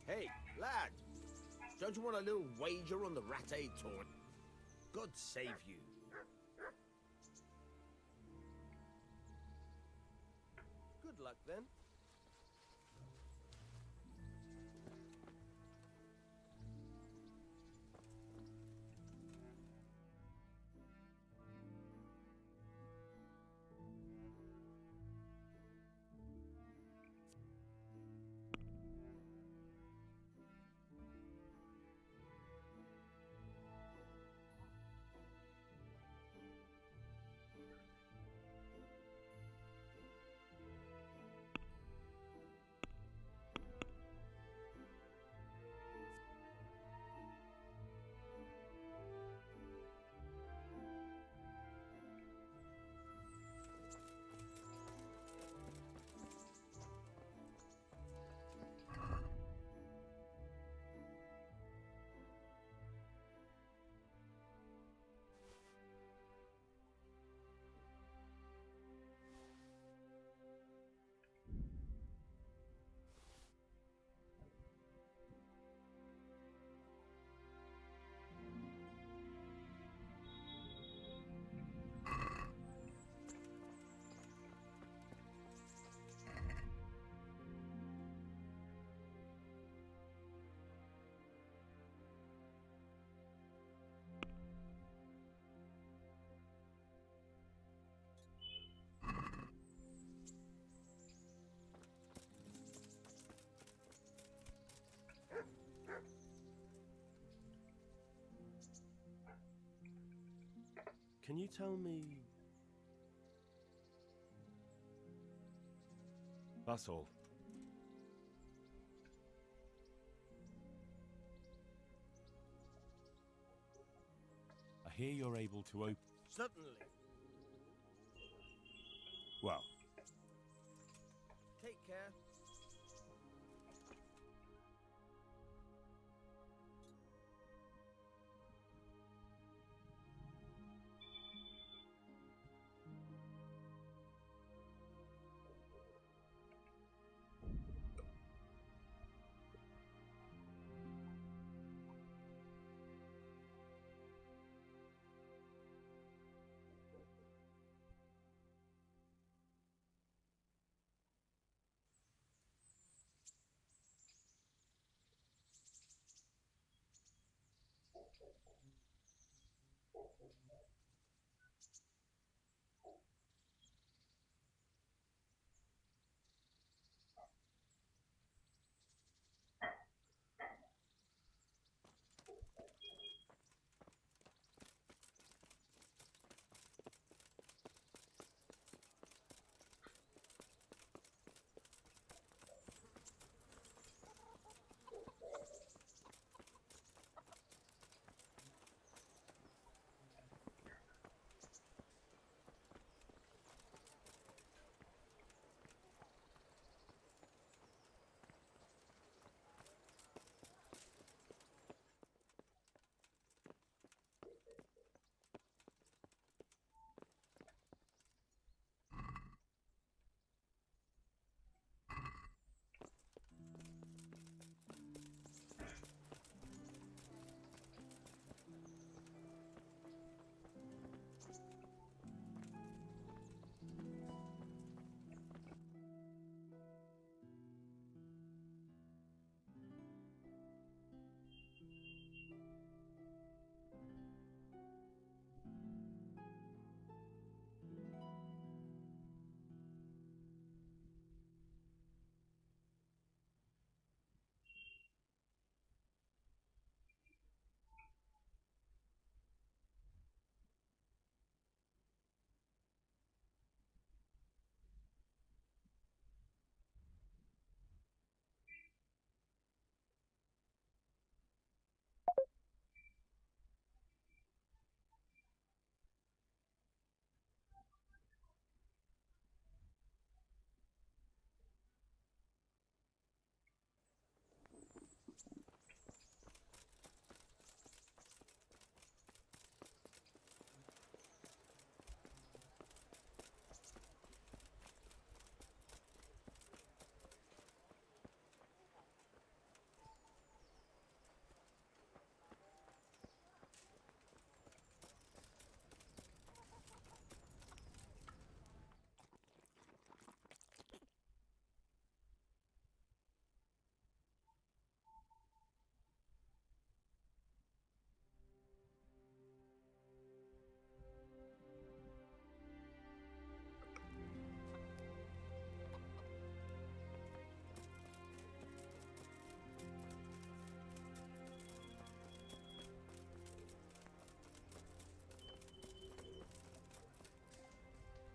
Hey, lad! Don't you want a little wager on the Rat-Aid tour? God save you. Good luck, then. Can you tell me... That's all. I hear you're able to open... Certainly. Well... Take care.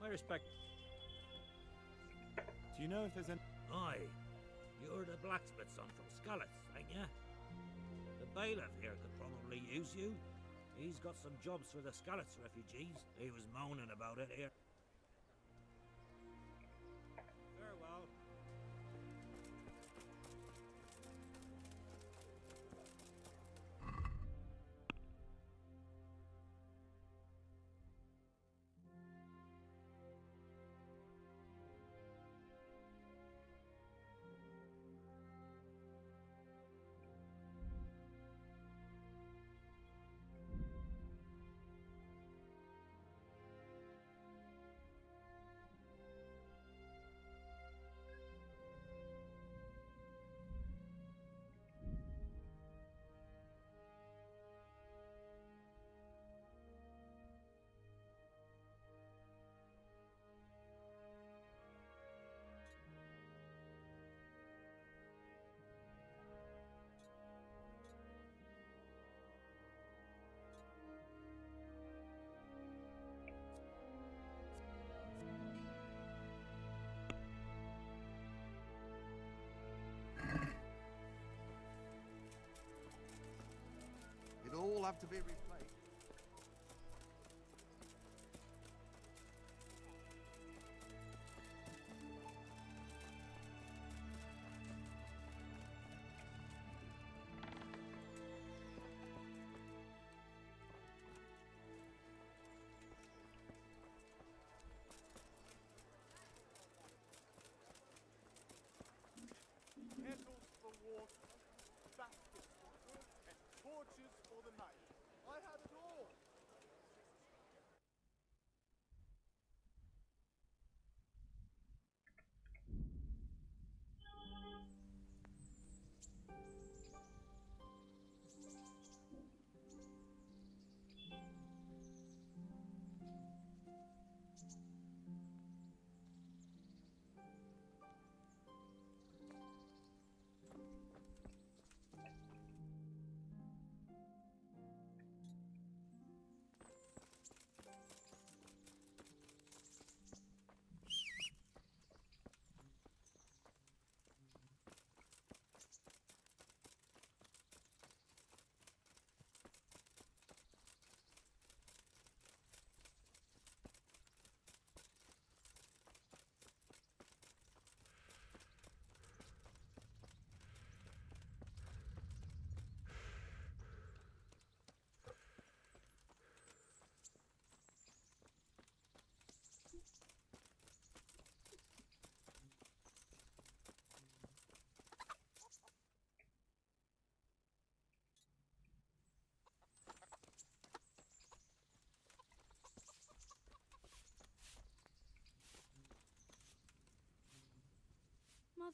I respect. Do you know if there's any... Aye, you're the blacksmith son from Skalitz, ain't ya? The bailiff here could probably use you. He's got some jobs for the Skalitz refugees. He was moaning about it here. Farewell. It'll all have to be replaced. Kettles for water, baskets for food, and torches for the night. I had it all.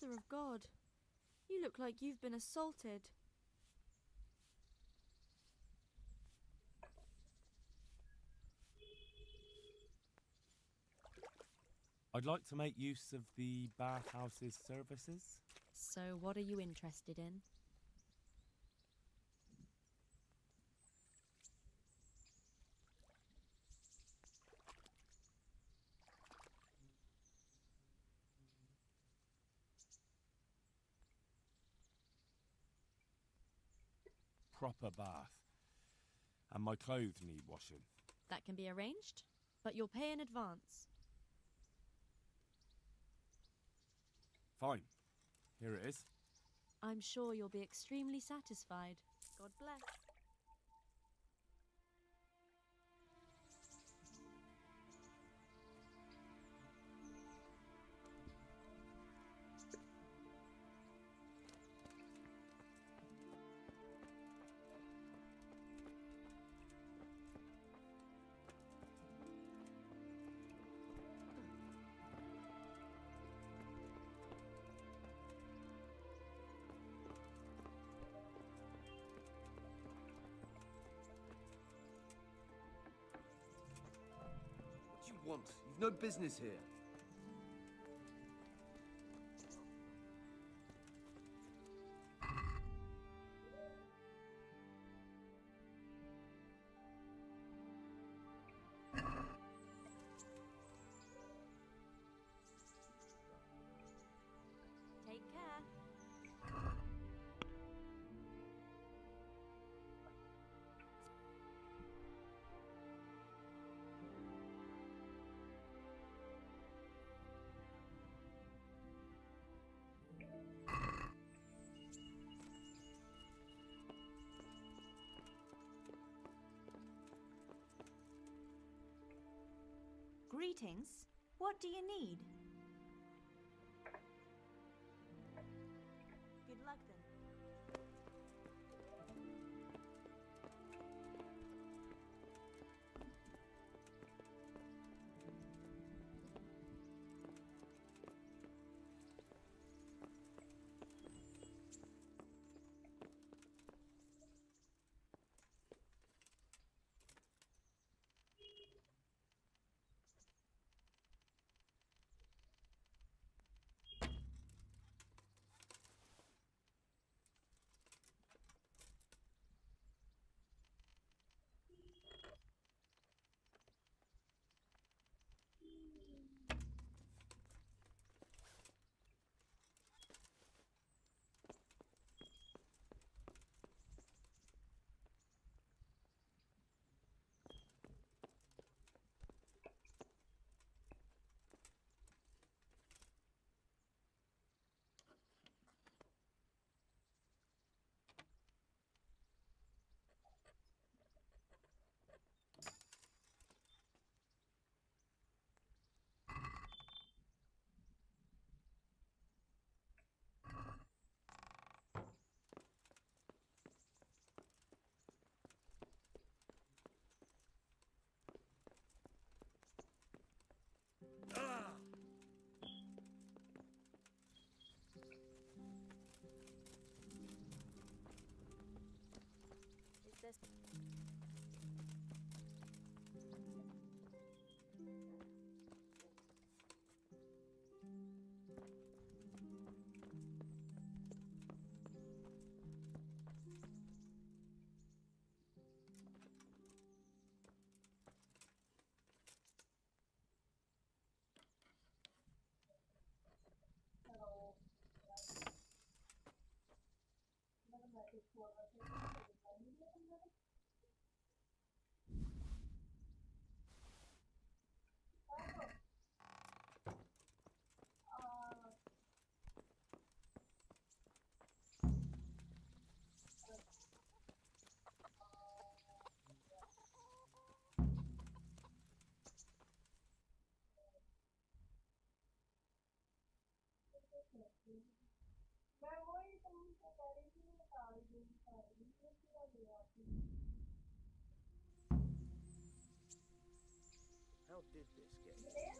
Mother of God, you look like you've been assaulted. I'd like to make use of the bathhouse's services. So what are you interested in? Proper bath. And my clothes need washing. That can be arranged, but you'll pay in advance. Fine. Here it is. I'm sure you'll be extremely satisfied. God bless. Want. You've no business here. Greetings. What do you need? Good luck then. Is this... How did this get here?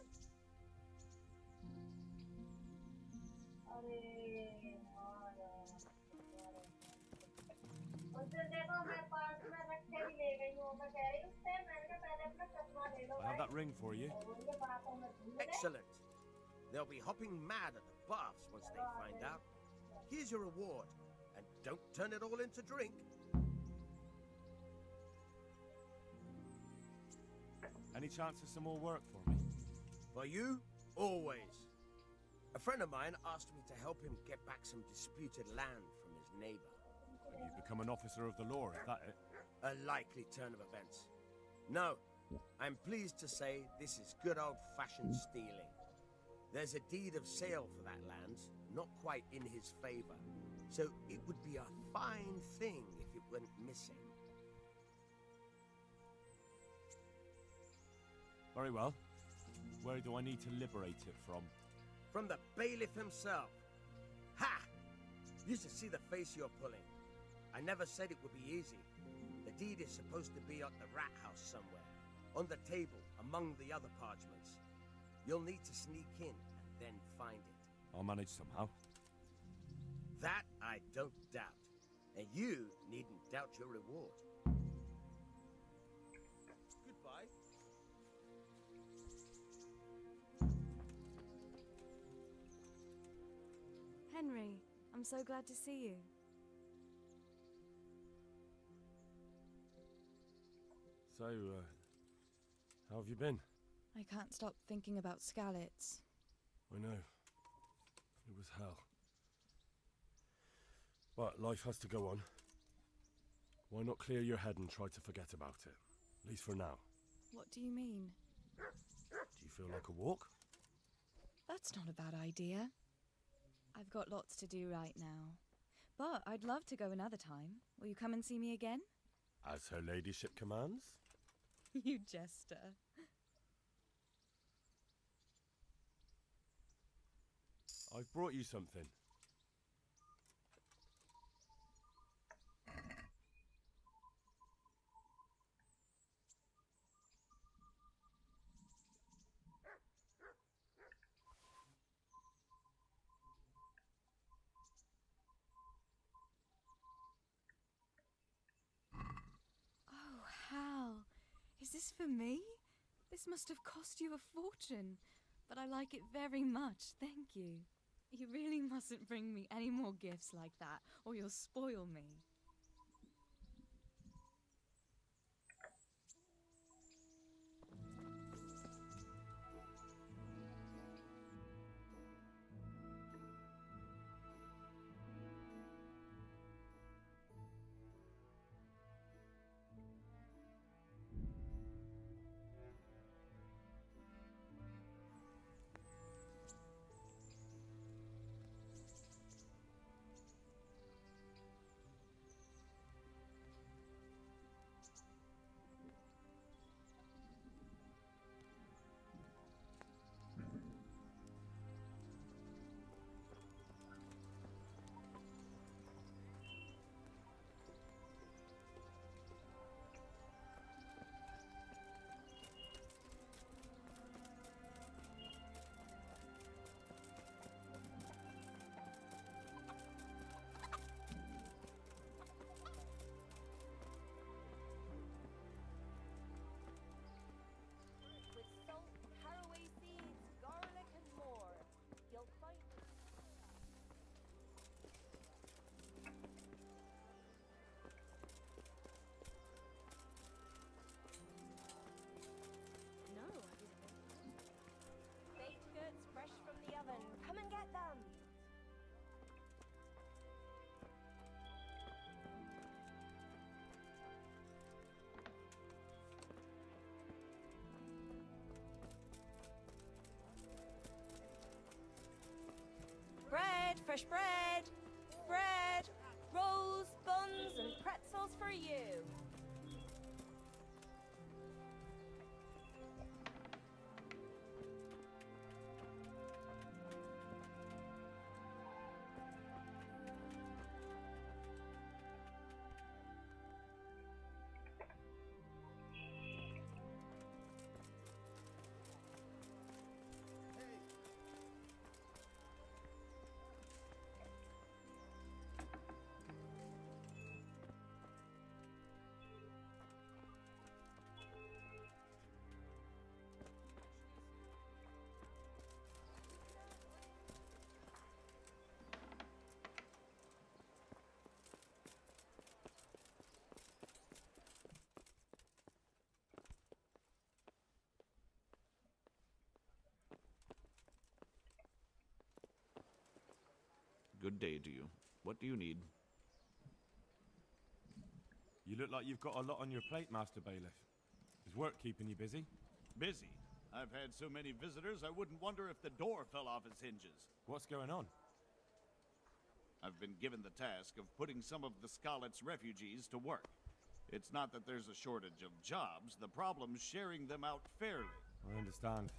I have that ring for you. Excellent. They'll be hopping mad at the baths once they find out. Here's your reward, and don't turn it all into drink. Any chance of some more work for me? For you, always. A friend of mine asked me to help him get back some disputed land from his neighbor. And you've become an officer of the law, is that it? A likely turn of events. No, I'm pleased to say this is good old-fashioned stealing. There's a deed of sale for that land, not quite in his favor. So it would be a fine thing if it went missing. Very well. Where do I need to liberate it from? From the bailiff himself. Ha! You should see the face you're pulling. I never said it would be easy. The deed is supposed to be at the rat house somewhere, on the table among the other parchments. You'll need to sneak in and then find it. I'll manage somehow. That I don't doubt. And you needn't doubt your reward. Goodbye. Henry, I'm so glad to see you. So, how have you been? I can't stop thinking about Skalitz. I know. It was hell. But life has to go on. Why not clear your head and try to forget about it? At least for now. What do you mean? Do you feel like a walk? That's not a bad idea. I've got lots to do right now. But I'd love to go another time. Will you come and see me again? As her ladyship commands? You jester. I've brought you something. Oh, Hal. Is this for me? This must have cost you a fortune. But I like it very much, thank you. You really mustn't bring me any more gifts like that, or you'll spoil me. With salt, caraway seeds, garlic, and more. You'll find No, I didn't. Baked goods fresh from the oven. Come and get them. Bread, fresh bread, bread, rolls, buns, and pretzels for you. Good day to you. What do you need? You look like you've got a lot on your plate, Master Bailiff. Is work keeping you busy? Busy? I've had so many visitors, I wouldn't wonder if the door fell off its hinges. What's going on? I've been given the task of putting some of the Scarlet's refugees to work. It's not that there's a shortage of jobs, the problem's sharing them out fairly. I understand.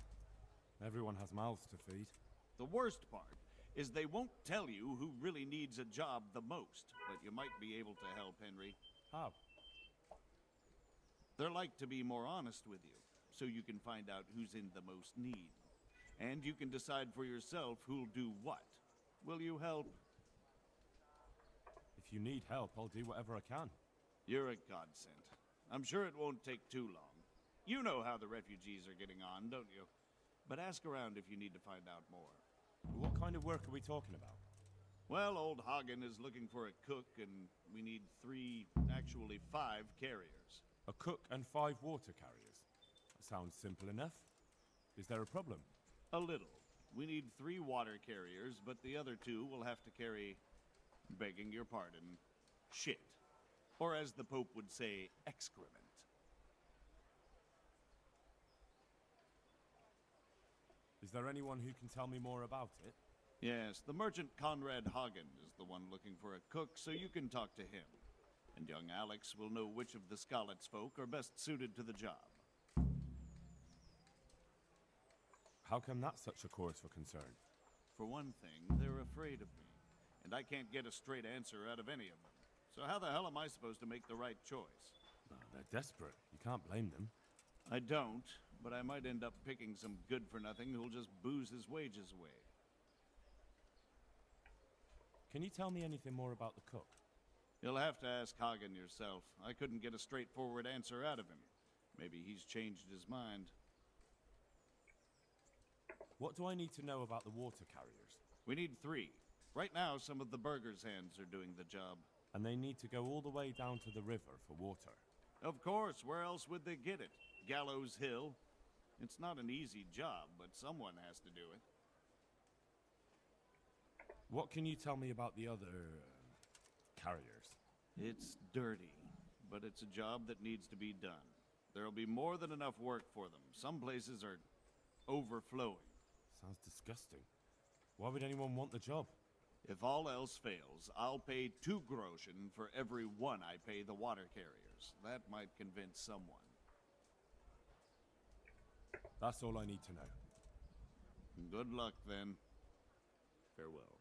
Everyone has mouths to feed. The worst part is they won't tell you who really needs a job the most, but you might be able to help, Henry. How? They're like to be more honest with you, so you can find out who's in the most need. And you can decide for yourself who'll do what. Will you help? If you need help, I'll do whatever I can. You're a godsend. I'm sure it won't take too long. You know how the refugees are getting on, don't you? But ask around if you need to find out more. What kind of work are we talking about? Well, old Hagen is looking for a cook, and we need 5 carriers. A cook and 5 water carriers. That sounds simple enough. Is there a problem? A little. We need 3 water carriers, but the other 2 will have to carry, begging your pardon, shit. Or as the Pope would say, excrement. Is there anyone who can tell me more about it? Yes, the merchant Conrad Hagen is the one looking for a cook, so you can talk to him. And young Alex will know which of the Scarlet's folk are best suited to the job. How come that's such a cause for concern? For one thing, they're afraid of me, and I can't get a straight answer out of any of them. So how the hell am I supposed to make the right choice? They're desperate. You can't blame them. I don't, but I might end up picking some good-for-nothing who'll just booze his wages away. Can you tell me anything more about the cook? You'll have to ask Hagen yourself. I couldn't get a straightforward answer out of him. Maybe he's changed his mind. What do I need to know about the water carriers? We need 3. Right now, some of the burgers' hands are doing the job. And they need to go all the way down to the river for water. Of course, where else would they get it? Gallows Hill? It's not an easy job, but someone has to do it. What can you tell me about the other carriers? It's dirty, but it's a job that needs to be done. There'll be more than enough work for them. Some places are overflowing. Sounds disgusting. Why would anyone want the job? If all else fails, I'll pay 2 groschen for every 1 I pay the water carriers. That might convince someone. That's all I need to know. Good luck, then. Farewell.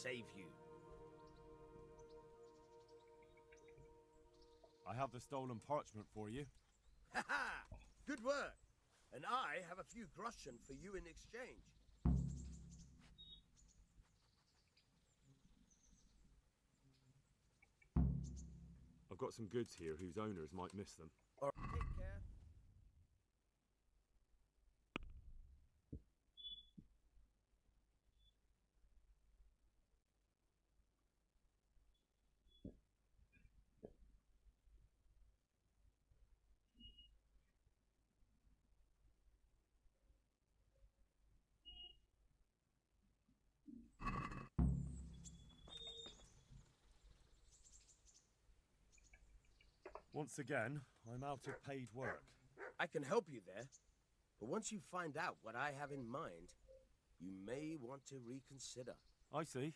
save you. I have the stolen parchment for you. Ha ha! Good work! And I have a few groschen for you in exchange. I've got some goods here whose owners might miss them. All right, take care. Once again, I'm out of paid work. I can help you there, but once you find out what I have in mind, you may want to reconsider. I see.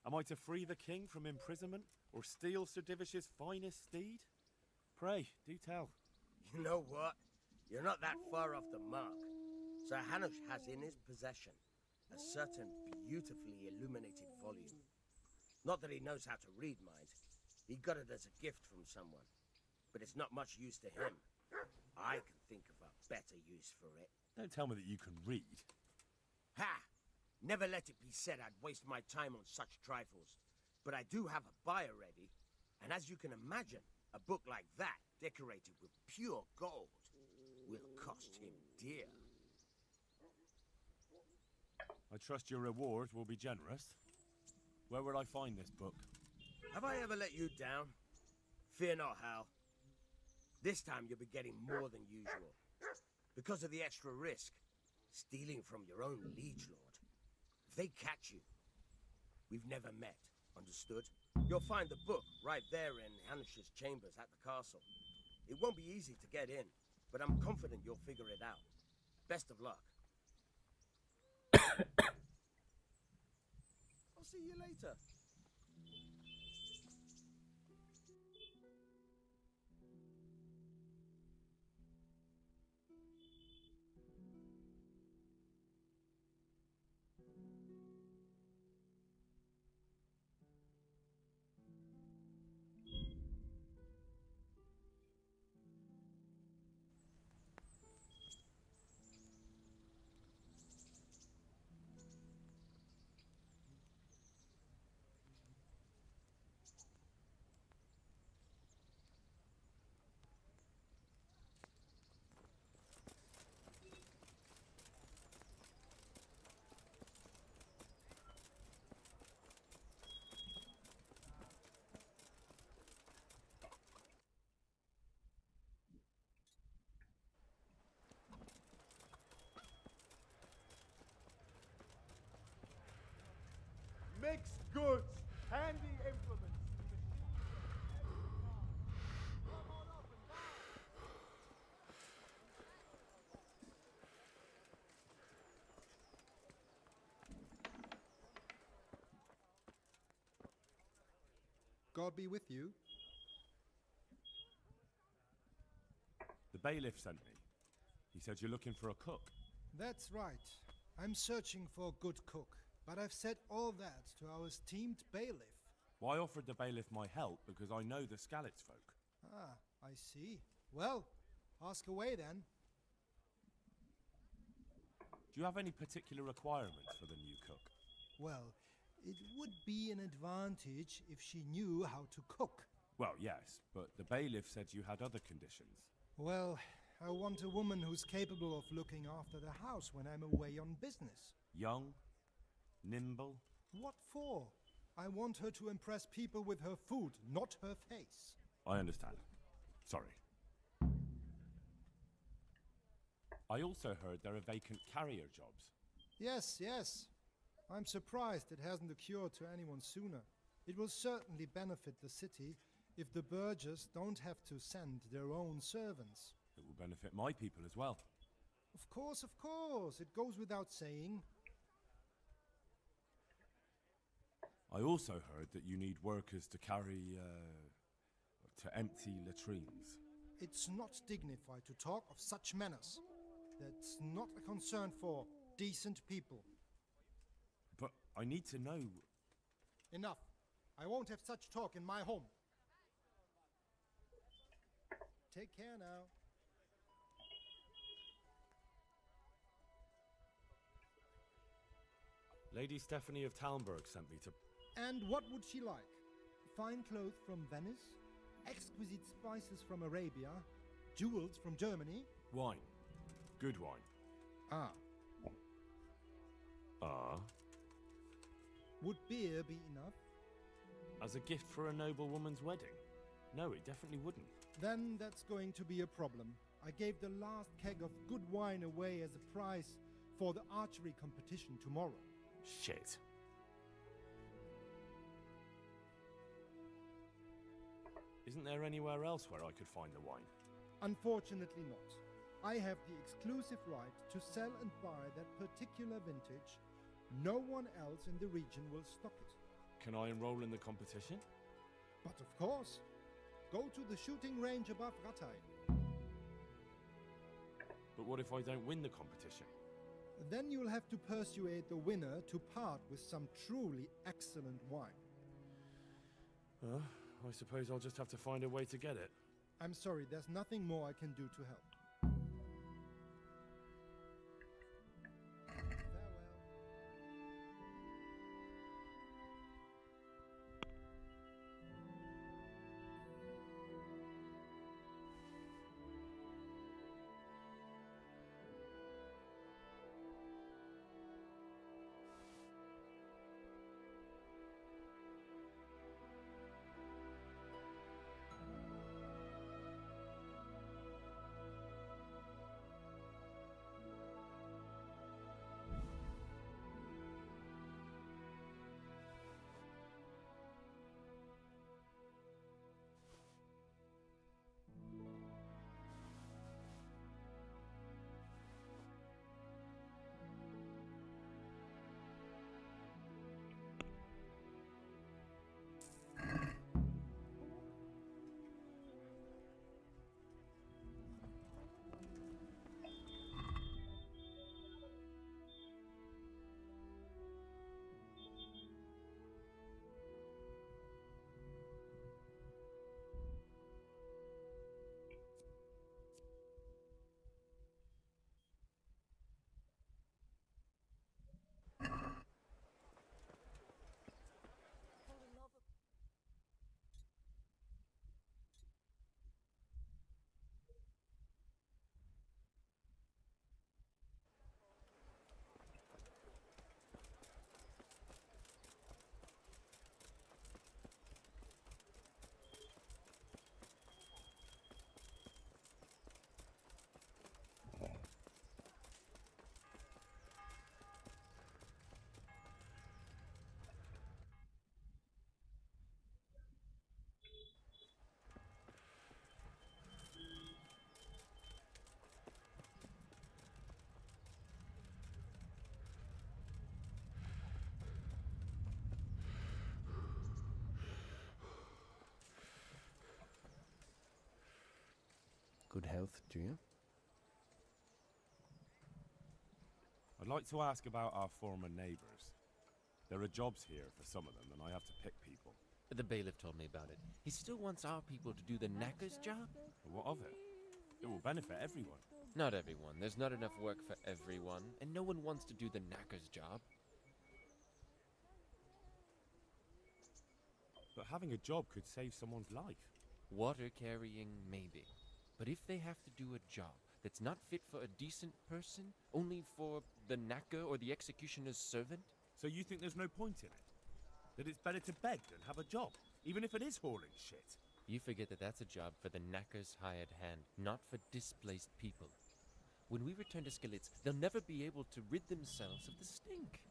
Am I to free the king from imprisonment, or steal Sir Divish's finest steed? Pray, do tell. You know what? You're not that far off the mark. Sir Hanush has in his possession a certain beautifully illuminated volume. Not that he knows how to read, mind. He got it as a gift from someone. But it's not much use to him. I can think of a better use for it. Don't tell me that you can read. Ha! Never let it be said I'd waste my time on such trifles. But I do have a buyer ready, and as you can imagine, a book like that, decorated with pure gold, will cost him dear. I trust your reward will be generous. Where will I find this book? Have I ever let you down? Fear not, Hal. This time you'll be getting more than usual. Because of the extra risk, stealing from your own liege lord. If they catch you, we've never met, understood? You'll find the book right there in Hanush's chambers at the castle. It won't be easy to get in, but I'm confident you'll figure it out. Best of luck. I'll see you later. Mixed goods, handy implements. God be with you. The bailiff sent me. He said you're looking for a cook. That's right. I'm searching for a good cook, but I've said all that to our esteemed bailiff. Well, I offered the bailiff my help because I know the Skalitz folk. Ah, I see. Well, ask away then. Do you have any particular requirements for the new cook? Well, it would be an advantage if she knew how to cook. Well, yes, but the bailiff said you had other conditions. Well, I want a woman who's capable of looking after the house when I'm away on business. Young? Nimble? What for? I want her to impress people with her food, not her face. I understand. Sorry. I also heard there are vacant carrier jobs. Yes, yes. I'm surprised it hasn't occurred to anyone sooner. It will certainly benefit the city if the burghers don't have to send their own servants. It will benefit my people as well. Of course, of course. It goes without saying. I also heard that you need workers to carry, to empty latrines. It's not dignified to talk of such manners. That's not a concern for decent people. But I need to know Enough. I won't have such talk in my home. Take care now. Lady Stephanie of Talmberg sent me to... And what would she like? Fine clothes from Venice? Exquisite spices from Arabia? Jewels from Germany? Wine. Good wine. Ah. Ah. Would beer be enough? As a gift for a noble woman's wedding? No, it definitely wouldn't. Then that's going to be a problem. I gave the last keg of good wine away as a prize for the archery competition tomorrow. Shit. Isn't there anywhere else where I could find the wine? Unfortunately not. I have the exclusive right to sell and buy that particular vintage. No one else in the region will stock it. Can I enroll in the competition? But of course. Go to the shooting range above Rattay. But what if I don't win the competition? Then you'll have to persuade the winner to part with some truly excellent wine. I suppose I'll just have to find a way to get it. I'm sorry, there's nothing more I can do to help. Good health, do you? I'd like to ask about our former neighbours. There are jobs here for some of them, and I have to pick people. The bailiff told me about it. He still wants our people to do the knacker's job? What of it? It will benefit everyone. Not everyone. There's not enough work for everyone, and no one wants to do the knacker's job. But having a job could save someone's life. Water carrying, maybe. But if they have to do a job that's not fit for a decent person, only for the knacker or the executioner's servant? So you think there's no point in it? That it's better to beg than have a job, even if it is hauling shit? You forget that that's a job for the knacker's hired hand, not for displaced people. When we return to Skalitz, they'll never be able to rid themselves of the stink.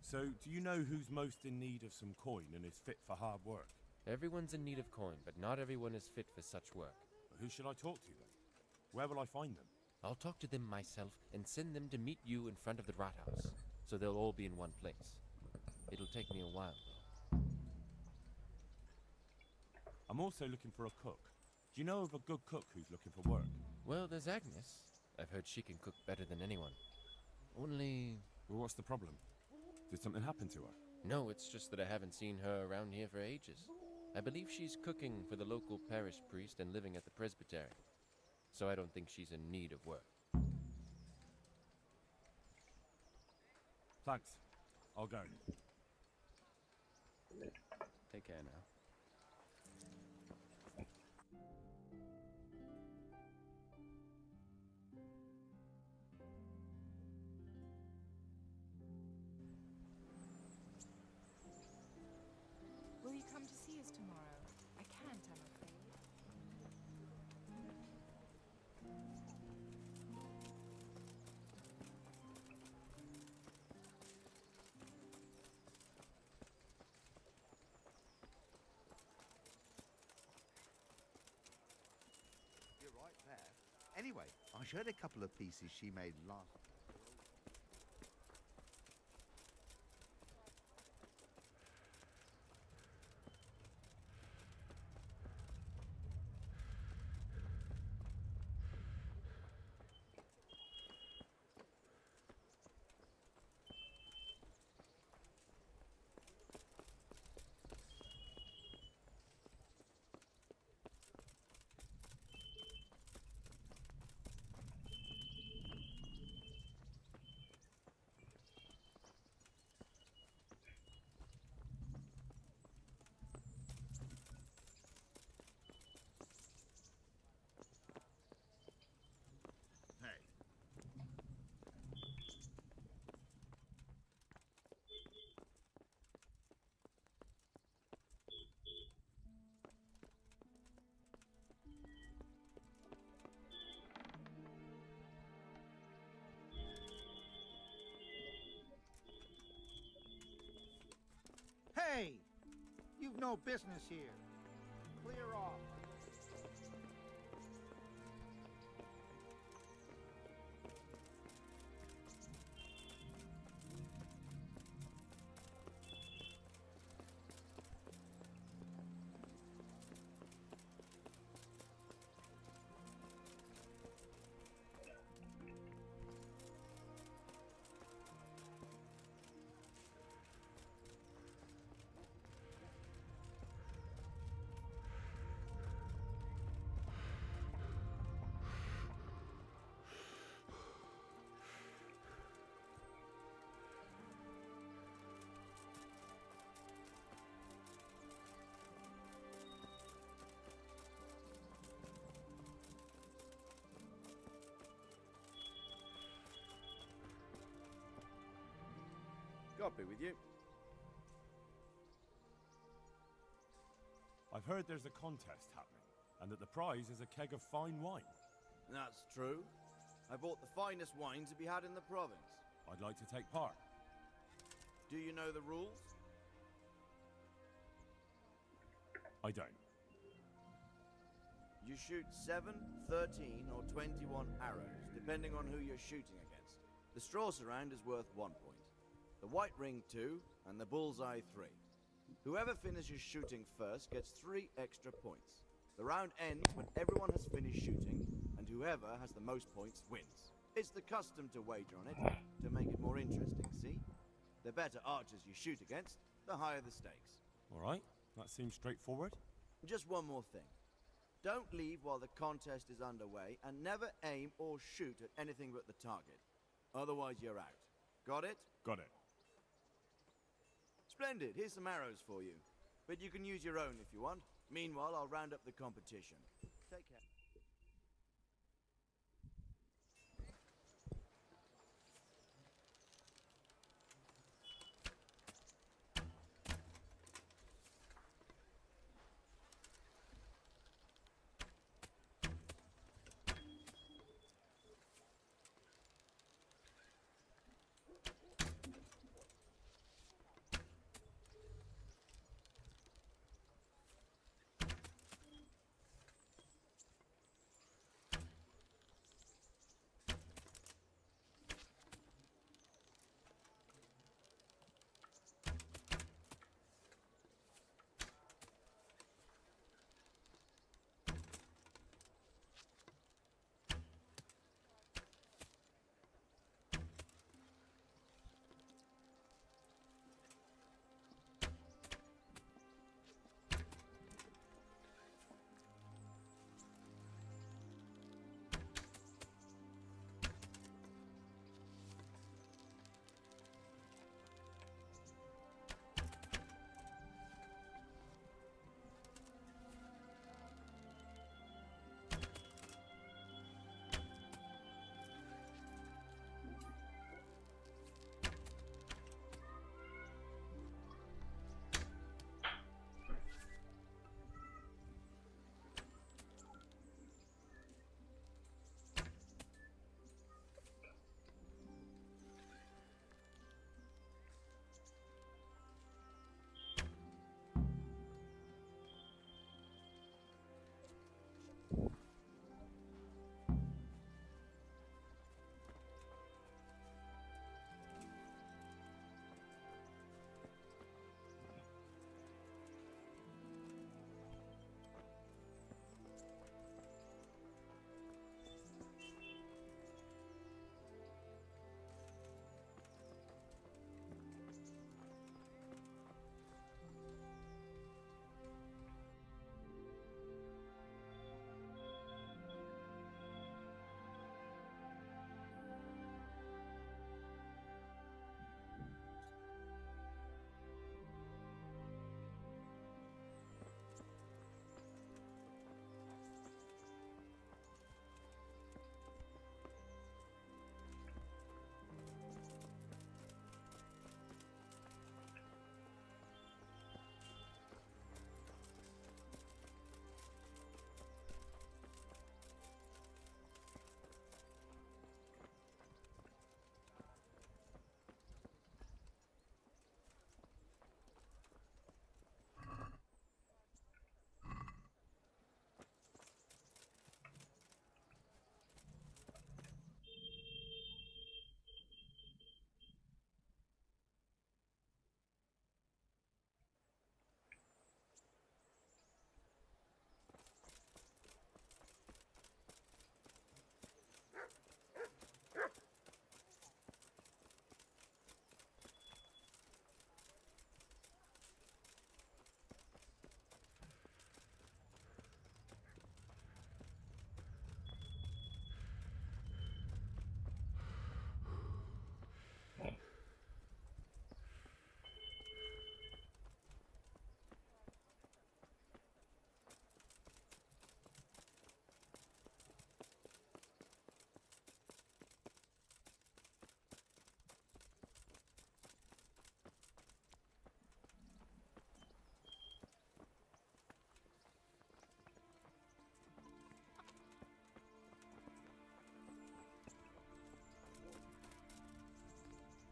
So, do you know who's most in need of some coin and is fit for hard work? Everyone's in need of coin, but not everyone is fit for such work. Who should I talk to then? Where will I find them? I'll talk to them myself and send them to meet you in front of the Rathaus, so they'll all be in one place. It'll take me a while, though. I'm also looking for a cook. Do you know of a good cook who's looking for work? Well, there's Agnes. I've heard she can cook better than anyone. Only... Well, what's the problem? Did something happen to her? No, it's just that I haven't seen her around here for ages. I believe she's cooking for the local parish priest and living at the presbytery. So I don't think she's in need of work. Thanks. I'll go. Take care now. Will you come to see us tomorrow? I can't, I'm afraid. You're right there. Anyway, I showed a couple of pieces she made last. Hey! You've no business here. Clear off. God be with you. I've heard there's a contest happening, and that the prize is a keg of fine wine. That's true. I bought the finest wine to be had in the province. I'd like to take part. Do you know the rules? I don't. You shoot 7, 13, or 21 arrows, depending on who you're shooting against. The straw surround is worth 1 point. The white ring 2, and the bullseye 3. Whoever finishes shooting first gets 3 extra points. The round ends when everyone has finished shooting, and whoever has the most points wins. It's the custom to wager on it, to make it more interesting, see? The better archers you shoot against, the higher the stakes. All right, that seems straightforward. Just one more thing. Don't leave while the contest is underway, and never aim or shoot at anything but the target. Otherwise you're out. Got it? Got it. Splendid, here's some arrows for you. But you can use your own if you want. Meanwhile, I'll round up the competition. Take care.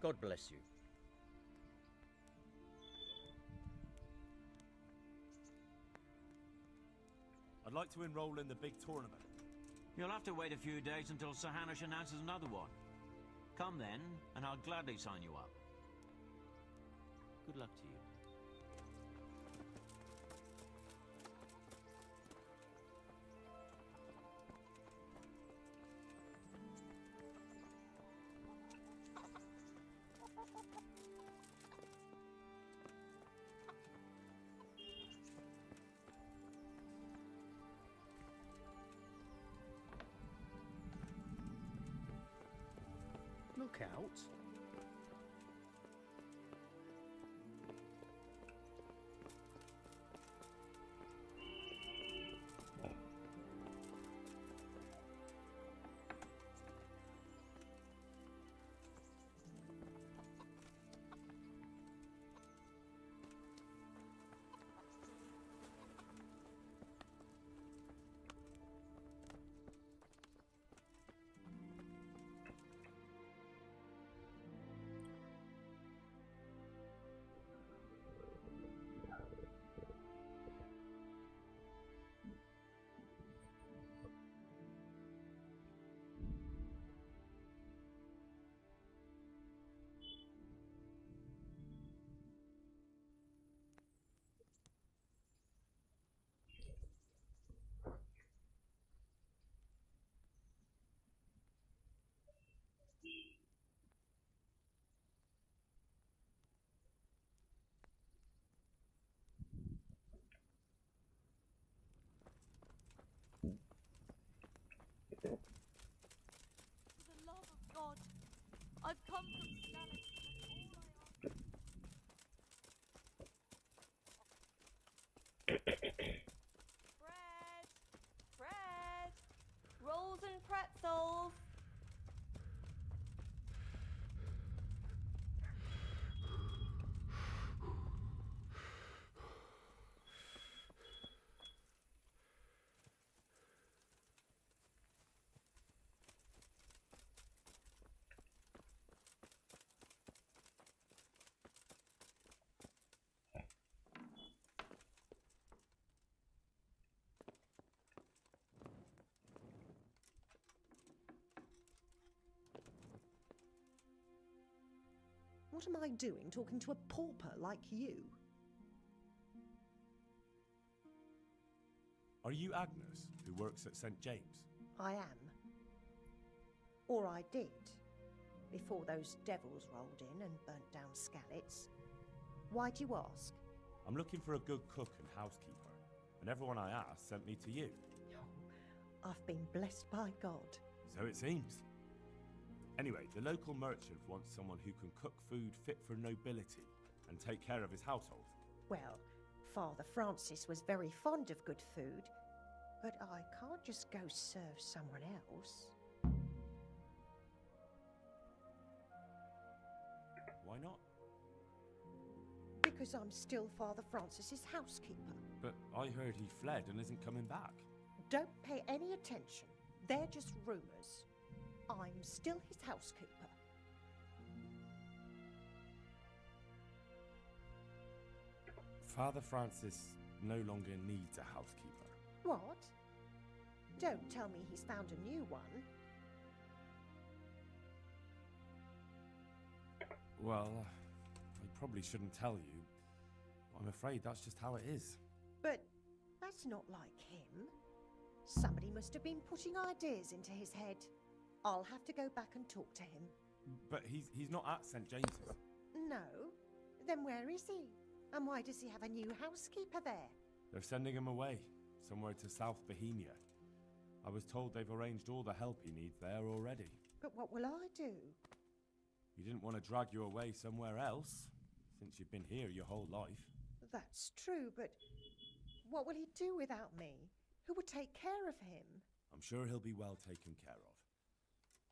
God bless you. I'd like to enroll in the big tournament. You'll have to wait a few days until Sir Hanush announces another one. Come then, and I'll gladly sign you up. Good luck to you. Look out. For the love of God, I've come from Scarlet. Bread! Bread! Rolls and pretzels! What am I doing talking to a pauper like you? Are you Agnes, who works at St. James? I am. Or I did. Before those devils rolled in and burnt down Skalitz. Why do you ask? I'm looking for a good cook and housekeeper, and everyone I asked sent me to you. I've been blessed by God. So it seems. Anyway, the local merchant wants someone who can cook food fit for nobility and take care of his household. Well, Father Francis was very fond of good food, but I can't just go serve someone else. Why not? Because I'm still Father Francis's housekeeper. But I heard he fled and isn't coming back. Don't pay any attention. They're just rumors. I'm still his housekeeper. Father Francis no longer needs a housekeeper. What? Don't tell me he's found a new one. Well, I probably shouldn't tell you. I'm afraid that's just how it is. But that's not like him. Somebody must have been putting ideas into his head. I'll have to go back and talk to him. But he's not at St. James's. No? Then where is he? And why does he have a new housekeeper there? They're sending him away, somewhere to South Bohemia. I was told they've arranged all the help he needs there already. But what will I do? You didn't want to drag you away somewhere else, since you've been here your whole life. That's true, but what will he do without me? Who would take care of him? I'm sure he'll be well taken care of.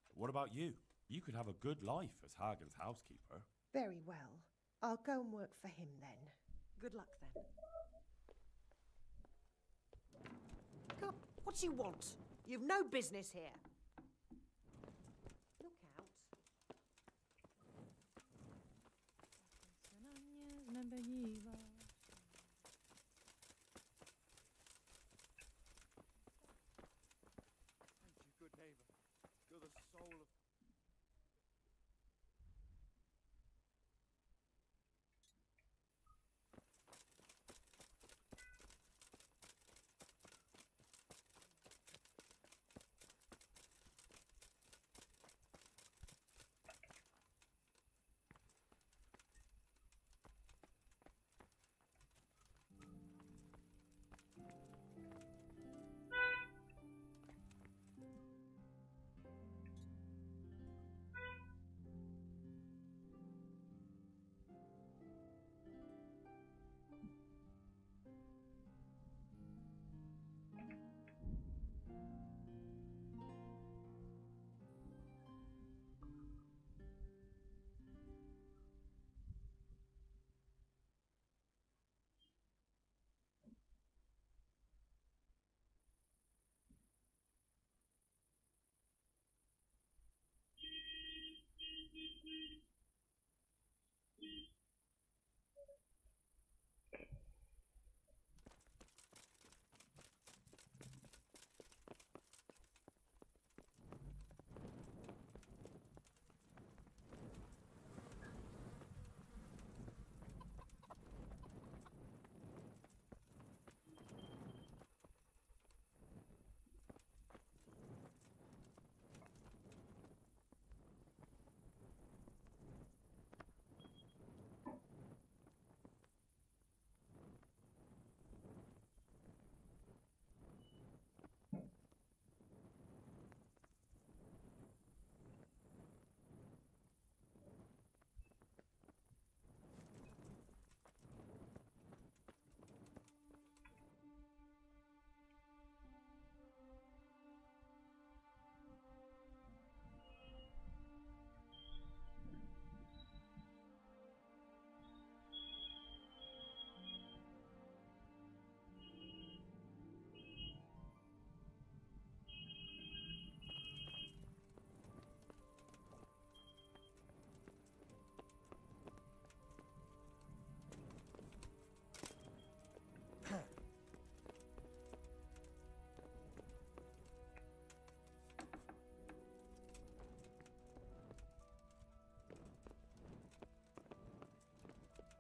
But what about you? You could have a good life as Hagen's housekeeper. Very well. I'll go and work for him then. Good luck then. Come, what do you want? You've no business here. Look out. Thank you, good neighbor. You're the soul of...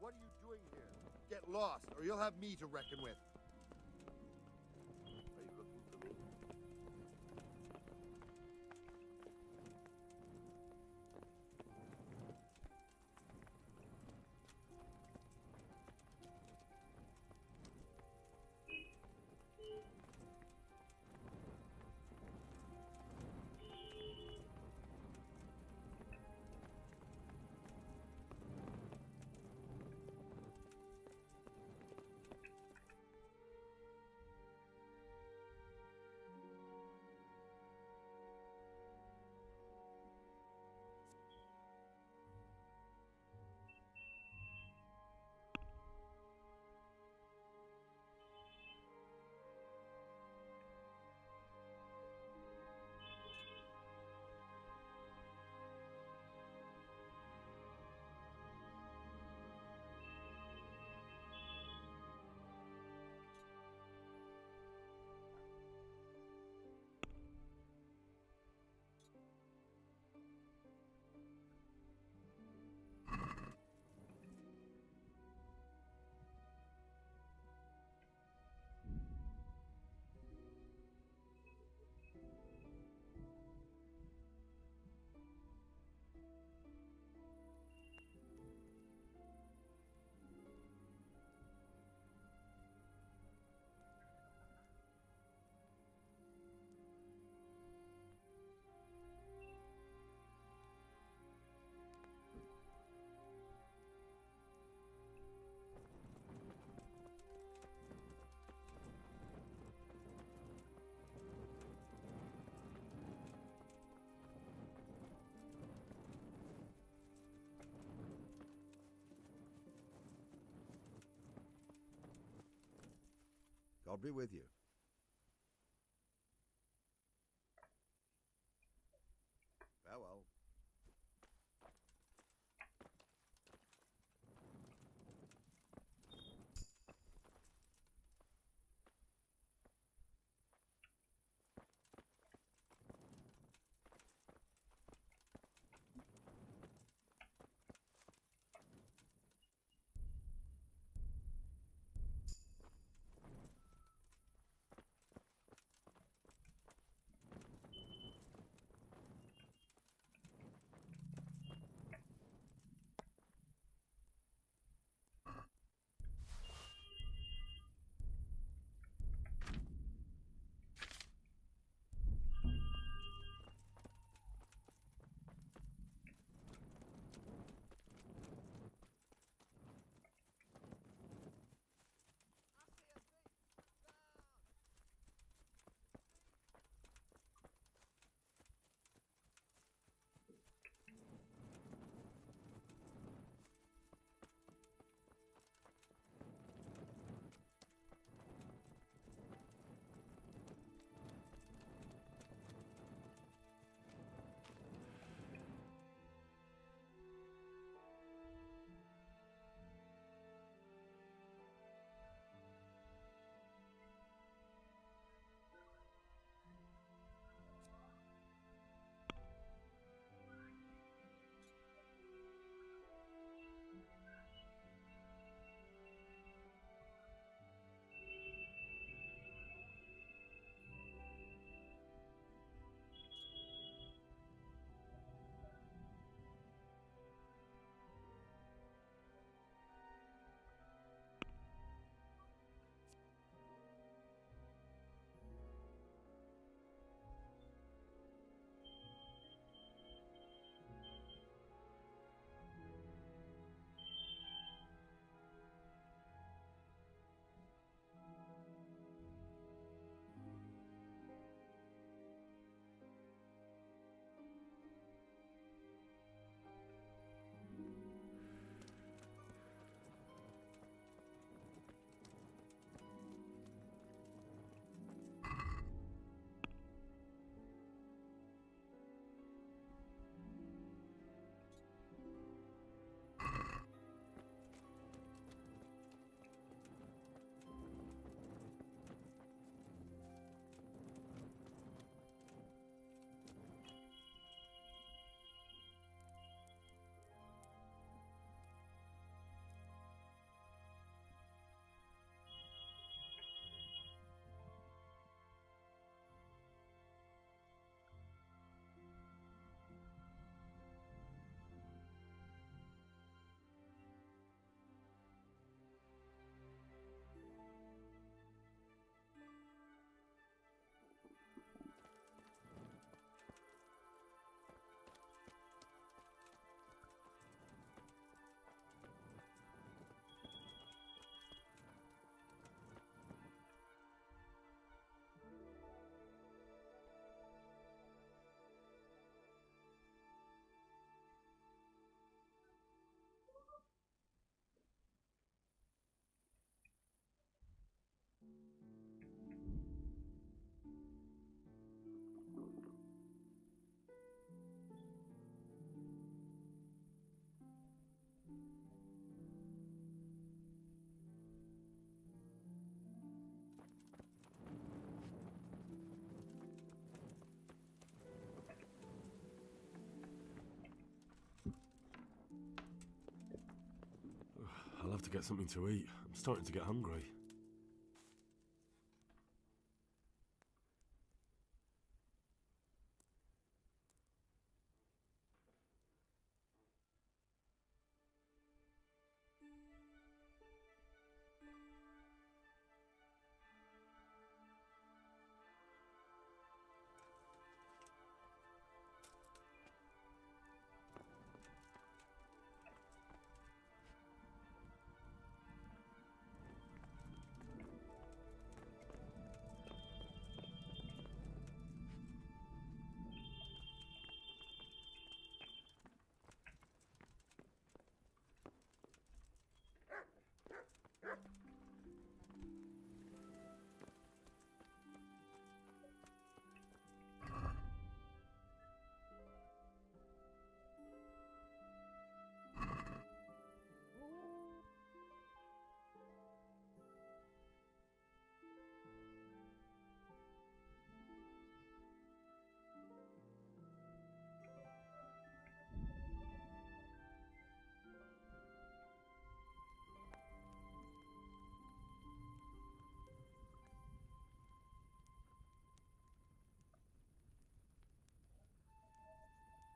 What are you doing here? Get lost, or you'll have me to reckon with. Are you looking for me? God be with you. Farewell. have to get something to eat. I'm starting to get hungry.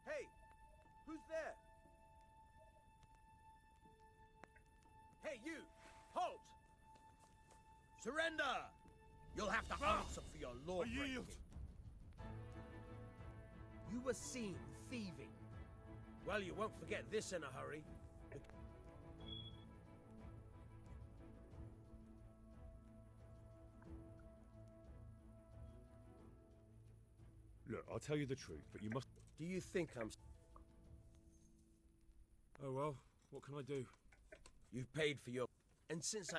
Hey! Who's there? Hey, you! Halt! Surrender! You'll have to answer for your law breaking. You were seen thieving. Well, you won't forget this in a hurry. Look, I'll tell you the truth, but you must... Do you think I'm... Oh, well, what can I do? You've paid for your... And since I...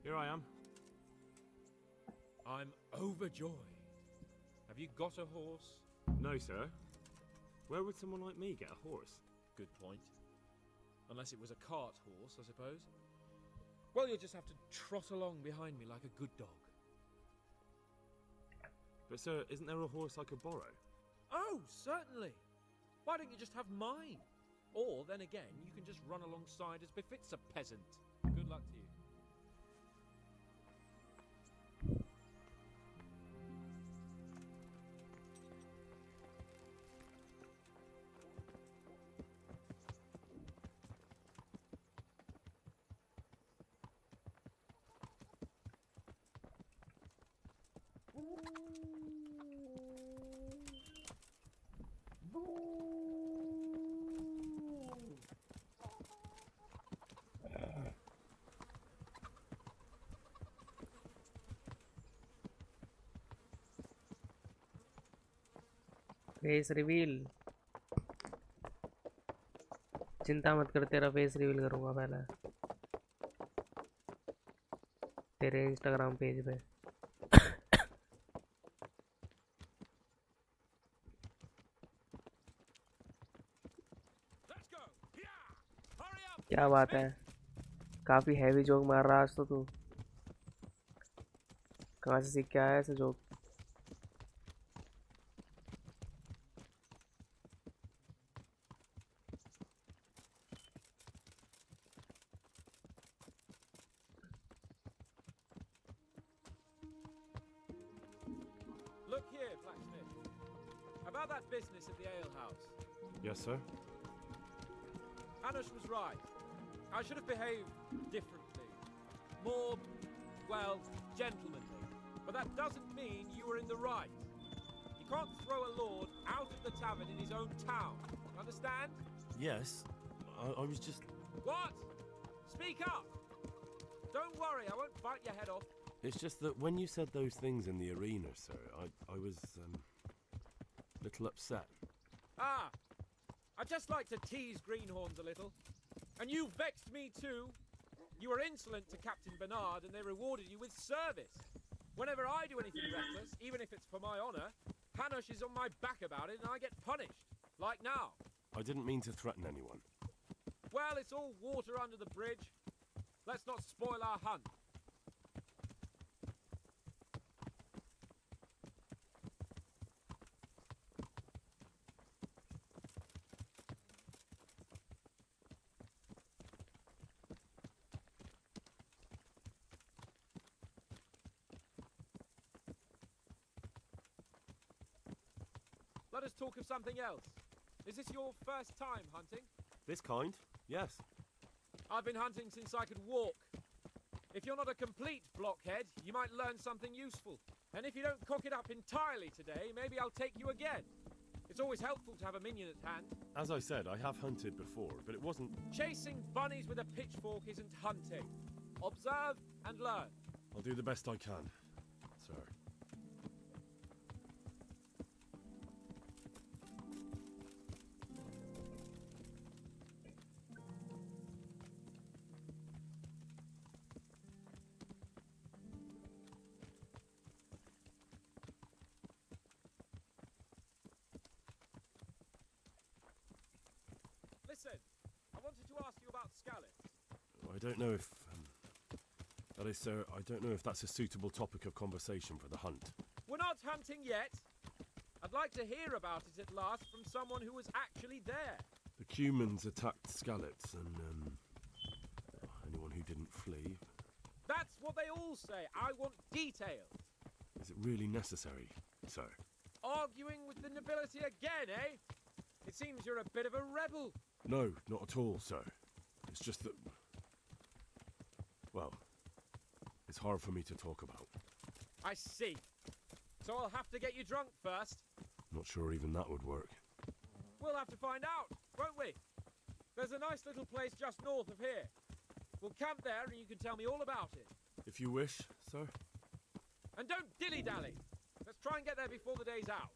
Here I am. I'm overjoyed. Have you got a horse? No, sir. Where would someone like me get a horse? Good point. Unless it was a cart horse, I suppose. Well, you'll just have to trot along behind me like a good dog. But, sir, isn't there a horse I could borrow? Oh, certainly. Why don't you just have mine? Or, then again, you can just run alongside as befits a peasant. Good luck to you. Face reveal चिंता मत कर तेरा face reveal करूंगा पहले तेरे Instagram page पे क्या बात है काफी हैवी जोक मार रहा आज तो तू कहाँ से सीख के आया ऐसे joke Look here, blacksmith. About that business at the alehouse. Yes, sir? Anush was right. I should have behaved differently. More, well, gentlemanly. but that doesn't mean you were in the right. You can't throw a lord out of the tavern in his own town. Understand? Yes, I was just... What? Speak up! Don't worry, I won't bite your head off. It's just that when you said those things in the arena, sir, I was, a little upset. Ah! I just like to tease greenhorns a little. And you vexed me too. You were insolent to Captain Bernard and they rewarded you with service. Whenever I do anything reckless, even if it's for my honour, Hanush is on my back about it and I get punished. Like now. I didn't mean to threaten anyone. Well, it's all water under the bridge. Let's not spoil our hunt. Let us talk of something else. Is this your first time hunting? This kind? Yes. I've been hunting since I could walk. If you're not a complete blockhead, you might learn something useful. And if you don't cock it up entirely today, maybe I'll take you again. It's always helpful to have a minion at hand. As I said, I have hunted before, but it wasn't... Chasing bunnies with a pitchfork isn't hunting. Observe and learn. I'll do the best I can, sir. Listen, I wanted to ask you about Scallets. I don't know if... that is, sir, I don't know if that's a suitable topic of conversation for the hunt. We're not hunting yet. I'd like to hear about it at last from someone who was actually there. The Cumans attacked Scallets and, anyone who didn't flee. That's what they all say. I want details. Is it really necessary, sir? Arguing with the nobility again, eh? It seems you're a bit of a rebel. No, not at all, sir. It's just that... well, it's hard for me to talk about. I see. So I'll have to get you drunk first. Not sure even that would work. We'll have to find out, won't we? There's a nice little place just north of here. We'll camp there and you can tell me all about it. If you wish, sir. And don't dilly-dally. Let's try and get there before the day's out.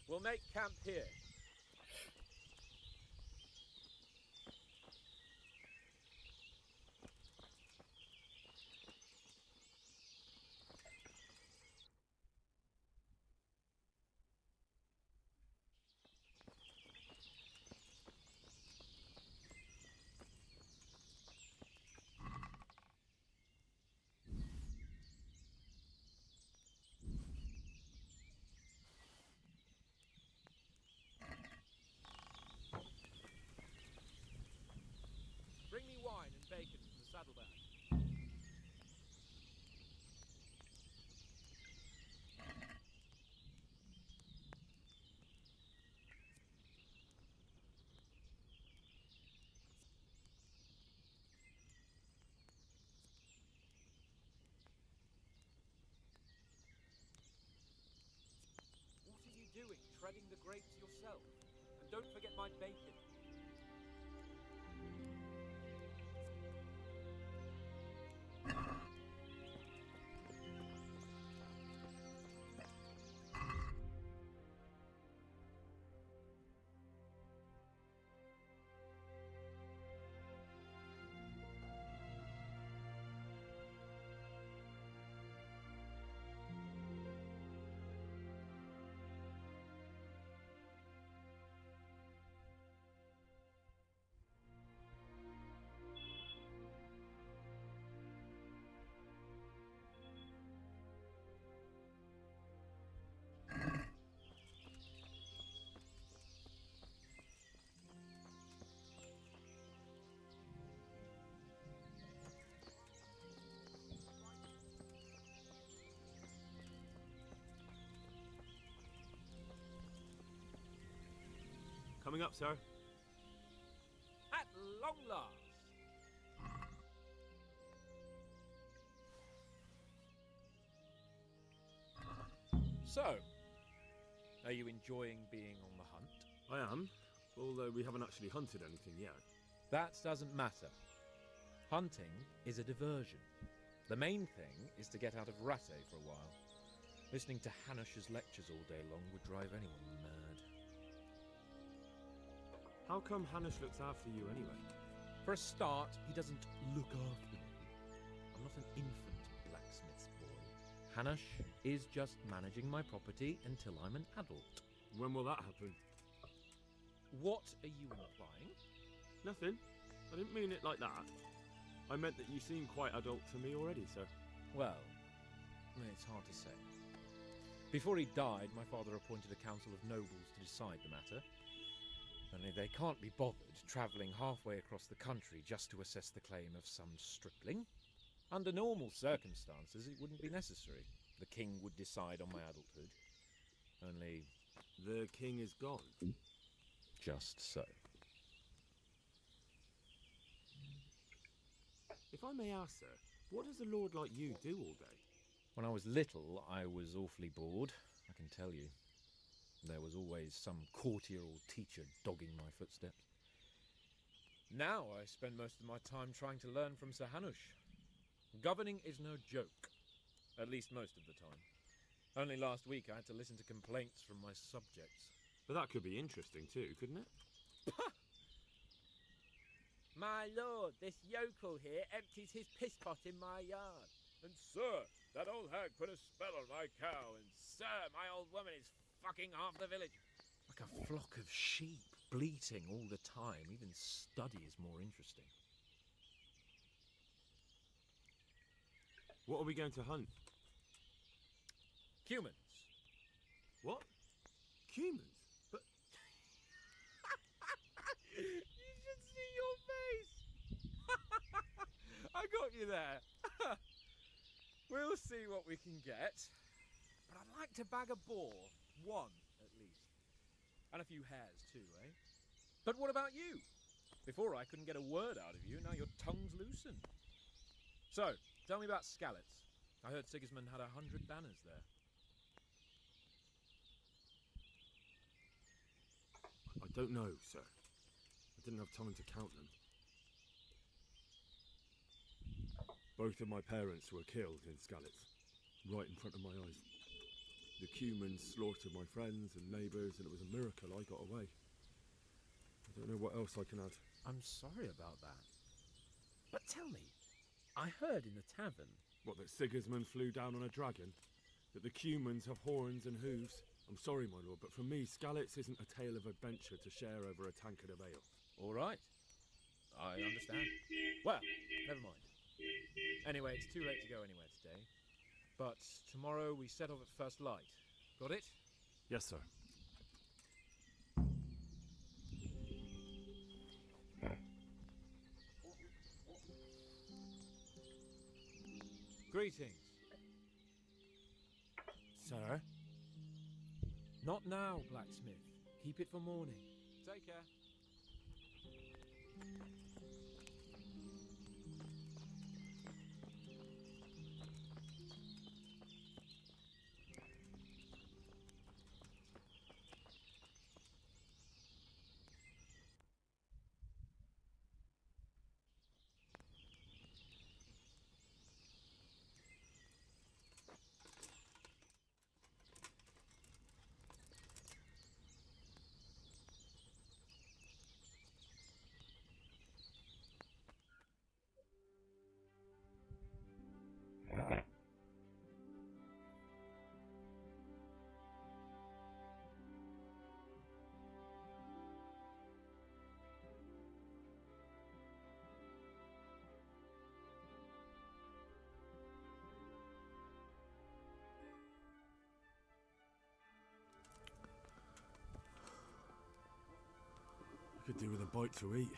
We'll make camp here. Bring me wine and bacon from the saddlebag. What are you doing, treading the grapes yourself? And don't forget my bacon. Coming up, sir. At long last. So, are you enjoying being on the hunt? I am, although we haven't actually hunted anything yet. That doesn't matter. Hunting is a diversion. The main thing is to get out of Rattay for a while. Listening to Hanush's lectures all day long would drive anyone mad. How come Hanush looks after you anyway? For a start, he doesn't look after me. I'm not an infant blacksmith's boy. Hanush is just managing my property until I'm an adult. When will that happen? What are you implying? Nothing. I didn't mean it like that. I meant that you seem quite adult to me already, sir. Well, it's hard to say. Before he died, my father appointed a council of nobles to decide the matter. Only they can't be bothered travelling halfway across the country just to assess the claim of some stripling. Under normal circumstances, it wouldn't be necessary. The king would decide on my adulthood. Only... The king is gone. Just so. If I may ask, sir, what does a lord like you do all day? When I was little, I was awfully bored, I can tell you. There was always some courtier or teacher dogging my footsteps. Now I spend most of my time trying to learn from Sir Hanush. Governing is no joke, at least most of the time. Only last week I had to listen to complaints from my subjects. But that could be interesting too, couldn't it? My lord, this yokel here empties his piss pot in my yard. And sir, that old hag put a spell on my cow. And sir, my old woman is fucking half the village. Like a flock of sheep, bleating all the time. Even study is more interesting. What are we going to hunt? Humans. What? Humans? But... You should see your face! I got you there. We'll see what we can get. But I'd like to bag a boar. One, at least. And a few hares too, eh? But what about you? Before I couldn't get a word out of you, now your tongue's loosened. So, tell me about Skalitz. I heard Sigismund had 100 banners there. I don't know, sir. I didn't have time to count them. Both of my parents were killed in Skalitz, right in front of my eyes. The Cumans slaughtered my friends and neighbours, and it was a miracle I got away. I don't know what else I can add. I'm sorry about that. But tell me, I heard in the tavern... What, that Sigismund flew down on a dragon? That the Cumans have horns and hooves? I'm sorry, my lord, but for me, Skalitz isn't a tale of adventure to share over a tankard of ale. All right. I understand. Well, never mind. Anyway, it's too late to go anywhere today. But tomorrow we set off at first light. Got it? Yes, sir. Greetings. Sir? Not now, blacksmith. Keep it for morning. Take care. Could do with a bite to eat.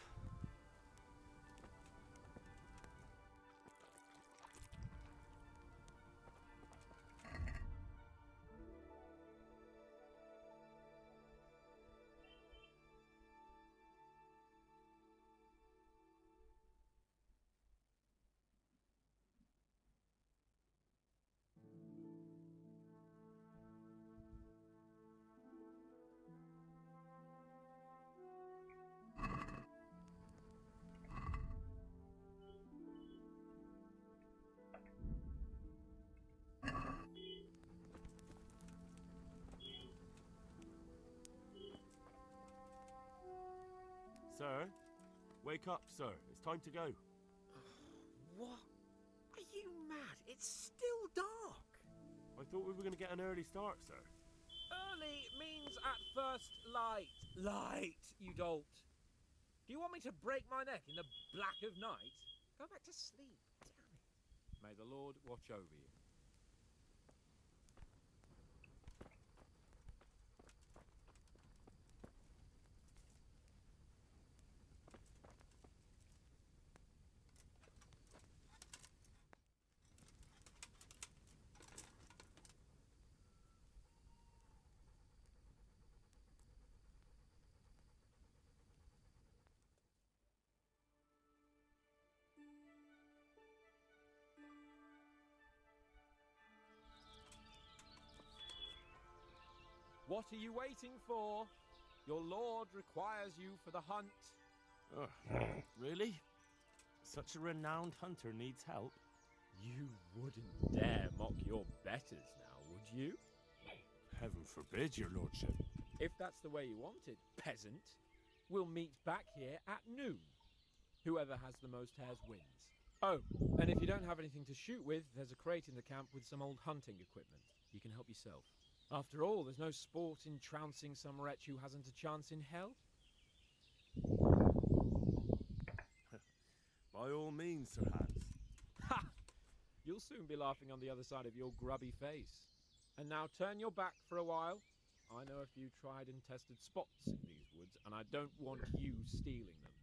Sir? Wake up, sir. It's time to go. What? Are you mad? It's still dark. I thought we were going to get an early start, sir. Early means at first light. Light, you dolt. Do you want me to break my neck in the black of night? Go back to sleep. Damn it. May the Lord watch over you. What are you waiting for? Your lord requires you for the hunt. Oh, really? Such a renowned hunter needs help? You wouldn't dare mock your betters now, would you? Heaven forbid, your lordship. If that's the way you want it, peasant, we'll meet back here at noon. Whoever has the most hares wins. Oh, and if you don't have anything to shoot with, there's a crate in the camp with some old hunting equipment. You can help yourself. After all, there's no sport in trouncing some wretch who hasn't a chance in hell. By all means, Sir Hans. Ha! You'll soon be laughing on the other side of your grubby face. And now turn your back for a while. I know a few tried and tested spots in these woods, and I don't want you stealing them.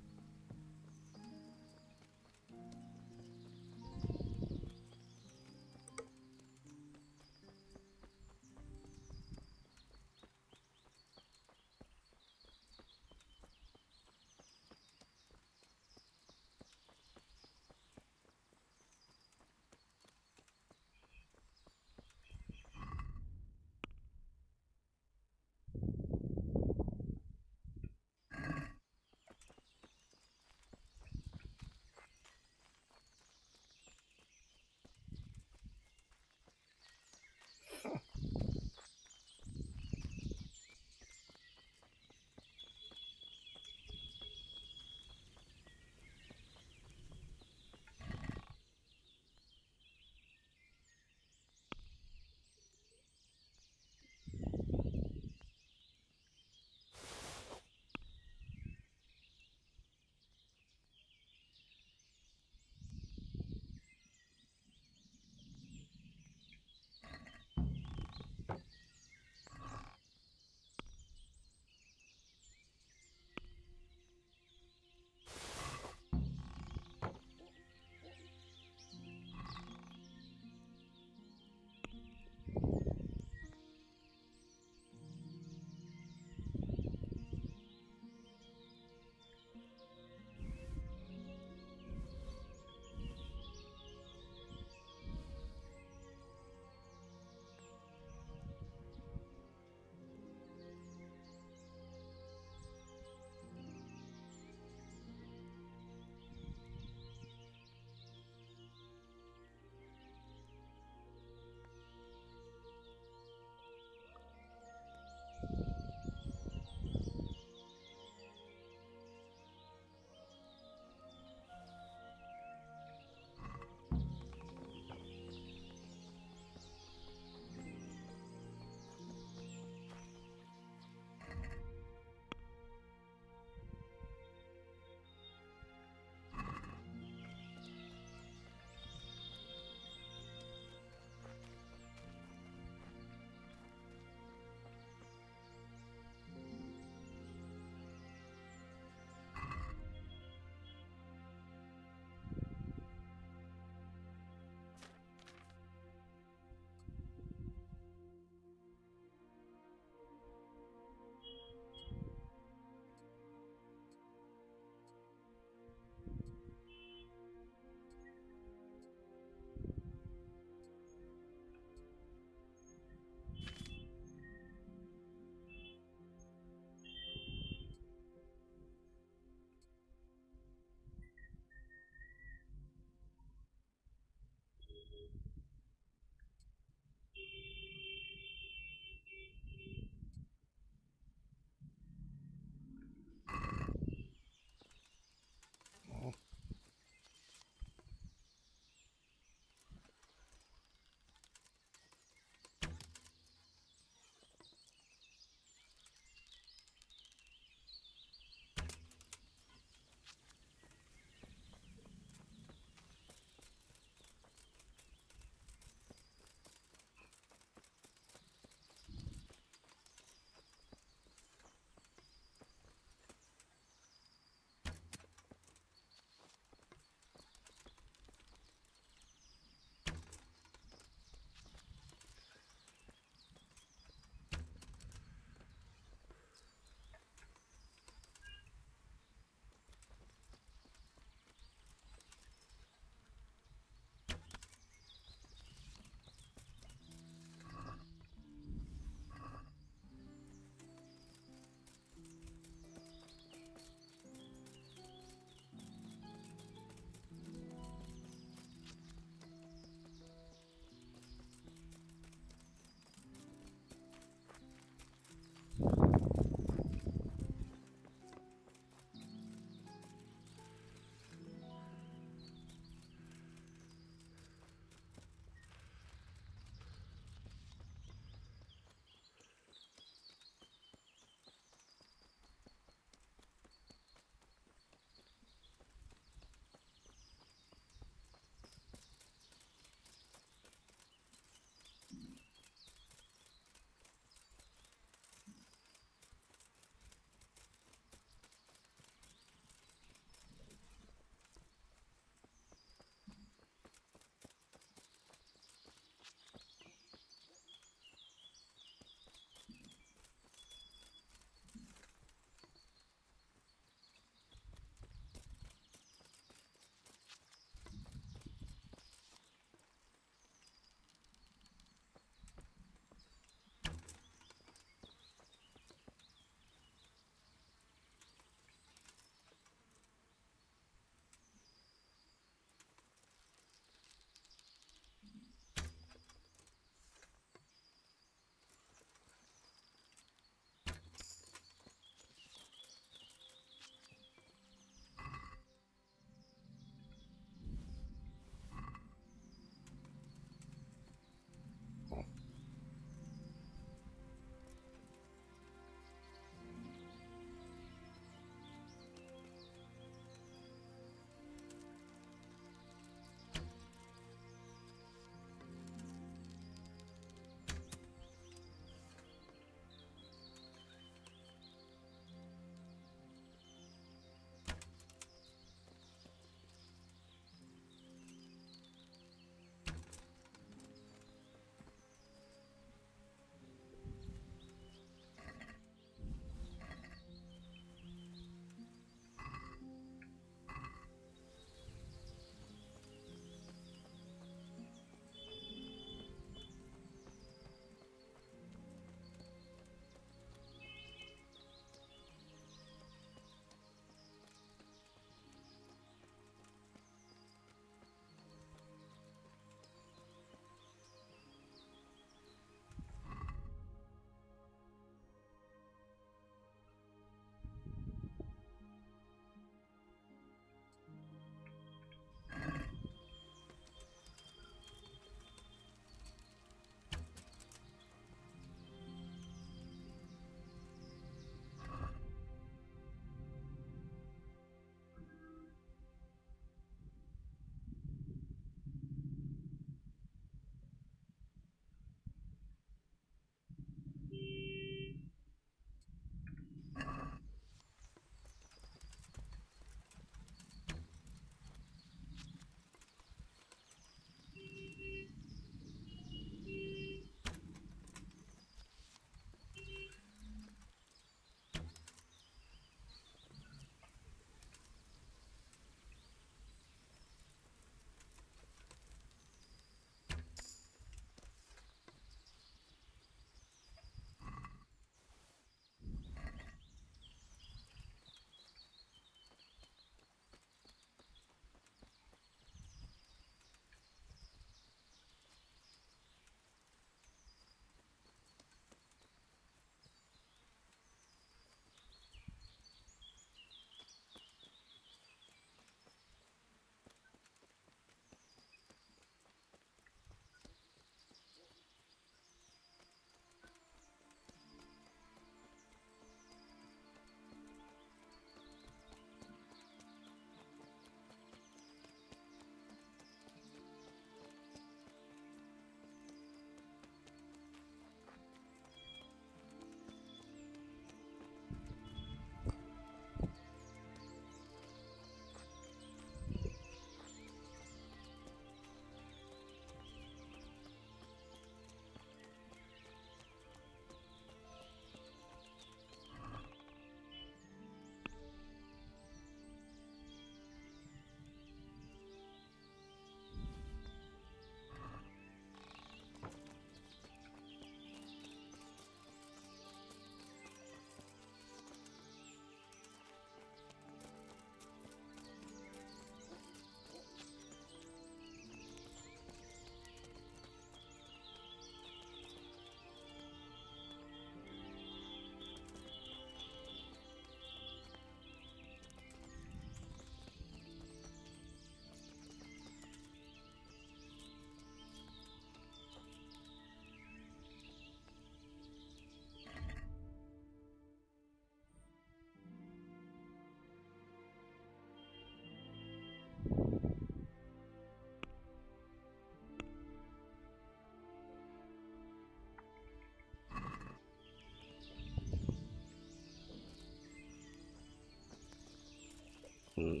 Hmm.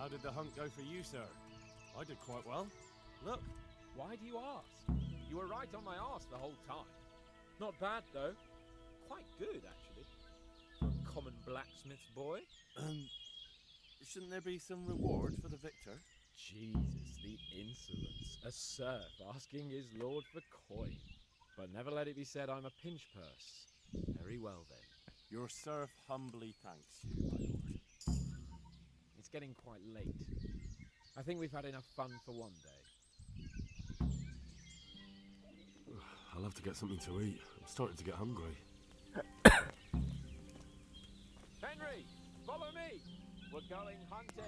How did the hunt go for you, sir? I did quite well. Look, why do you ask? You were right on my arse the whole time. Not bad, though. Quite good, actually. For a common blacksmith's boy. Shouldn't there be some reward for the victor? Jesus, the insolence. A serf asking his lord for coin. But never let it be said I'm a pinch purse. Very well, then. Your serf humbly thanks you, my lord. It's getting quite late. I think we've had enough fun for one day. I'll have to get something to eat. I'm starting to get hungry. Henry, follow me. We're going hunting.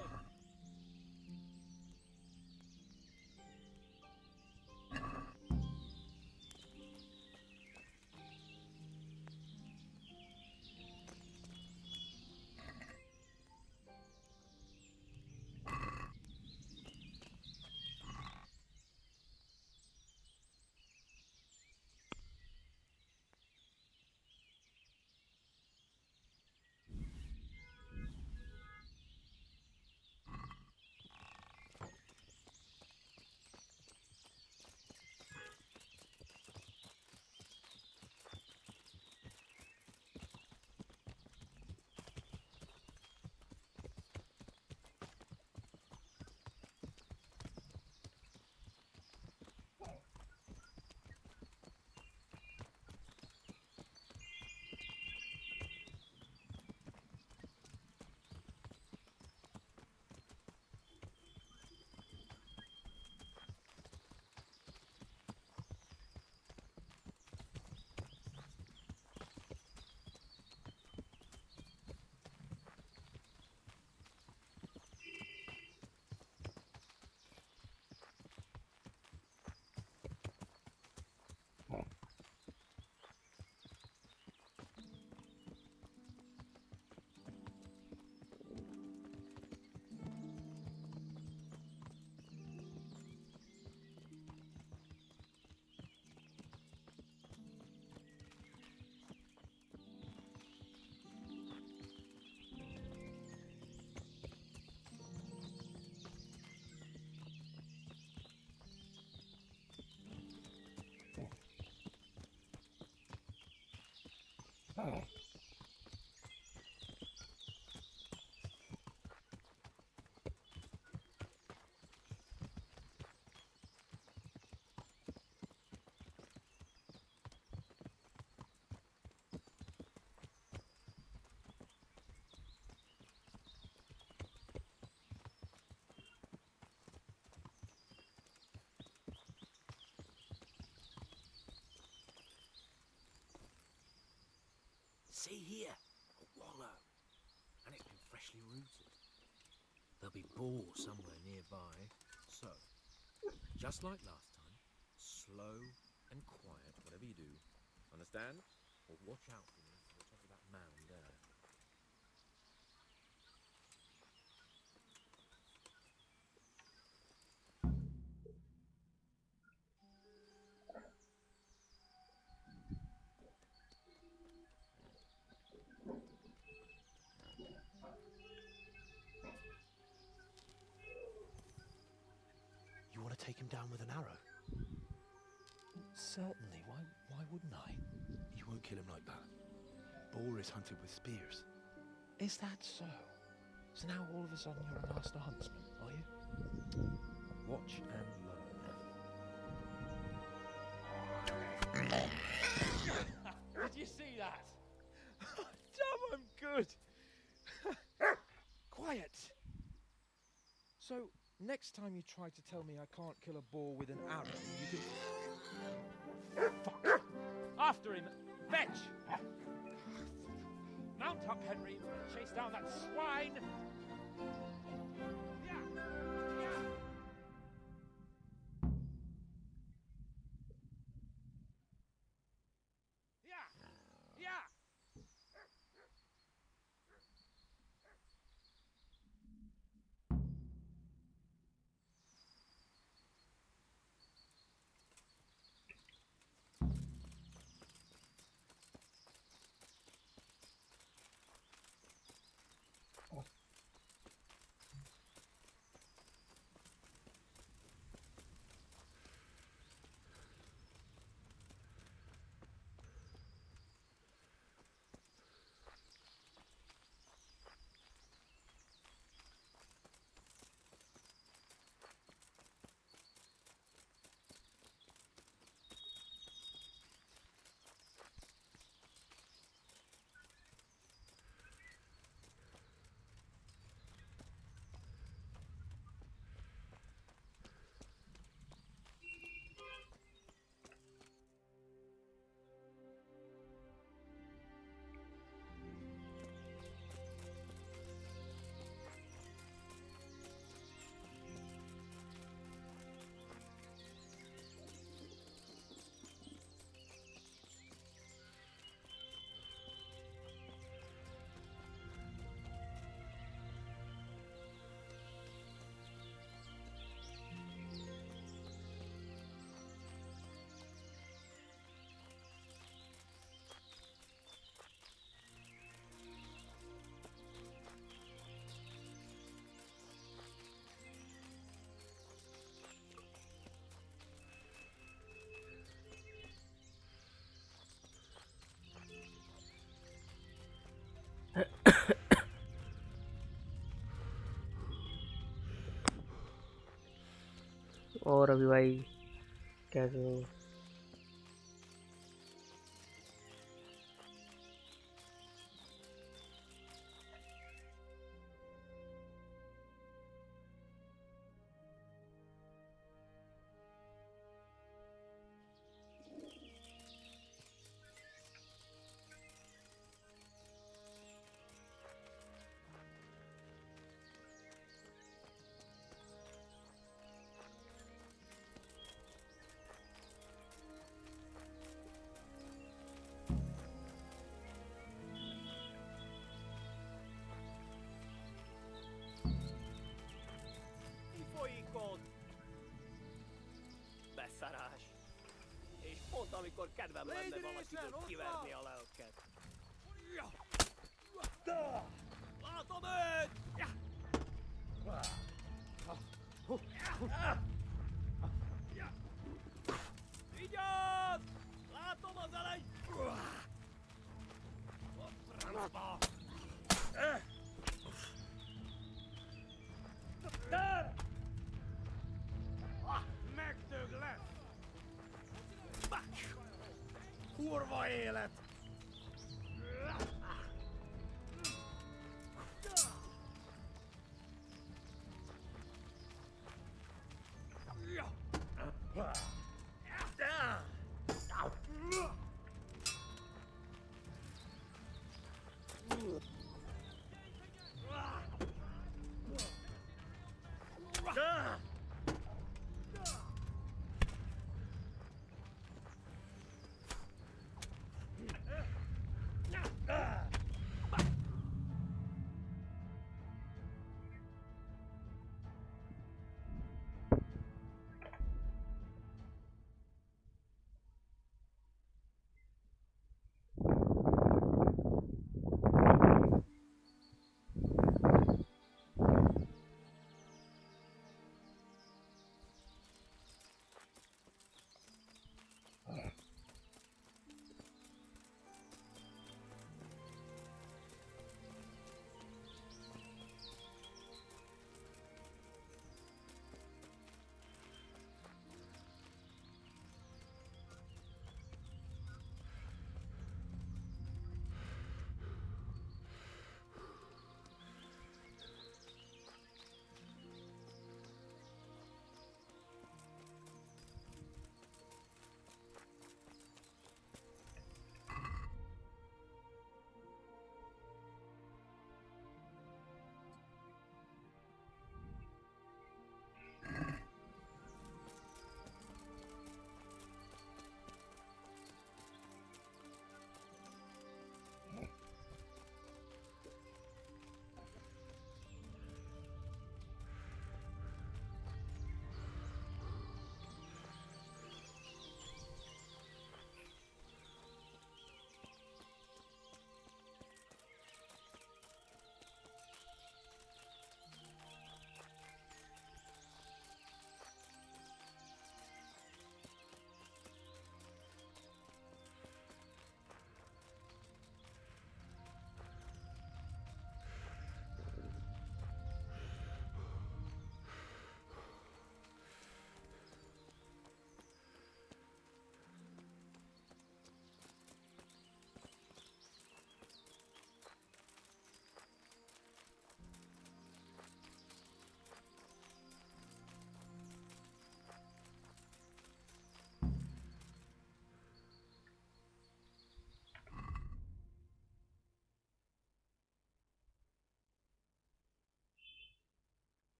See here, a wallow, and it's been freshly rooted. There'll be balls somewhere nearby, so, just like last time, slow and quiet, whatever you do. Understand? Or watch out for me to the top of that mound there. You want to take him down with an arrow? Certainly. Why wouldn't I? You won't kill him like that. Boar is hunted with spears. Is that so? So now all of a sudden you're a master huntsman, are you? Watch and learn. Did you see that? Damn, I'm good. Quiet. So, next time you try to tell me I can't kill a boar with an arrow, you can... Fuck! After him! Fetch! Mount up, Henry. Chase down that swine! और अभी भाई कैसे हो? Mi folyik ott? Beszarás. És pont amikor kedvem lenne valakitől kiverni a lelket. Látom őt! Vigyázz! Látom az elej! Francba! Megdög lesz! Kurva élet!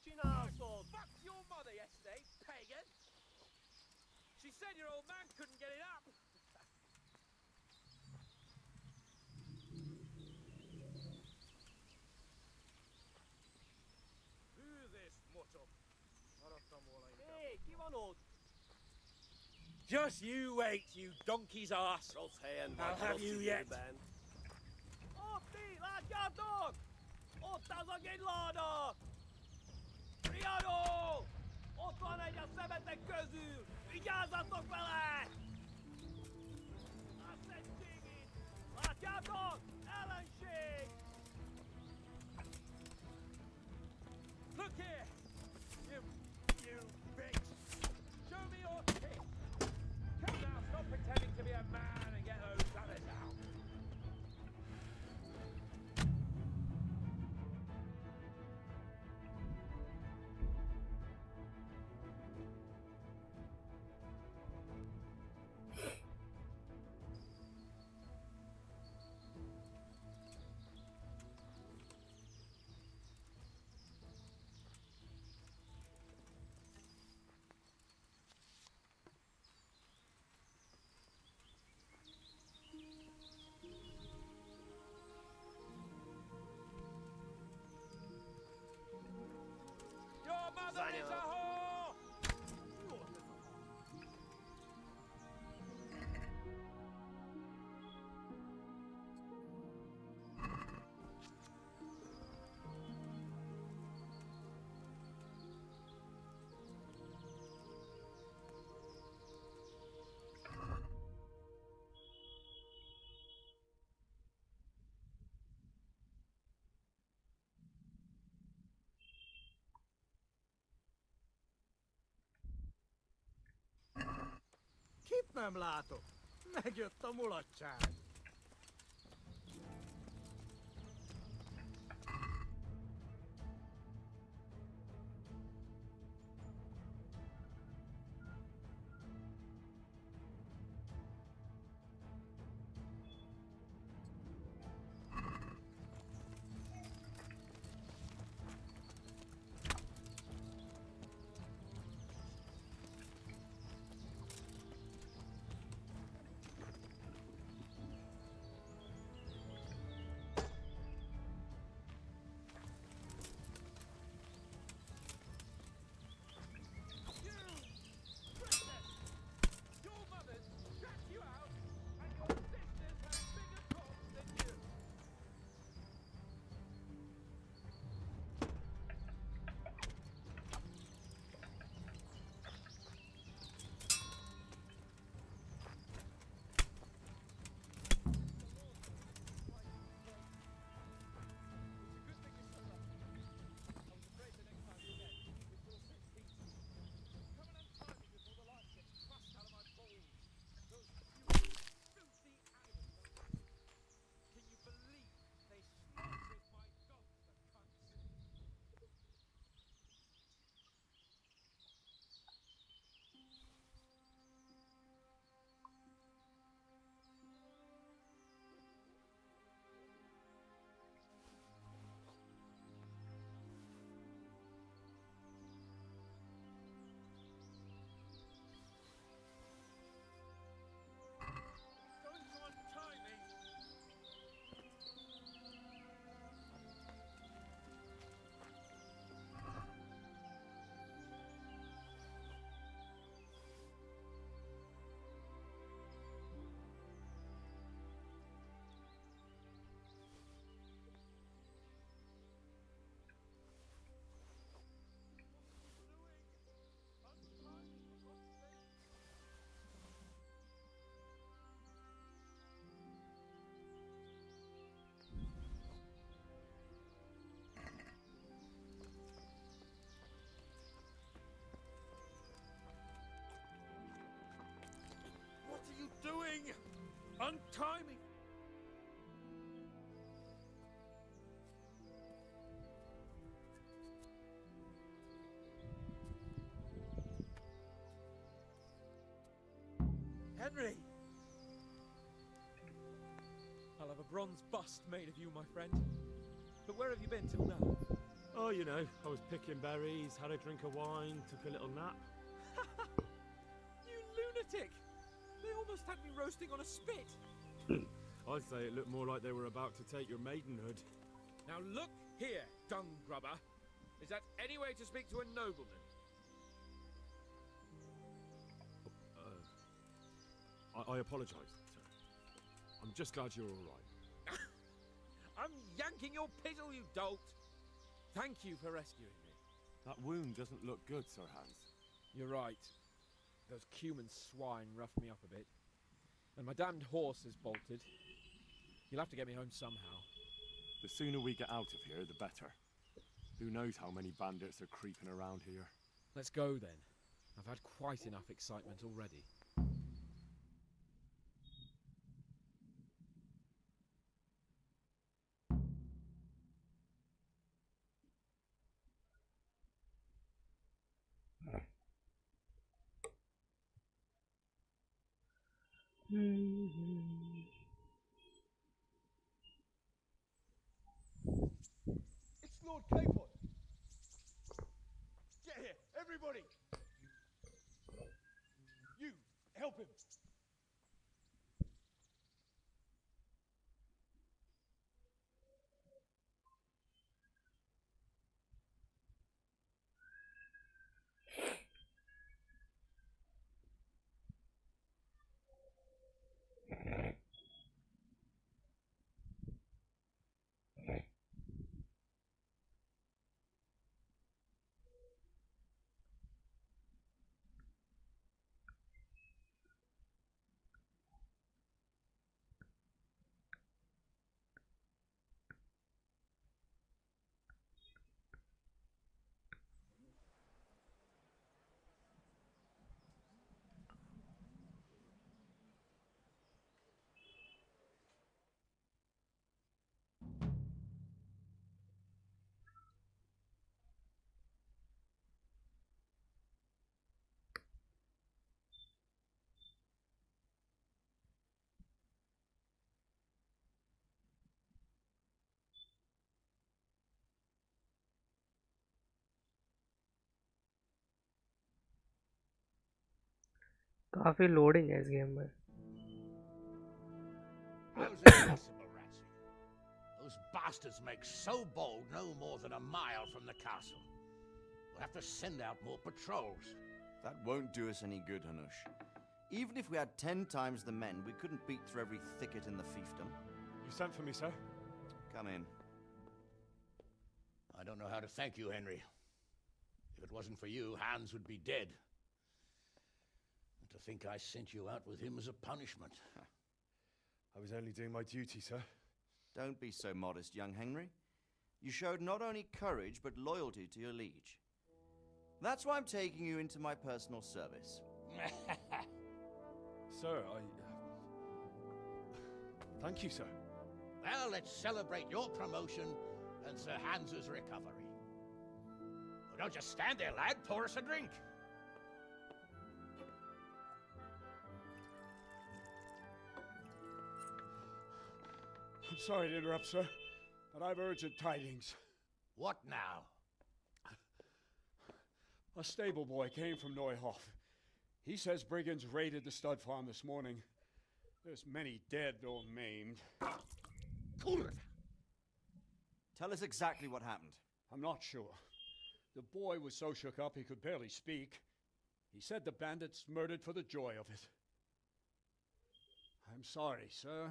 Csináltad? Fucked your mother yesterday, pagan! She said your old man couldn't get it up! Hűzés, mocsok! Maradtam volna inkább. Hé, ki van ott? Just you wait, you donkey's ass! Rossz helyen vagy, I'll have rossz you yet! időben. Ott ti, látjátok? Ott az a gényláda! Riadó! Ott van egy a szemetek közül! Vigyázzatok vele! your dog! Alan Shake! Look here! You bitch! Show me your teeth! Come now, stop pretending to be a man and get those others out! Your mother is a whore! Kit nem látok. Megjött a mulatság. Doing? Untie me! Henry! I'll have a bronze bust made of you, my friend. But where have you been till now? Oh, you know, I was picking berries, had a drink of wine, took a little nap. You lunatic! They almost had me roasting on a spit. I'd say it looked more like they were about to take your maidenhood. Now look here, dung grubber. Is that any way to speak to a nobleman? I apologise, sir. I'm just glad you're all right. I'm yanking your pizzle, you dolt! Thank you for rescuing me. That wound doesn't look good, Sir Hans. You're right. Those cumin swine roughed me up a bit. And my damned horse is bolted. You'll have to get me home somehow. The sooner we get out of here, the better. Who knows how many bandits are creeping around here. Let's go then. I've had quite enough excitement already. It's Lord Capon. Get here, everybody. You, help him. काफी loading है इस game में. How's it possible, Ratsy? Those bastards make so bold no more than a mile from the castle. We'll have to send out more patrols. That won't do us any good, Hanush. Even if we had 10 times the men, we couldn't beat through every thicket in the fiefdom. You sent for me, sir? Come in. I don't know how to thank you, Henry. If it wasn't for you, Hans would be dead. And to think I sent you out with him as a punishment. I was only doing my duty, sir. Don't be so modest, young Henry. You showed not only courage, but loyalty to your liege. That's why I'm taking you into my personal service. Sir, thank you, sir. Well, let's celebrate your promotion and Sir Hans's recovery. Well, don't just stand there, lad. Pour us a drink. I'm sorry to interrupt, sir, but I've urgent tidings. What now? A stable boy came from Neuhof. He says brigands raided the stud farm this morning. There's many dead or maimed. Kurva! Tell us exactly what happened. I'm not sure. The boy was so shook up he could barely speak. He said the bandits murdered for the joy of it. I'm sorry, sir.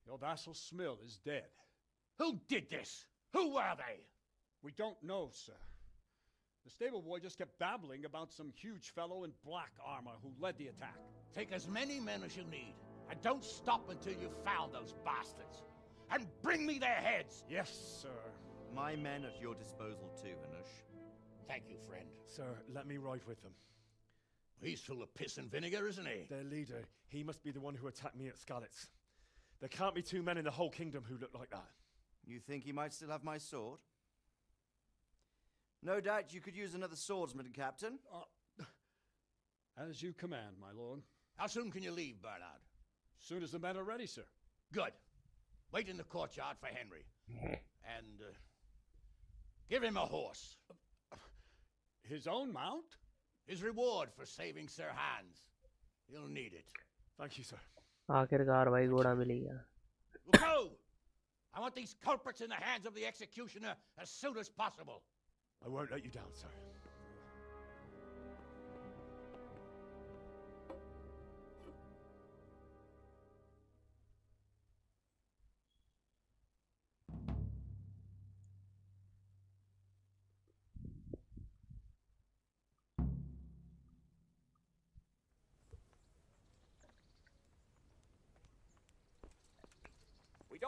Your vassal Smill is dead. Who did this? Who were they? We don't know, sir. The stable boy just kept babbling about some huge fellow in black armor who led the attack. Take as many men as you need, and don't stop until you've found those bastards. And bring me their heads! Yes, sir. My men at your disposal too, Hanush. Thank you, friend. Sir, let me ride with them. He's full of piss and vinegar, isn't he? Their leader, he must be the one who attacked me at Skalitz. There can't be two men in the whole kingdom who look like that. You think he might still have my sword? No doubt you could use another swordsman, Captain. As you command, my lord. How soon can you leave, Bernard? Soon as the men are ready, sir. Good. Wait in the courtyard for Henry. And give him a horse. His own mount? His reward for saving Sir Hans. He'll need it. Thank you, sir. आखिरकार भाई घोड़ा मिल गया. Go! I want these culprits in the hands of the executioner as soon as possible. I won't let you down, sir.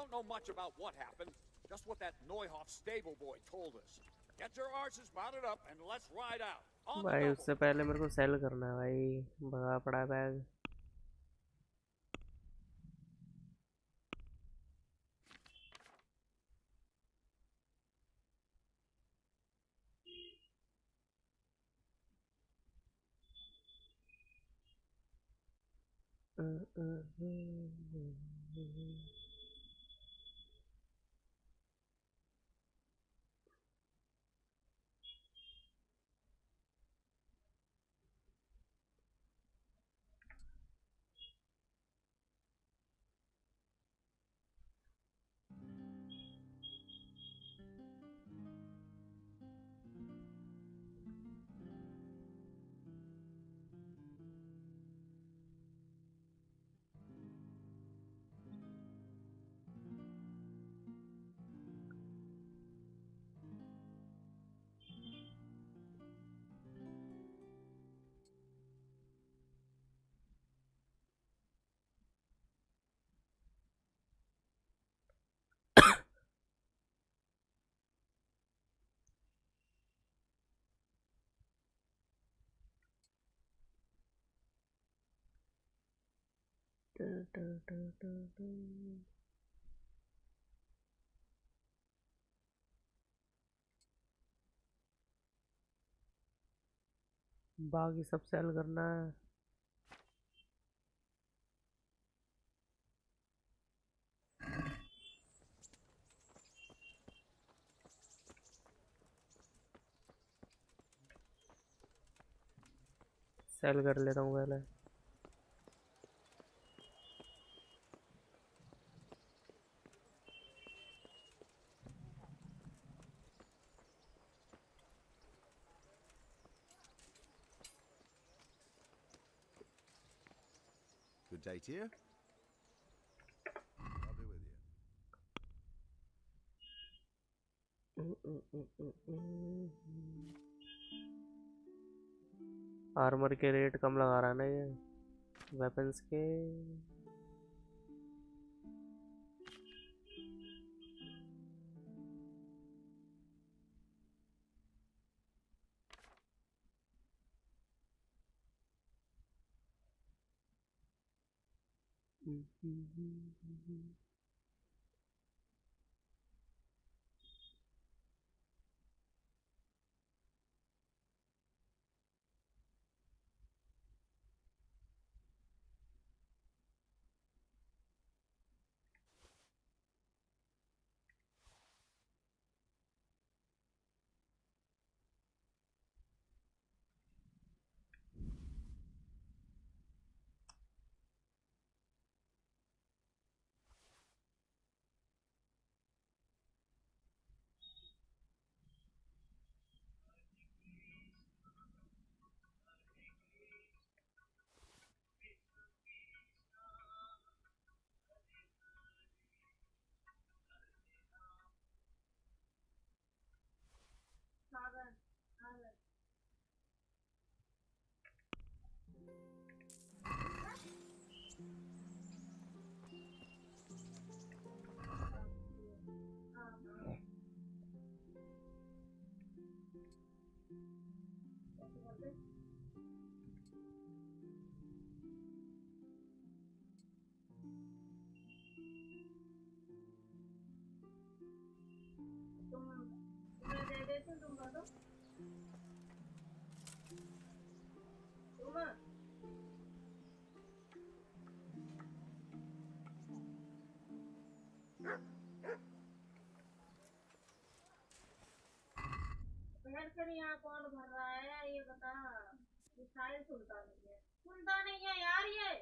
don't know much about what happened, just what that Neuhoff stable boy told us. Get your arses mounted up and let's ride out. On the भाई double. उससे पहले मेरे को cell करना है भाई, भगा पड़ा बैग। बाकी सब सेल करना है। सेल कर लेता हूँ पहले। Good day to you. I'll be with you. Armour के रेट कम लगा रहा है ना ये, वेपन्स के। फिर यहाँ कौन भर रहा है ये बता। ये साहिल सुनता नहीं है यार। ये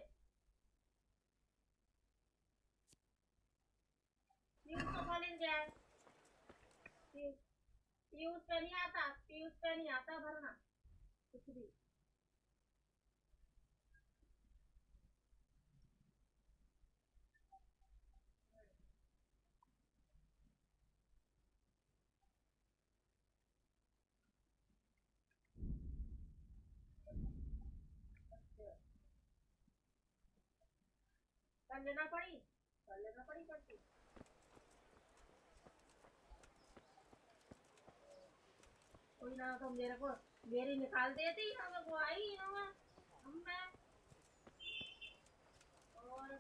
पीयूष तो कॉलेज गया है। पीयूष पे नहीं आता भरना कुछ भी। कर लेना पड़ी करती। कोई ना तो मेरे को मेरी निकाल देती ना मेरे को आई ना मैं हम मैं और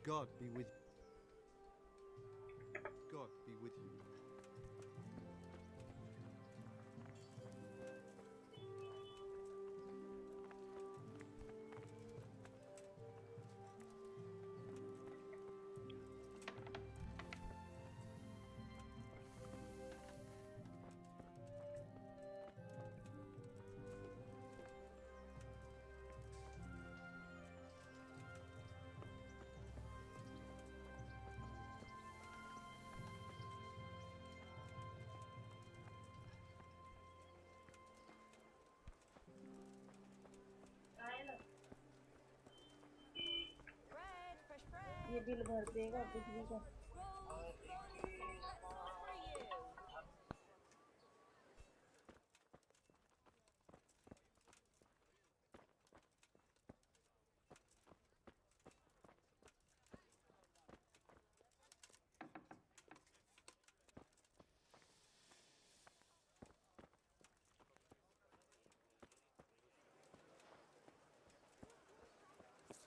God be with you. God be with you. ये बिल भर देगा बिजली का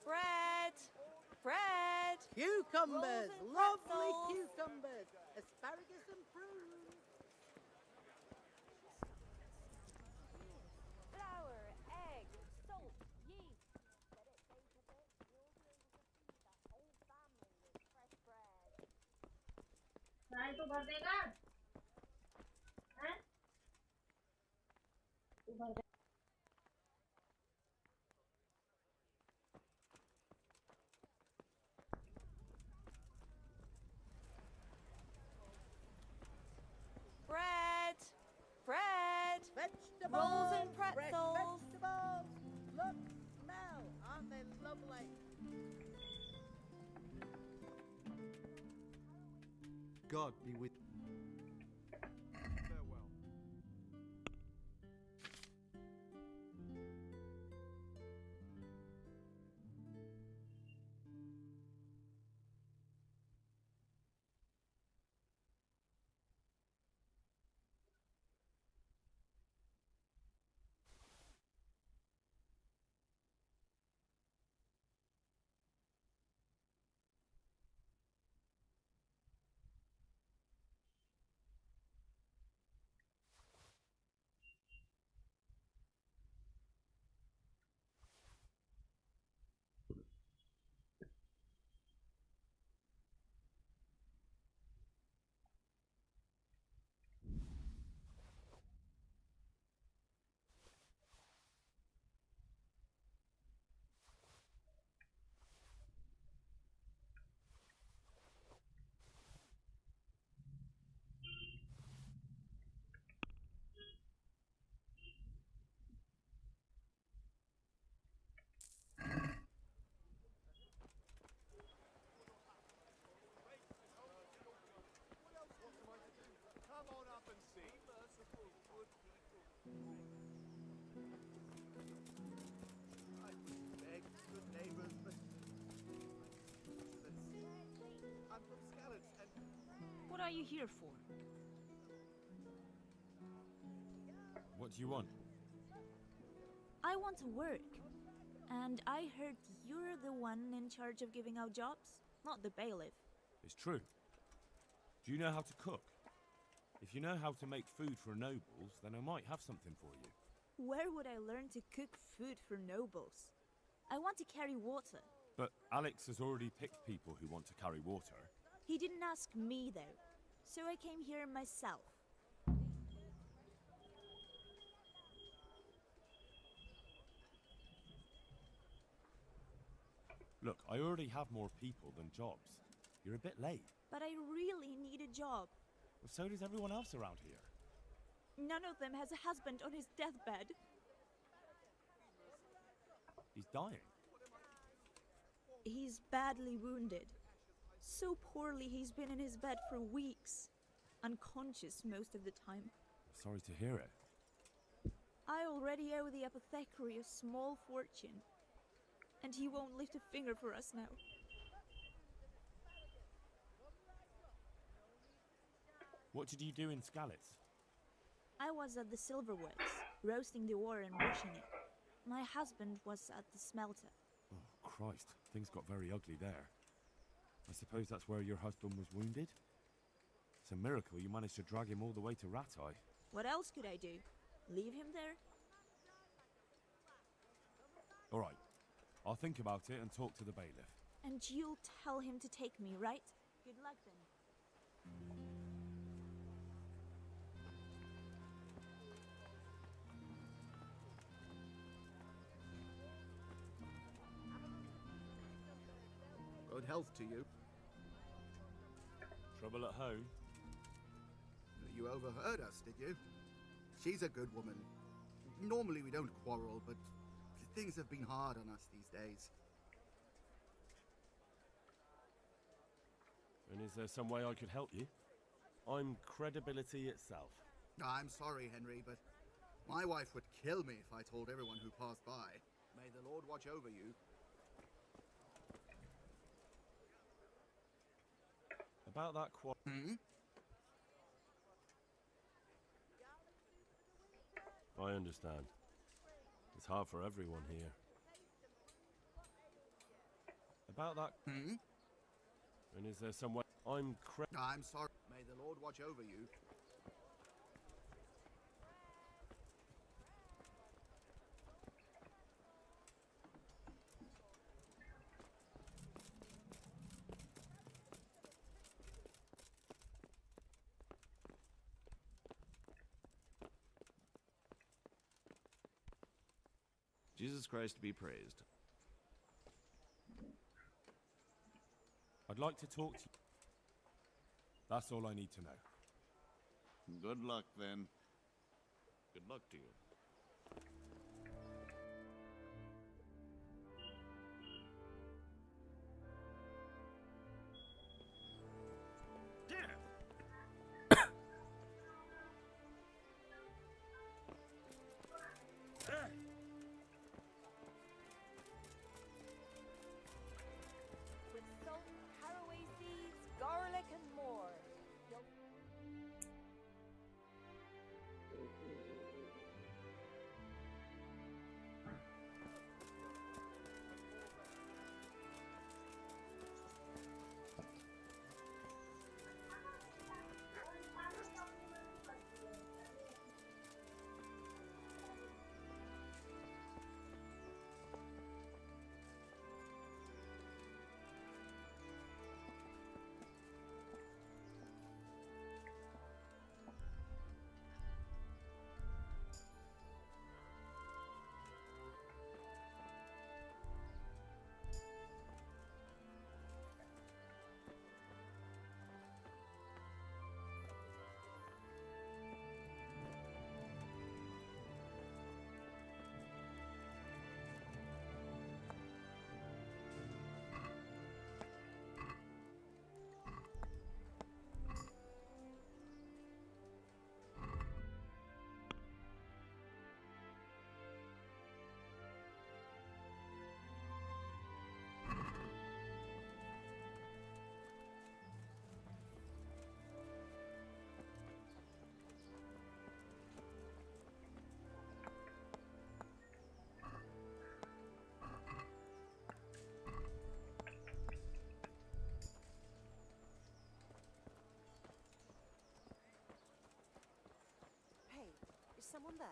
Bread! Bread! Cucumbers, Rolls and lovely pretzels. cucumbers, asparagus and prunes. Flour, egg, salt, yeast. Let it bake a bit. You'll be able to feed the whole family with fresh bread. चाय तो भर देगा हैं तू भर दे Bread! Bread! Vegetables, Rolls and fresh pretzels. vegetables. Look, smell, aren't they lovely? God be with you. Farewell. Come on up and see. Merciful, good people. I beg, good neighbors, but I'm from Scallops, and What are you here for? What do you want? I I want to work. And I heard you're the one in charge of giving out jobs, not the bailiff. It's true. Do you know how to cook? If you know how to make food for nobles, then I might have something for you. Where would I learn to cook food for nobles? I want to carry water. But Alex has already picked people who want to carry water. He didn't ask me, though, so I came here myself. Look, I already have more people than jobs. You're a bit late. But I really need a job. Well, so does everyone else around here. None of them has a husband on his deathbed. He's dying. He's badly wounded. So poorly he's been in his bed for weeks. Unconscious most of the time. Sorry to hear it. I already owe the apothecary a small fortune. And he won't lift a finger for us now. What did you do in Skalitz? I was at the silverworks, roasting the ore and washing it. My husband was at the smelter. Oh, Christ. Things got very ugly there. I suppose that's where your husband was wounded? It's a miracle you managed to drag him all the way to Ratai. What else could I do? Leave him there? All right. I'll think about it and talk to the bailiff. And you'll tell him to take me, right? Good luck then. Good health to you. Trouble at home? You overheard us, did you? She's a good woman. Normally we don't quarrel, but things have been hard on us these days. And is there some way I could help you? I'm credibility itself. I'm sorry, Henry, but my wife would kill me if I told everyone who passed by. May the Lord watch over you. About that I understand. It's hard for everyone here. About that And is there some way I'm sorry. May the Lord watch over you. Jesus Christ be praised. I'd like to talk to you. That's all I need to know. Good luck, then. Good luck to you. With salt, caraway seeds, garlic, and more. You'll someone there?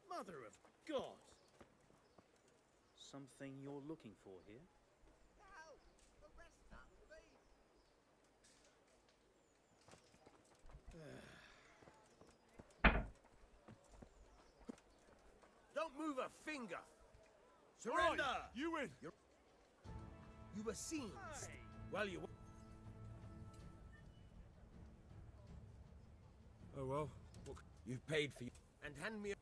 Mother of God! Something you're looking for here? Don't move a finger! Surrender! Oi, you in! You were seen. Well, you. Oh well. What... You've paid for you. And hand me.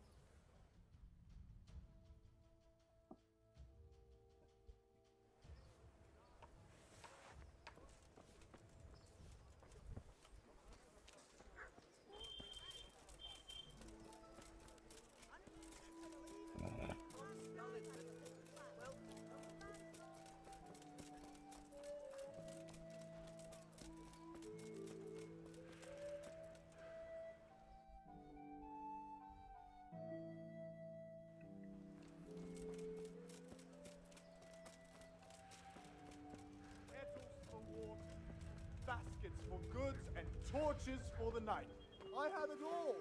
Kettles for water, baskets for goods, and torches for the night. I have it all.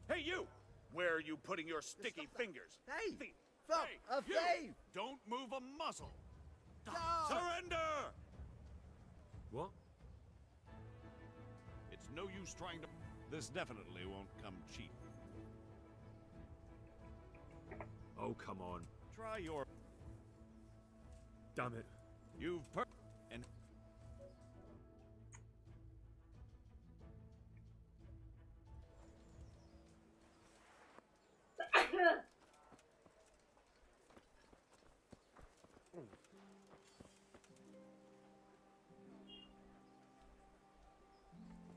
Hey, you! Where are you putting your sticky fingers? Hey! Thief! Stop! Hey, A you! thief! Don't move a muscle! Stop! Surrender! What? It's no use trying to... This definitely won't come cheap. Oh, come on. Try your... Damn it. You've and...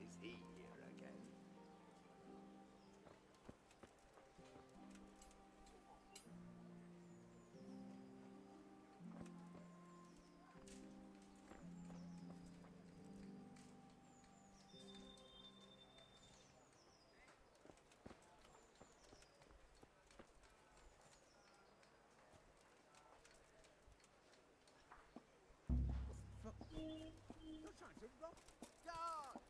Is he here again? You're trying to rob... God!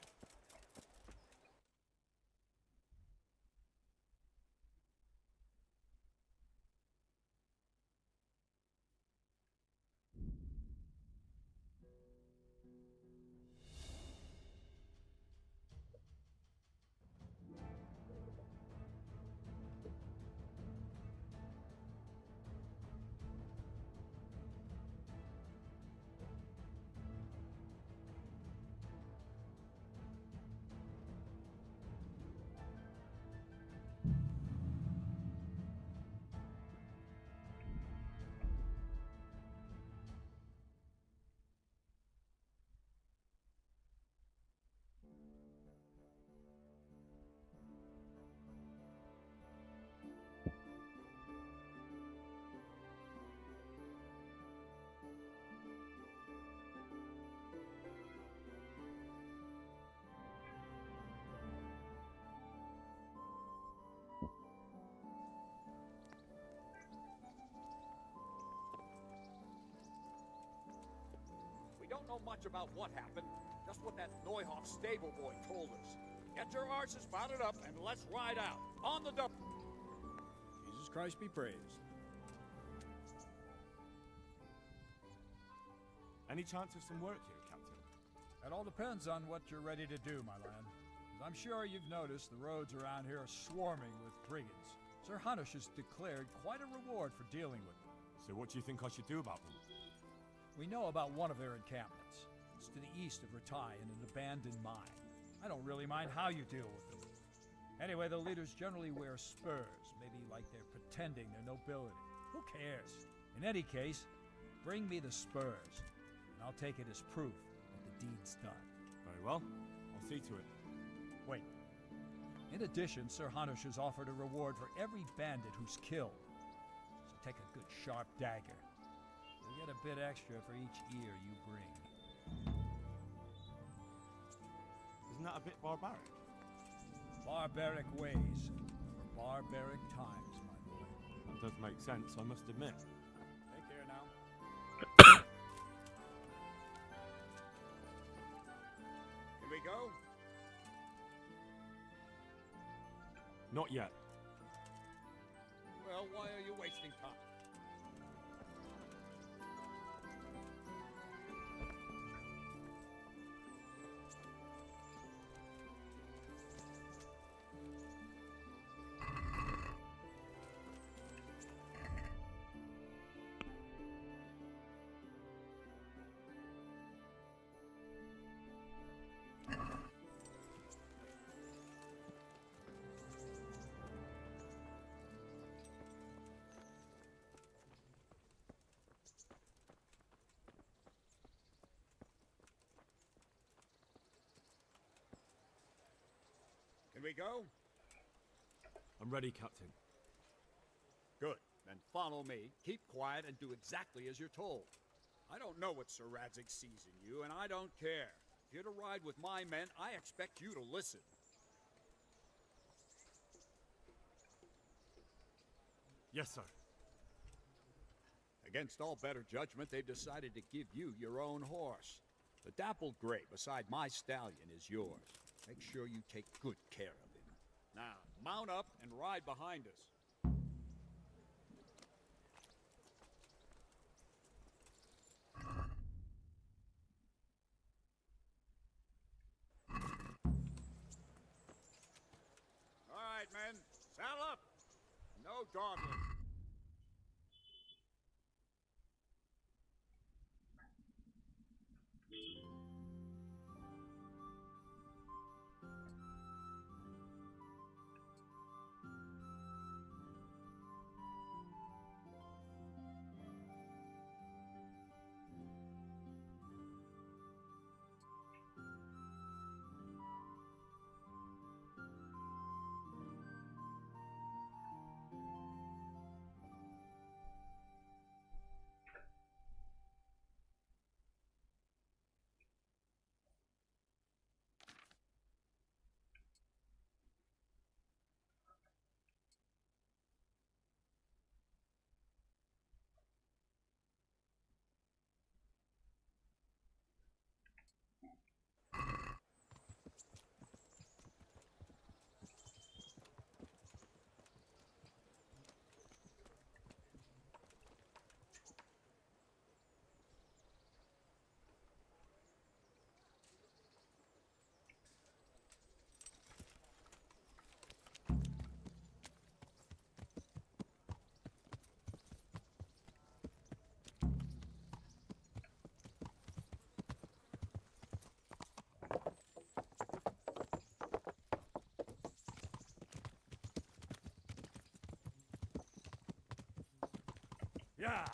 We don't know much about what happened, just what that Neuhoff stable boy told us. Get your horses mounted up and let's ride out. On the double. Jesus Christ be praised. Any chance of some work here, Captain? It all depends on what you're ready to do, my lad. As I'm sure you've noticed, the roads around here are swarming with brigands. Sir Hanush has declared quite a reward for dealing with them. So what do you think I should do about them? We know about one of their encampments. It's to the east of Ratai in an abandoned mine. I don't really mind how you deal with them. Anyway, the leaders generally wear spurs, maybe like they're pretending they're nobility. Who cares? In any case, bring me the spurs, and I'll take it as proof that the deed's done. Very well. I'll see to it. Wait. In addition, Sir Hanush has offered a reward for every bandit who's killed. So take a good sharp dagger. You'll get a bit extra for each ear you bring. Isn't that a bit barbaric? Barbaric ways for barbaric times, my boy. That does make sense, I must admit. Take care now. Here we go. Not yet. Well, why are you wasting time? Can we go? I'm ready, Captain. Good. Then follow me. Keep quiet and do exactly as you're told. I don't know what Sir Radzik sees in you, and I don't care. If you're to ride with my men, I expect you to listen. Yes, sir. Against all better judgment, they've decided to give you your own horse. The dappled gray beside my stallion is yours. Make sure you take good care of him. Now, mount up and ride behind us. All right, men. Saddle up. No dawdling. Yeah!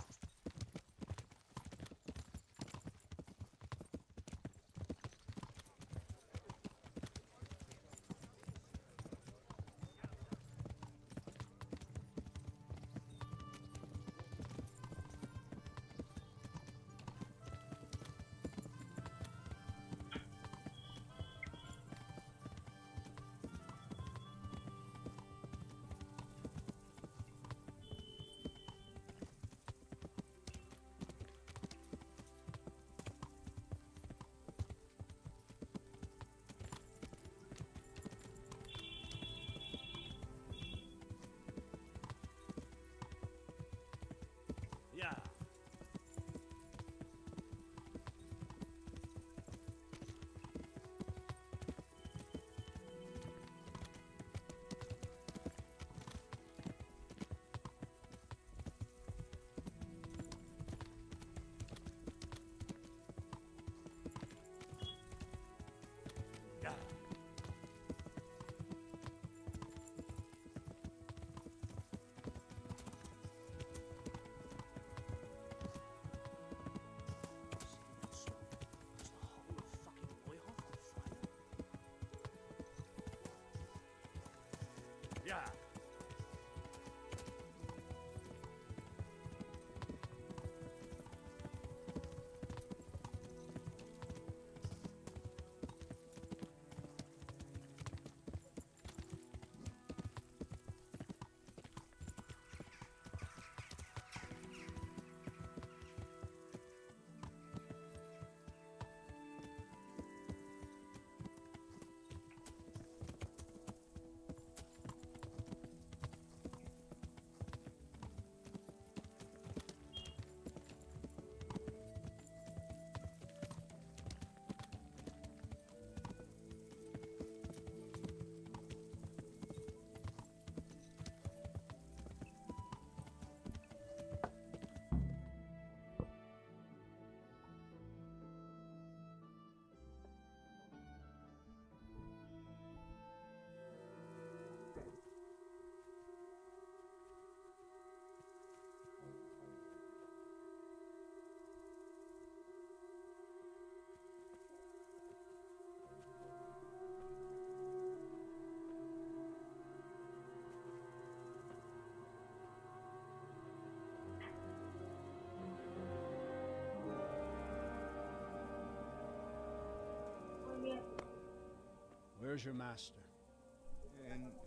Where's your master?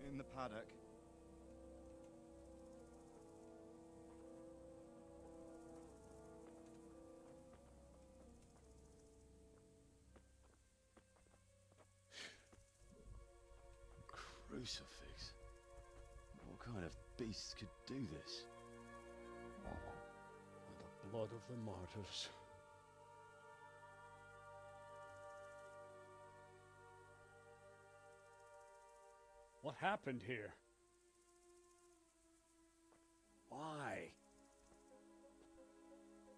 In the paddock. Crucifix. What kind of beast could do this? The blood of the martyrs. What happened here? Why?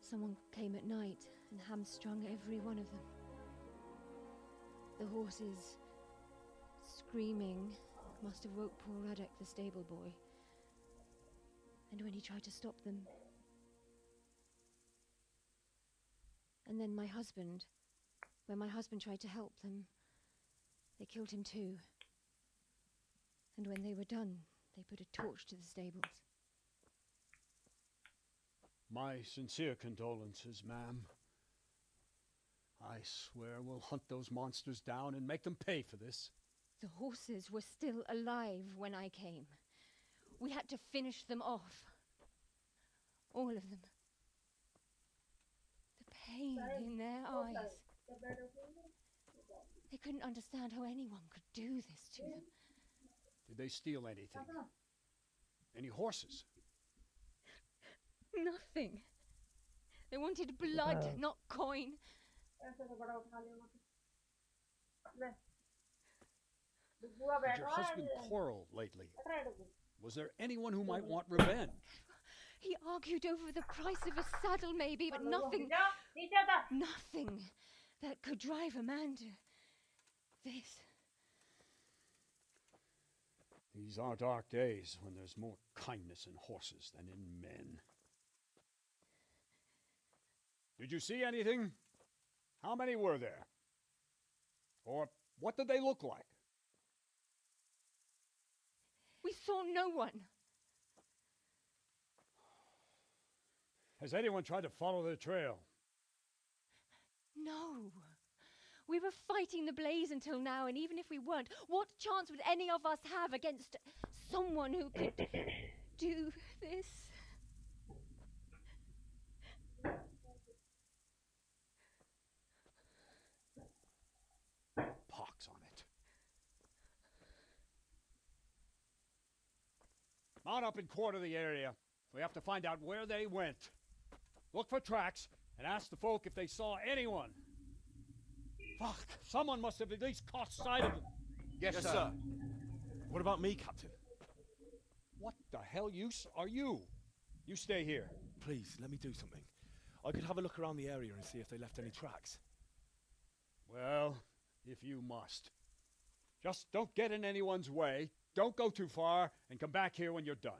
Someone came at night and hamstrung every one of them. The horses, screaming, must have woke poor Radek, the stable boy. And when he tried to stop them... And then my husband, when my husband tried to help them, they killed him too. And when they were done, they put a torch to the stables. My sincere condolences, ma'am. I swear we'll hunt those monsters down and make them pay for this. The horses were still alive when I came. We had to finish them off. All of them. The pain in their eyes. They couldn't understand how anyone could do this to them. Did they steal anything? Any horses? Nothing. They wanted blood, not coin. Did your husband quarrel lately? Was there anyone who might want revenge? He argued over the price of a saddle, maybe, but nothing that could drive a man to this. These are dark days when there's more kindness in horses than in men. Did you see anything? How many were there? Or what did they look like? We saw no one. Has anyone tried to follow the trail? No. We were fighting the blaze until now, and even if we weren't, what chance would any of us have against someone who could do this? Pox on it. Mount up and quarter the area. We have to find out where they went. Look for tracks and ask the folk if they saw anyone. Fuck! Someone must have at least caught sight of them. Yes, sir. What about me, Captain? What the hell use are you? You stay here. Please, let me do something. I could have a look around the area and see if they left any tracks. Well, if you must. Just don't get in anyone's way, don't go too far, and come back here when you're done.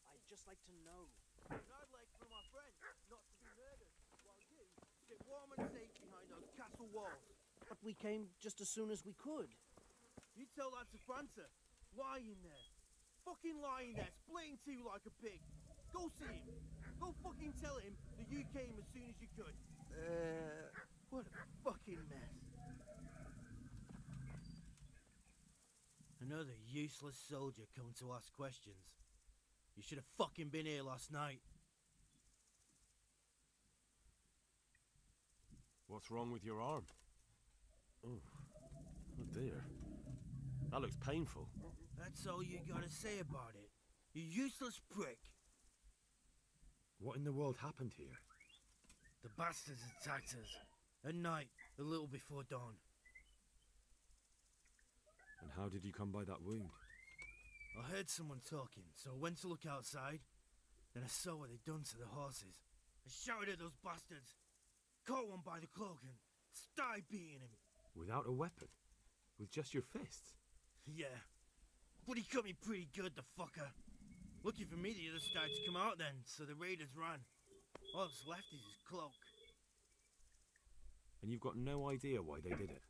I'd just like to know. And I'd like for my friend not to be murdered, while you sit warm and safe behind those castle walls. But we came just as soon as we could. You tell that to França. Lying there. Fucking lying there, splitting two like a pig. Go see him. Go fucking tell him that you came as soon as you could. What a fucking mess. Another useless soldier come to ask questions. You should have fucking been here last night. What's wrong with your arm? Oh dear. That looks painful. That's all you gotta say about it. You useless prick. What in the world happened here? The bastards attacked us. At night, a little before dawn. And how did you come by that wound? I heard someone talking, so I went to look outside. Then I saw what they'd done to the horses. I shouted at those bastards. Caught one by the cloak and started beating him. Without a weapon? With just your fists? Yeah. But he cut me pretty good, the fucker. Lucky for me the others started to come out then, so the raiders ran. All that's left is his cloak. And you've got no idea why they did it.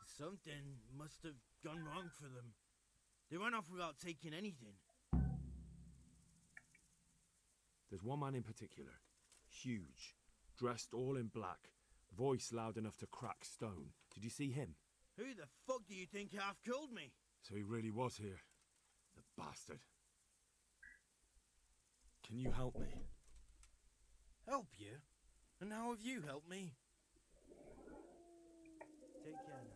Something must have gone wrong for them. They ran off without taking anything. There's one man in particular. Huge. Dressed all in black. Voice loud enough to crack stone. Did you see him? Who the fuck do you think half killed me? So he really was here. The bastard. Can you help me? Help you? And how have you helped me? Take care now.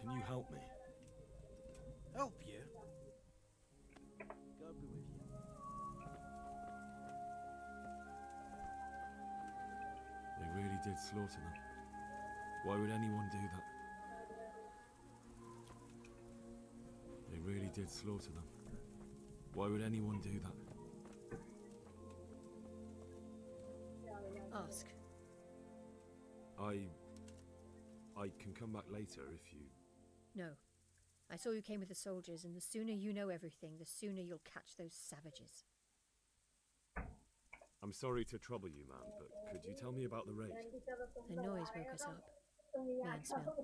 Can you help me? Help you? God be with you. They really did slaughter them. Why would anyone do that? They really did slaughter them. Why would anyone do that? Ask. I can come back later if you... No. I saw you came with the soldiers, and the sooner you know everything, the sooner you'll catch those savages. I'm sorry to trouble you, ma'am, but could you tell me about the raid? The noise woke us up. Me and Smell.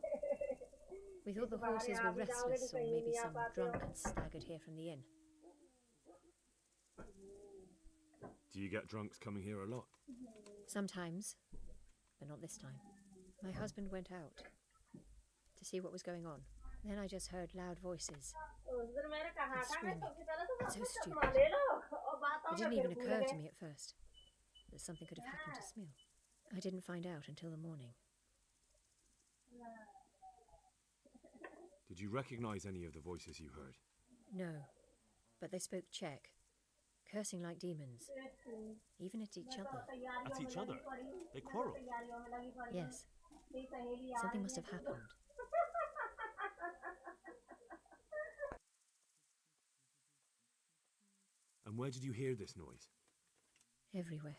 We thought the horses were restless, or maybe some drunk had staggered here from the inn. Do you get drunks coming here a lot? Sometimes, but not this time. My husband went out to see what was going on. Then I just heard loud voices and screaming. It's so stupid. It didn't even occur to me at first that something could have happened to Smil. I didn't find out until the morning. Did you recognize any of the voices you heard? No, but they spoke Czech, cursing like demons, even at each other. At each other? They quarreled? Yes. Something must have happened. And where did you hear this noise? Everywhere.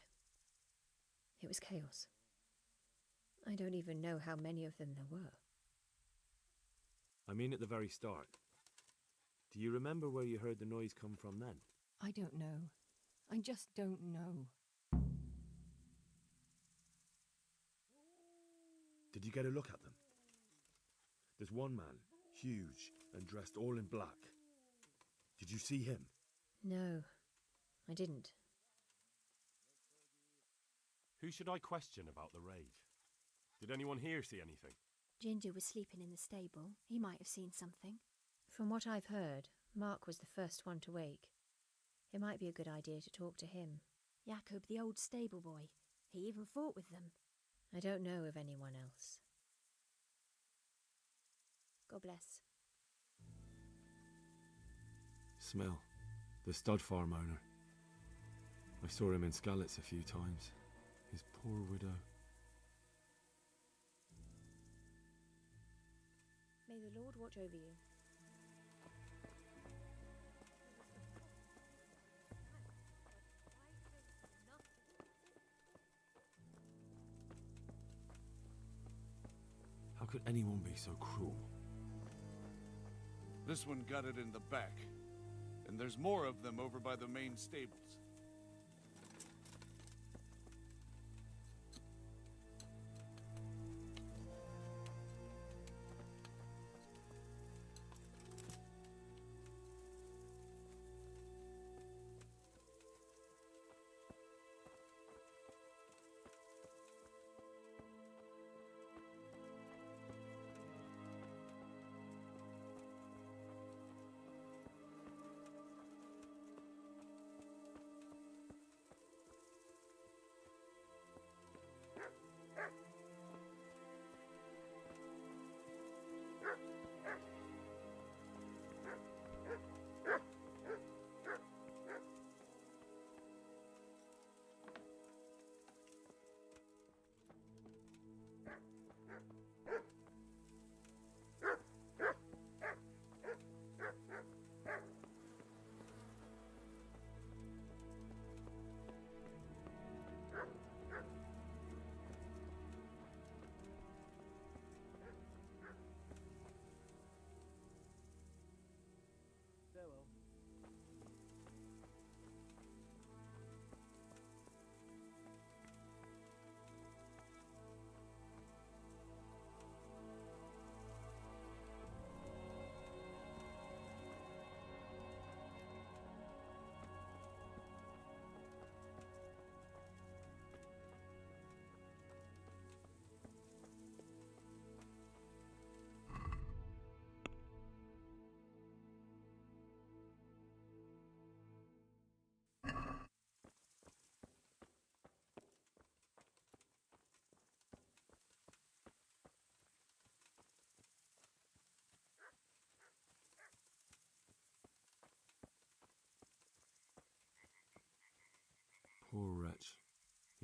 It was chaos. I don't even know how many of them there were. I mean at the very start. Do you remember where you heard the noise come from then? I don't know. I just don't know. Did you get a look at them? There's one man, huge and dressed all in black. Did you see him? No, I didn't. Who should I question about the raid? Did anyone here see anything? Ginger was sleeping in the stable. He might have seen something. From what I've heard, Mark was the first one to wake. It might be a good idea to talk to him. Jacob, the old stable boy. He even fought with them. I don't know of anyone else. God bless. Smell. The stud farm owner. I saw him in Skalitz a few times. His poor widow. May the Lord watch over you. How could anyone be so cruel? This one got it in the back. And there's more of them over by the main stables.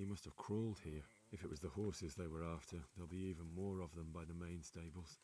He must have crawled here. If it was the horses they were after, there'll be even more of them by the main stables.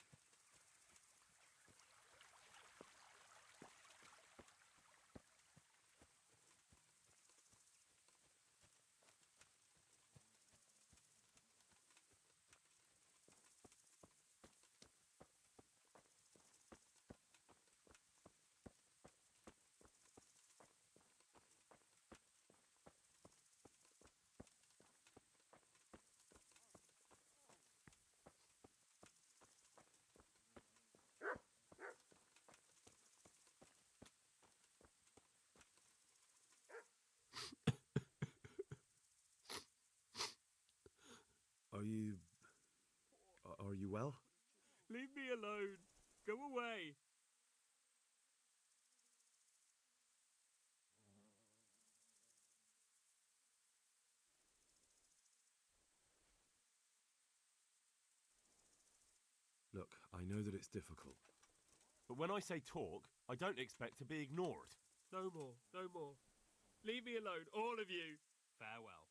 Are you well? Leave me alone. Go away. Look, I know that it's difficult. But when I say talk, I don't expect to be ignored. No more. No more. Leave me alone, all of you. Farewell.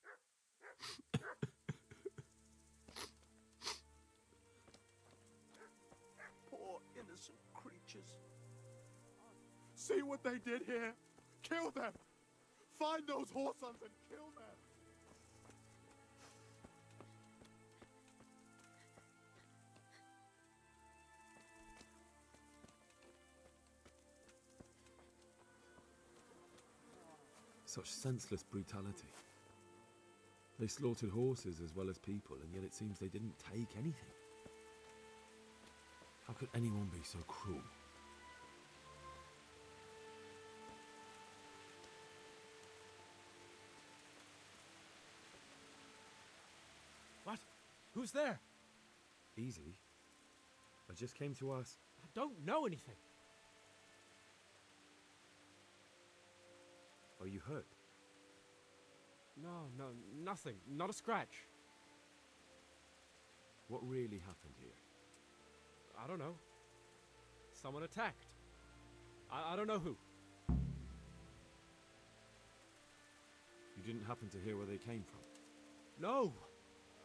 Poor innocent creatures. See what they did here? Kill them! Find those whoresons and kill them! Such senseless brutality. They slaughtered horses as well as people, and yet it seems they didn't take anything. How could anyone be so cruel? What? Who's there? Easy. I just came to ask. I don't know anything. Are you hurt? No, nothing. Not a scratch. What really happened here? I don't know. Someone attacked. I don't know who. You didn't happen to hear where they came from? No,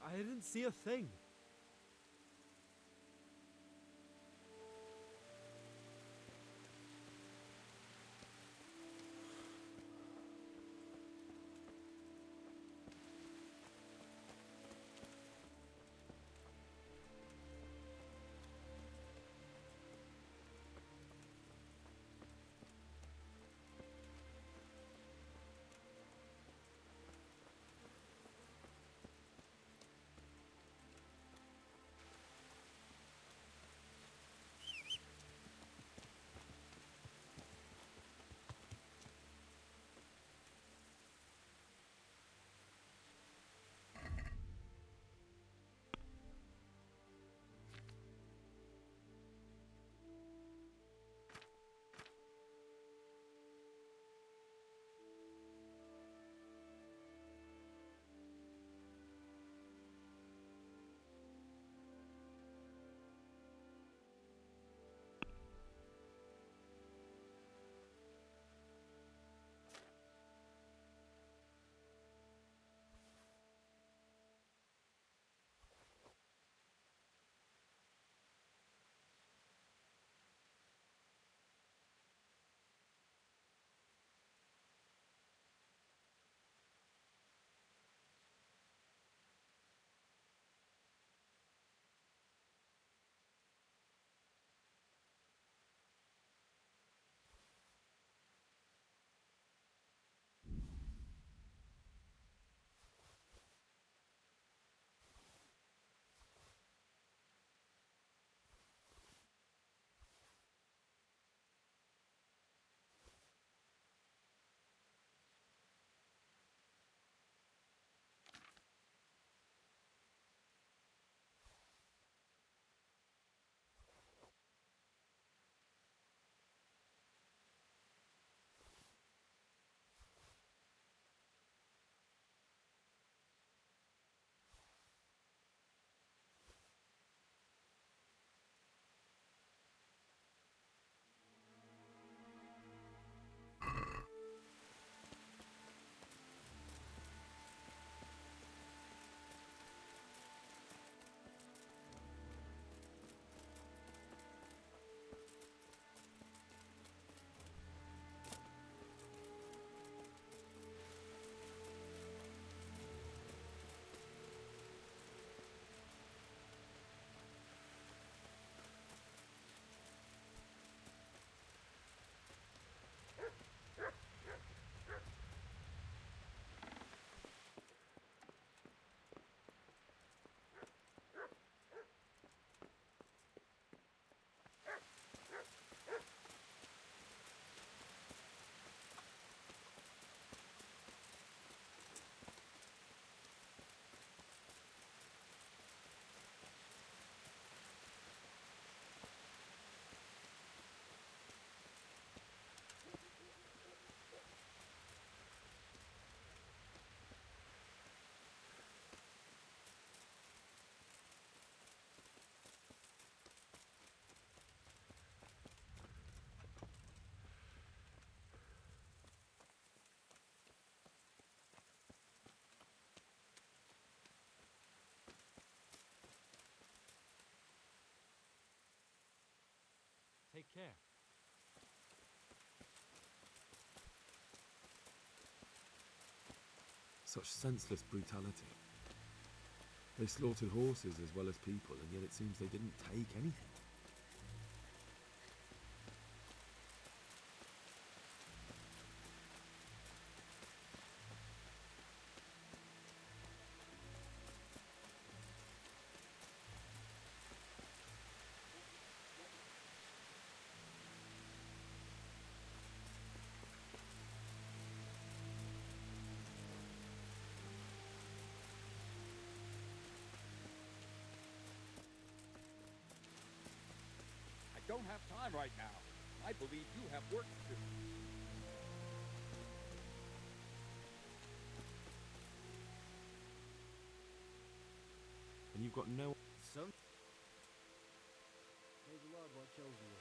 I didn't see a thing. Take care. Such senseless brutality. They slaughtered horses as well as people, and yet it seems they didn't take anything. I don't have time right now. I believe you have work to do. And you've got no... Son? May the Lord watch over you.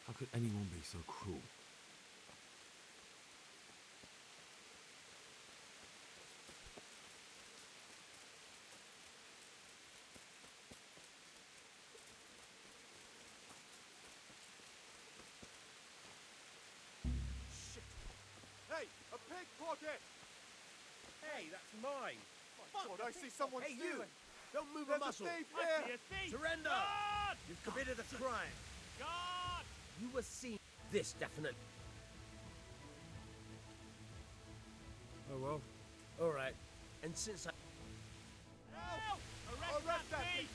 How could anyone be so cruel? Shit! Hey, a pickpocket! Hey, that's mine. My God, I see someone Hey, you! stealing. Don't move There's a muscle. a thief I here. see a thief. Surrender! Guard! You've committed a crime. Guard! You were seen. This definitely. Oh well. All right. And since I. Help! Arrest that thief!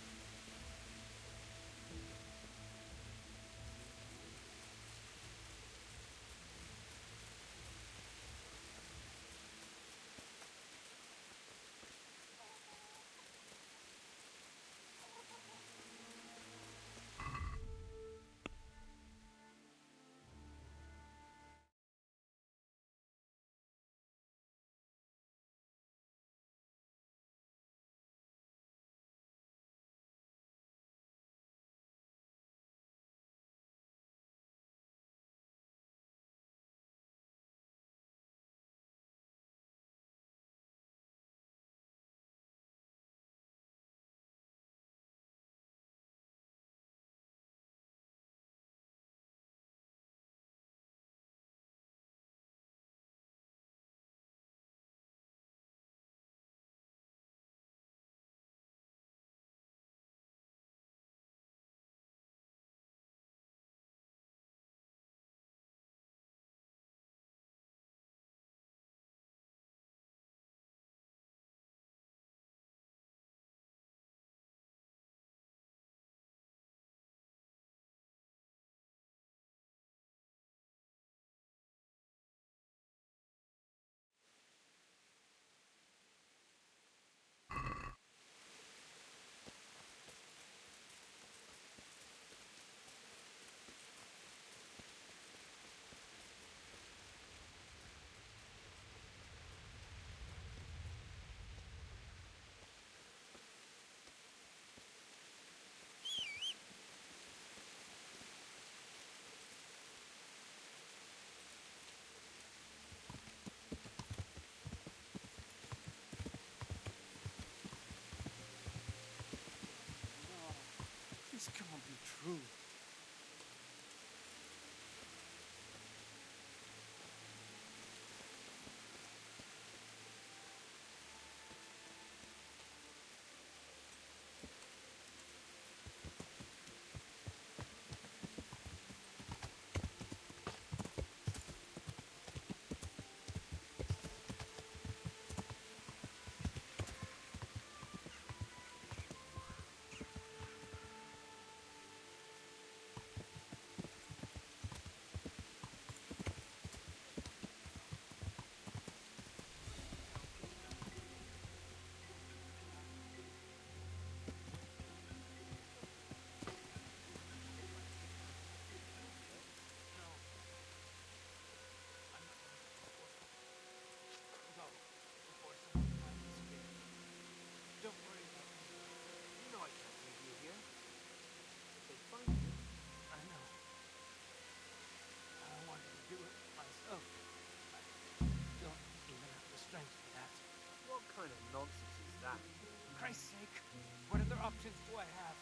options do I have?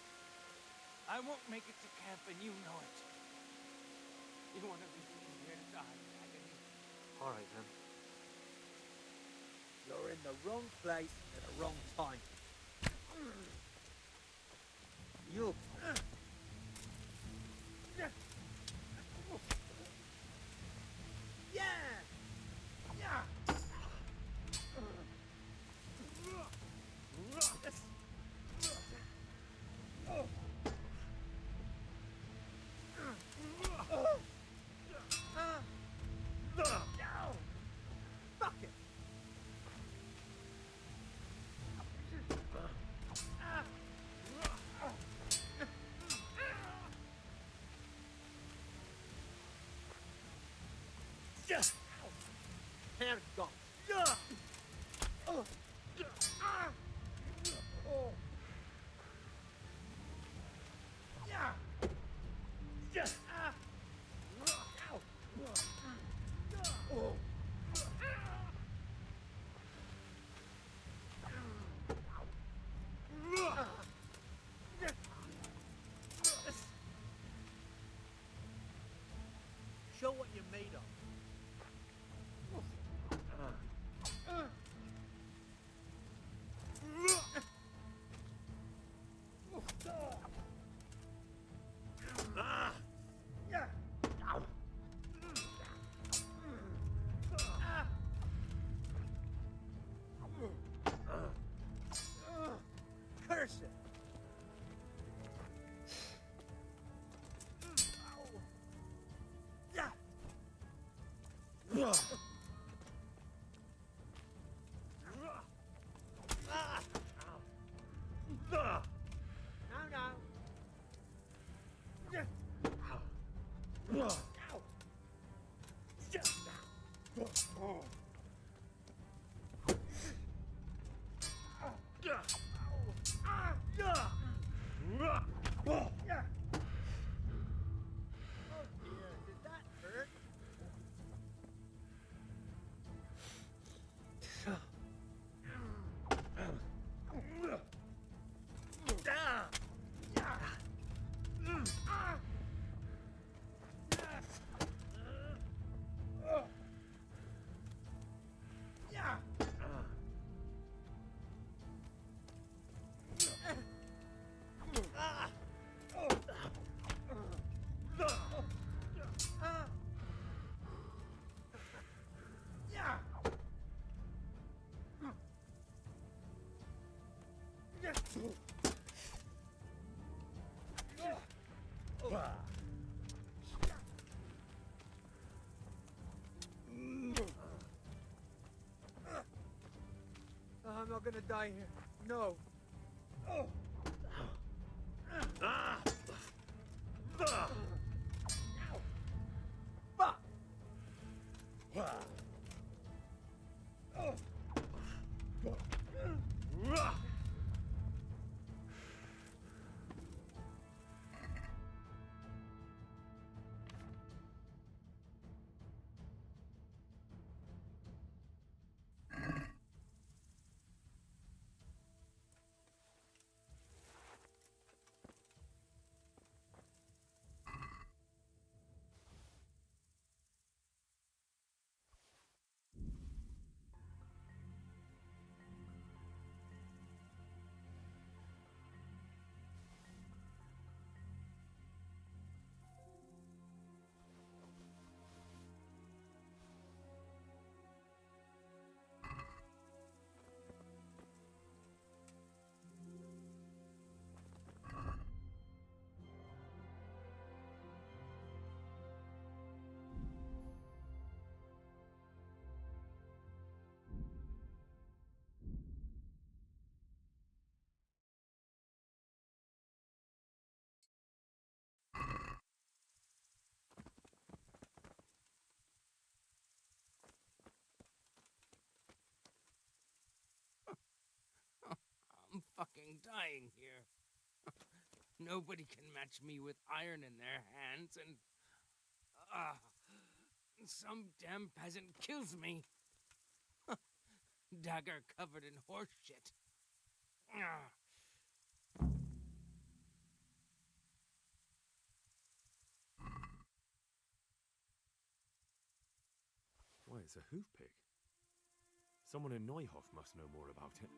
I won't make it to camp, and you know it. You want to be here to die, agony. All right, then. You're in the wrong place at the wrong time. You. Yeah. Yeah. Fuck it. There it goes. Show what you're made of. Curse it. I'm not gonna die here. No. Fuck! I'm fucking dying here. Nobody can match me with iron in their hands, and some damn peasant kills me. Dagger covered in horse shit. It's a hoof pick. Someone in Neuhof must know more about it.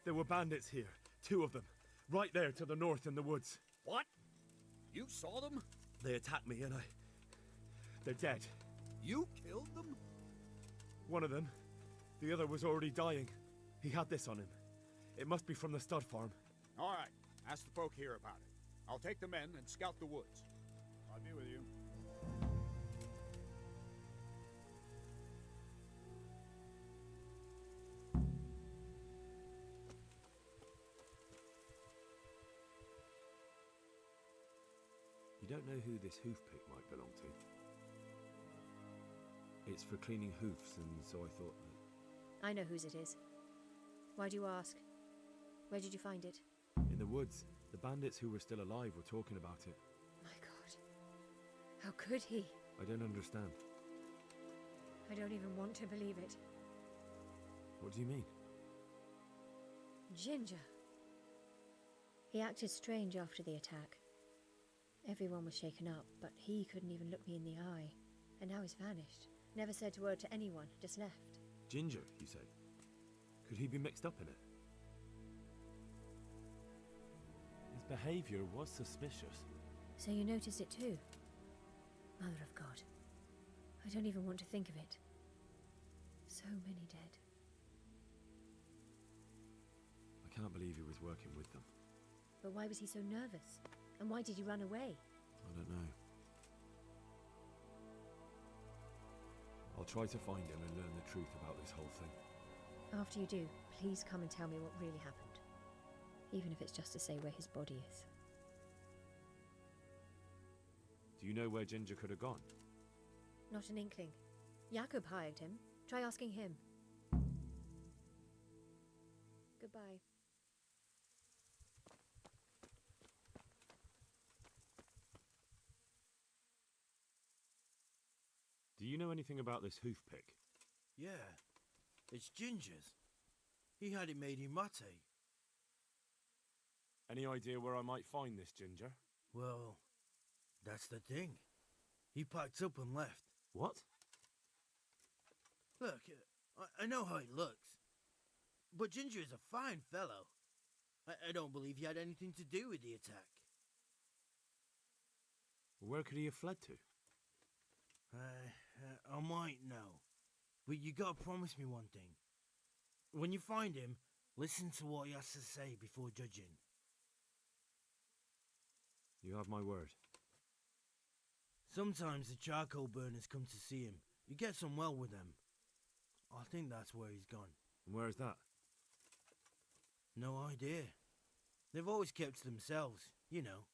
There were bandits here. 2 of them. Right there to the north in the woods. What? You saw them? They attacked me and they're dead. You killed them? One of them. The other was already dying. He had this on him. It must be from the stud farm. All right. Ask the folk here about it. I'll take the men and scout the woods. I'll be with you. You don't know who this hoof pick might belong to? It's for cleaning hoofs, and so I thought that... I know whose it is. Why do you ask? Where did you find it? In the woods. The bandits who were still alive were talking about it. My God. How could he? I don't understand. I don't even want to believe it. What do you mean? Ginger. He acted strange after the attack. Everyone was shaken up, but he couldn't even look me in the eye. And now he's vanished. Never said a word to anyone, just left. Ginger, you say? Could he be mixed up in it? His behavior was suspicious. So you noticed it too? Mother of God. I don't even want to think of it. So many dead. I can't believe he was working with them. But why was he so nervous? And why did he run away? I don't know. I'll try to find him and learn the truth about this whole thing. After you do, please come and tell me what really happened. Even if it's just to say where his body is. Do you know where Ginger could have gone? Not an inkling. Jakob hired him. Try asking him. Goodbye. Do you know anything about this hoof pick? Yeah, it's Ginger's. He had it made in Mate. Any idea where I might find this Ginger? Well, that's the thing. He packed up and left. What? Look, I know how he looks. But Ginger is a fine fellow. I don't believe he had anything to do with the attack. Where could he have fled to? I might know. But you gotta promise me one thing. When you find him, listen to what he has to say before judging. You have my word. Sometimes the charcoal burners come to see him. He gets on well with them. I think that's where he's gone. And where is that? No idea. They've always kept to themselves, you know,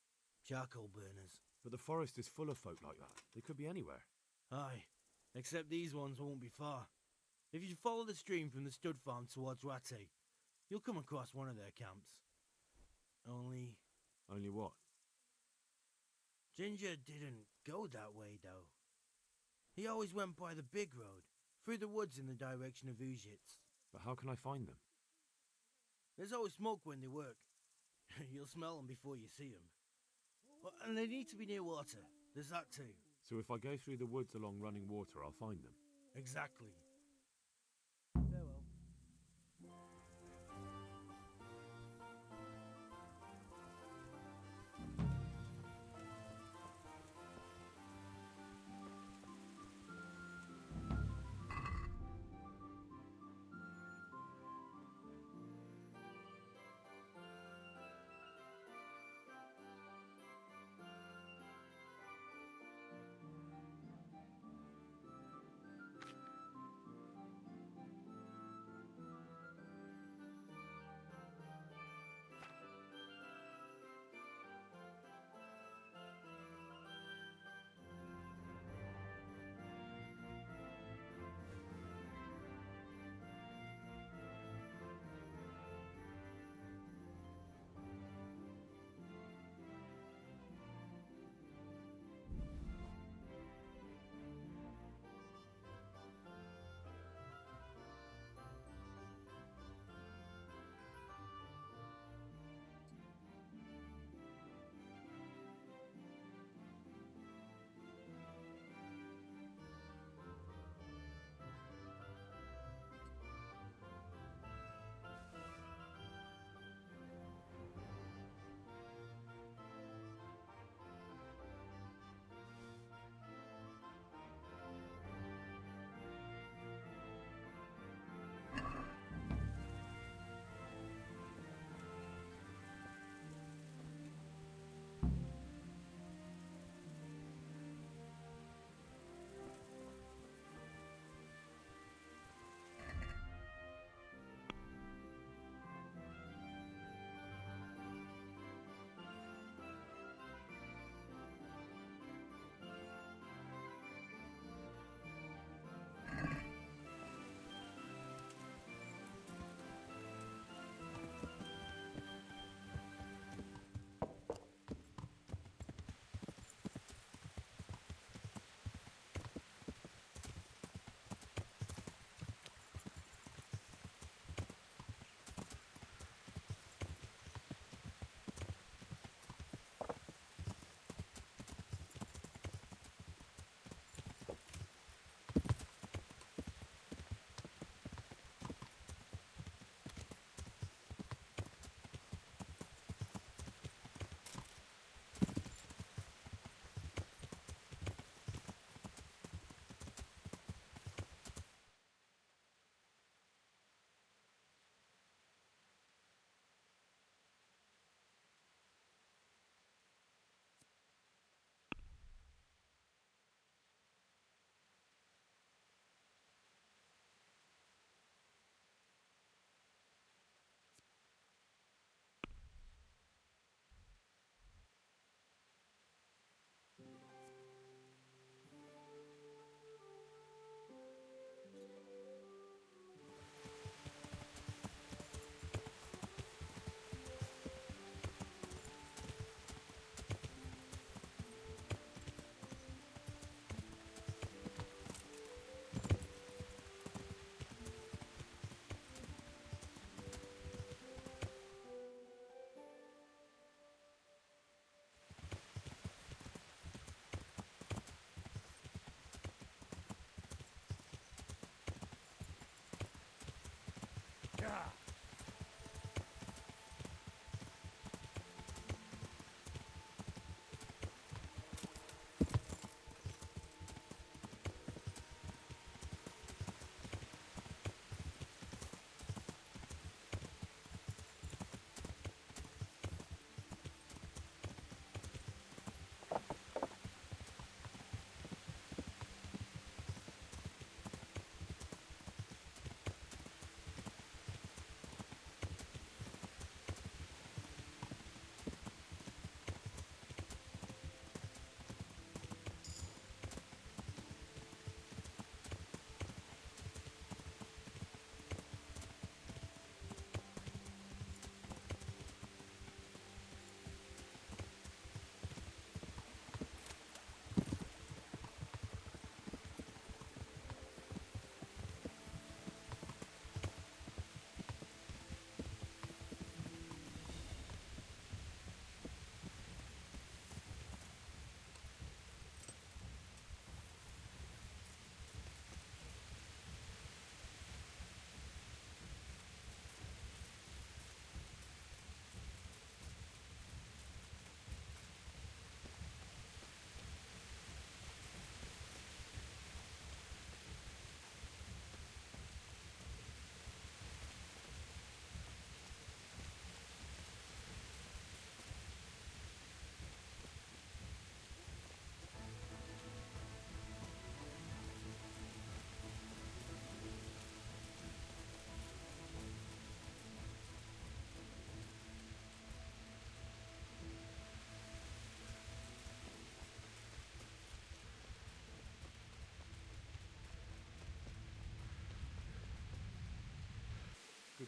charcoal burners. But the forest is full of folk like that. They could be anywhere. Aye, except these ones won't be far. If you follow the stream from the stud farm towards Rate, you'll come across one of their camps. Only Only what? Ginger didn't go that way, though. He always went by the big road, through the woods in the direction of Uzhitz. But how can I find them? There's always smoke when they work. You'll smell them before you see them. And they need to be near water. There's that too. So if I go through the woods along running water, I'll find them? Exactly. Farewell.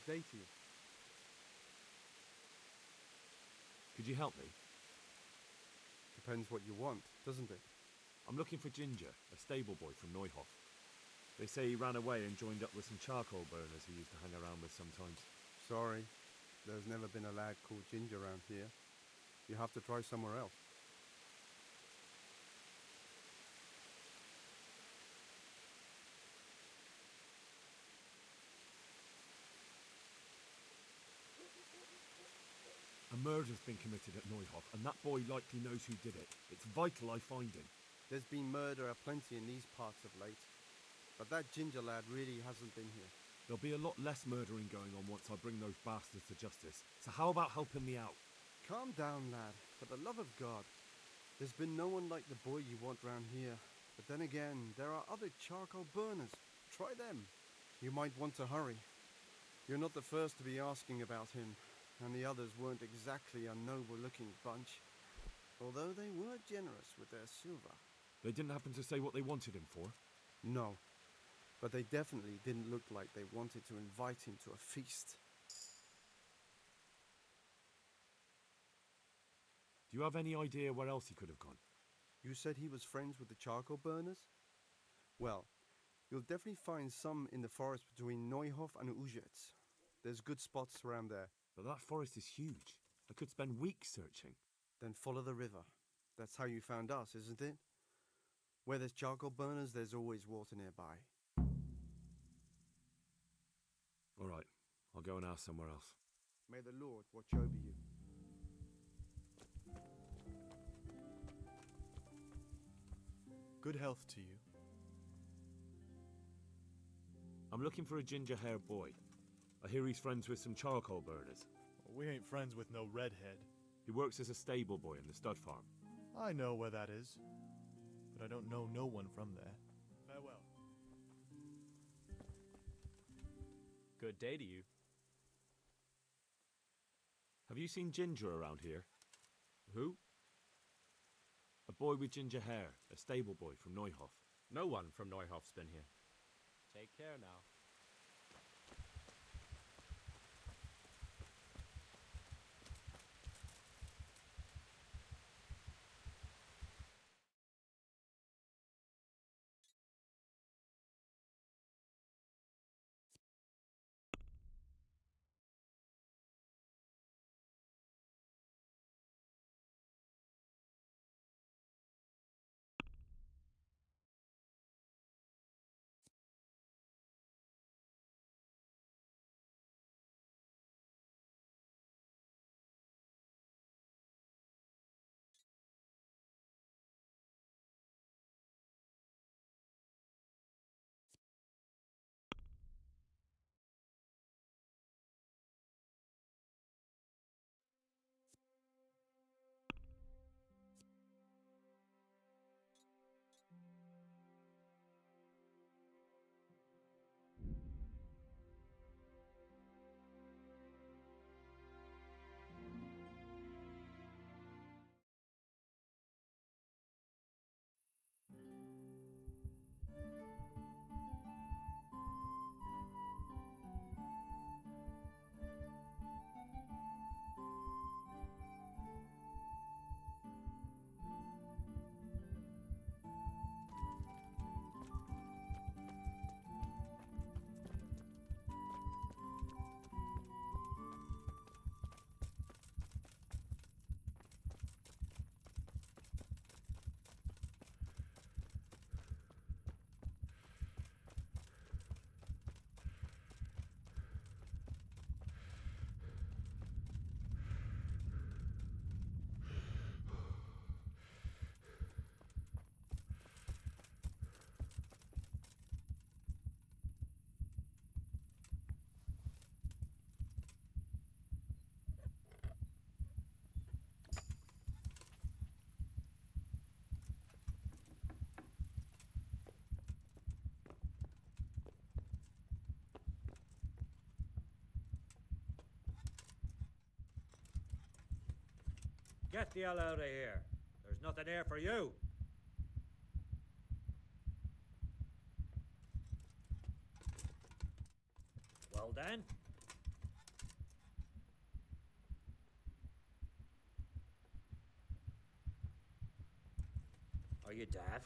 day to you. Could you help me? Depends what you want, doesn't it? I'm looking for Ginger, a stable boy from Neuhof. They say he ran away and joined up with some charcoal burners he used to hang around with sometimes. Sorry, there's never been a lad called Ginger around here. You have to try somewhere else. A murder's been committed at Neuhof, and that boy likely knows who did it. It's vital I find him. There's been murder aplenty in these parts of late, but that Ginger lad really hasn't been here. There'll be a lot less murdering going on once I bring those bastards to justice, so how about helping me out? Calm down, lad, for the love of God. There's been no one like the boy you want round here, but then again, there are other charcoal burners. Try them. You might want to hurry. You're not the first to be asking about him, and the others weren't exactly a noble-looking bunch, although they were generous with their silver. They didn't happen to say what they wanted him for? No, but they definitely didn't look like they wanted to invite him to a feast. Do you have any idea where else he could have gone? You said he was friends with the charcoal burners? Well, you'll definitely find some in the forest between Neuhof and Ujetz. There's good spots around there. But that forest is huge. I could spend weeks searching. Then follow the river. That's how you found us, isn't it? Where there's charcoal burners, there's always water nearby. All right, I'll go and ask somewhere else. May the Lord watch over you. Good health to you. I'm looking for a ginger-haired boy. I hear he's friends with some charcoal burners. Well, we ain't friends with no redhead. He works as a stable boy in the stud farm. I know where that is, but I don't know no one from there. Farewell. Good day to you. Have you seen Ginger around here? Who? A boy with ginger hair, a stable boy from Neuhof. No one from Neuhof's been here. Take care now. Get the hell out of here. There's nothing here for you. Well then, Are you deaf?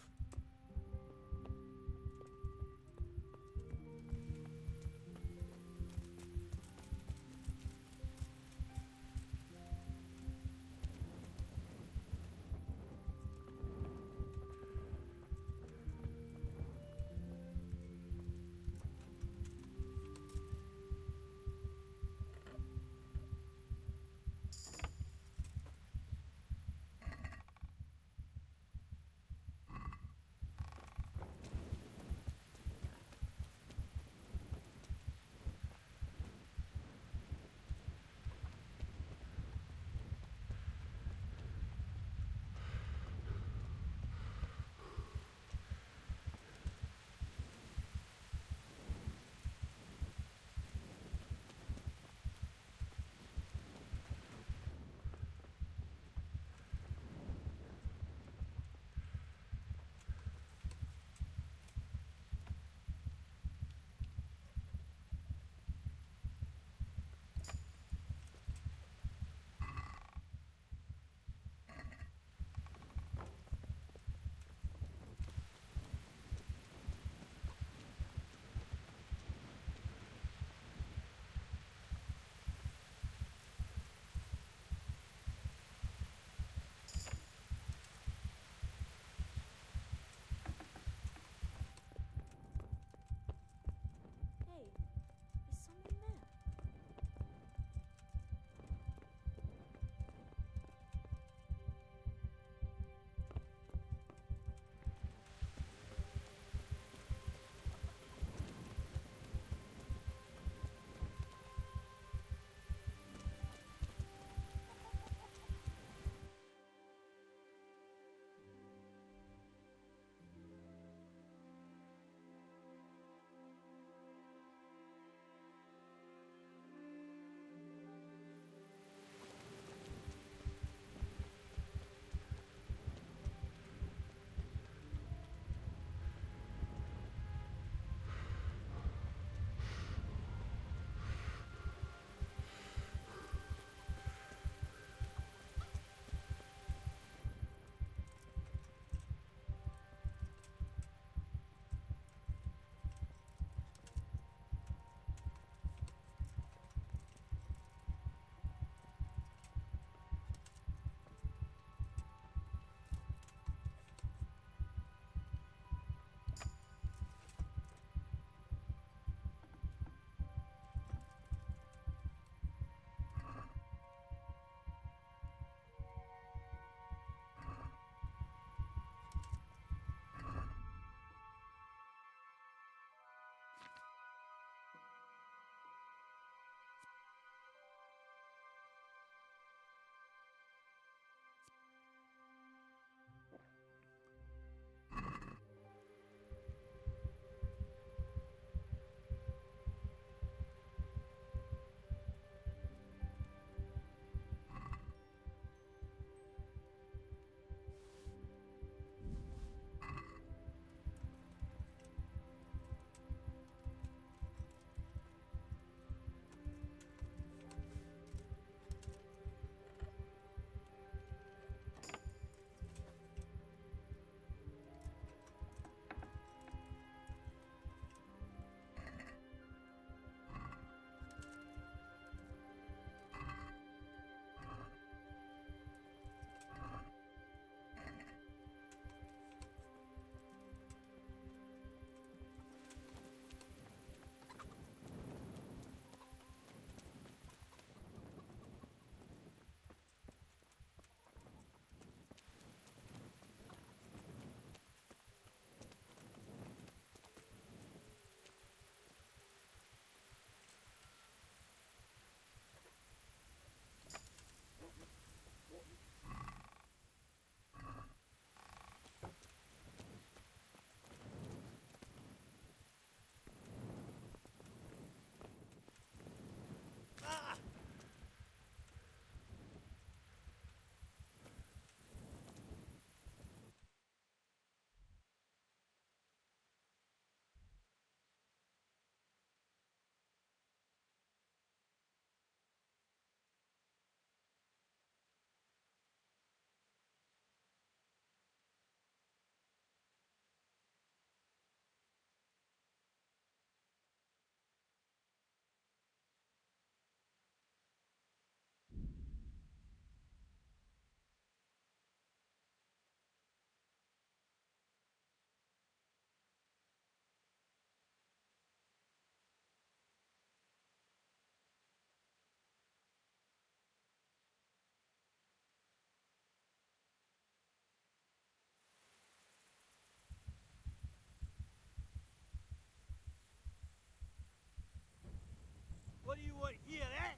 you want to hear that?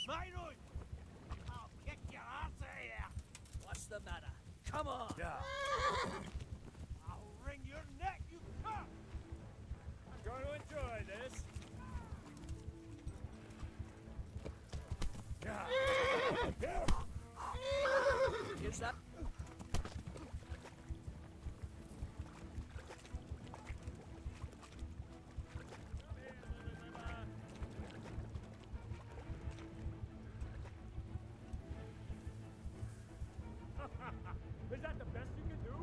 My road! I'll kick your ass out of here! What's the matter? Come on! I'll wring your neck, you cunt! I'm going to enjoy this. Is that... Is that the best you can do?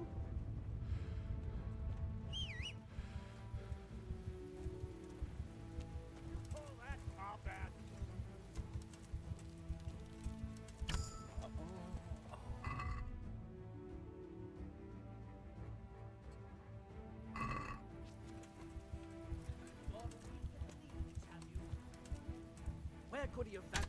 You call that combat? Where could he have found...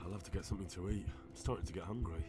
I'll have to get something to eat. I'm starting to get hungry.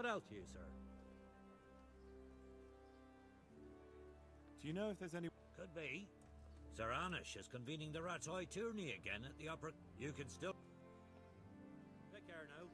What else you, sir? Do you know if there's any... Could be. Sir Anish is convening the Rat's Eye tourney again at the Opera. You can still... Take care now.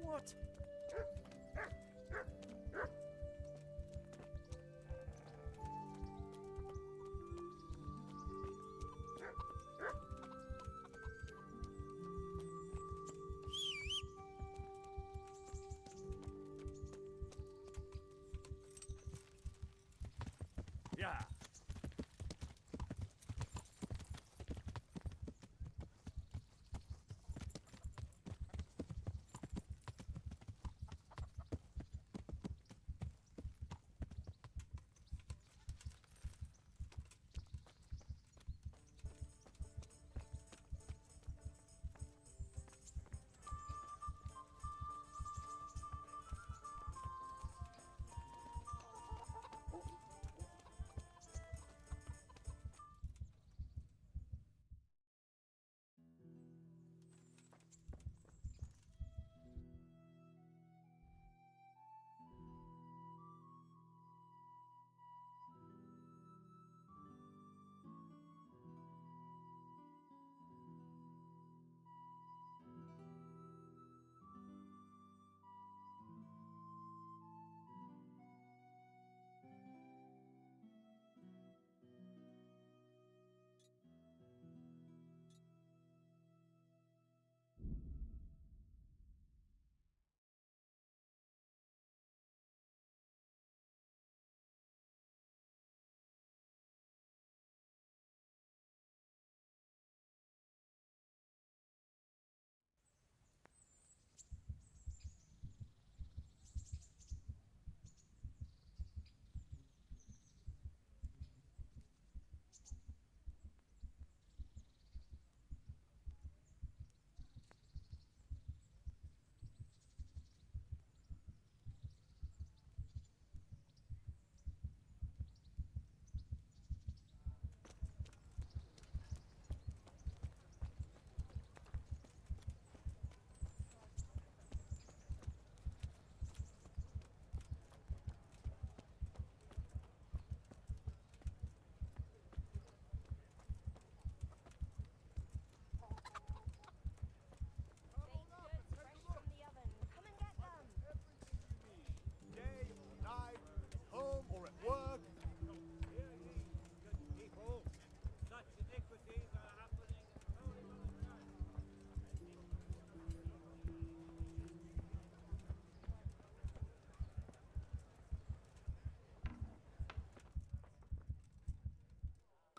What? Yeah.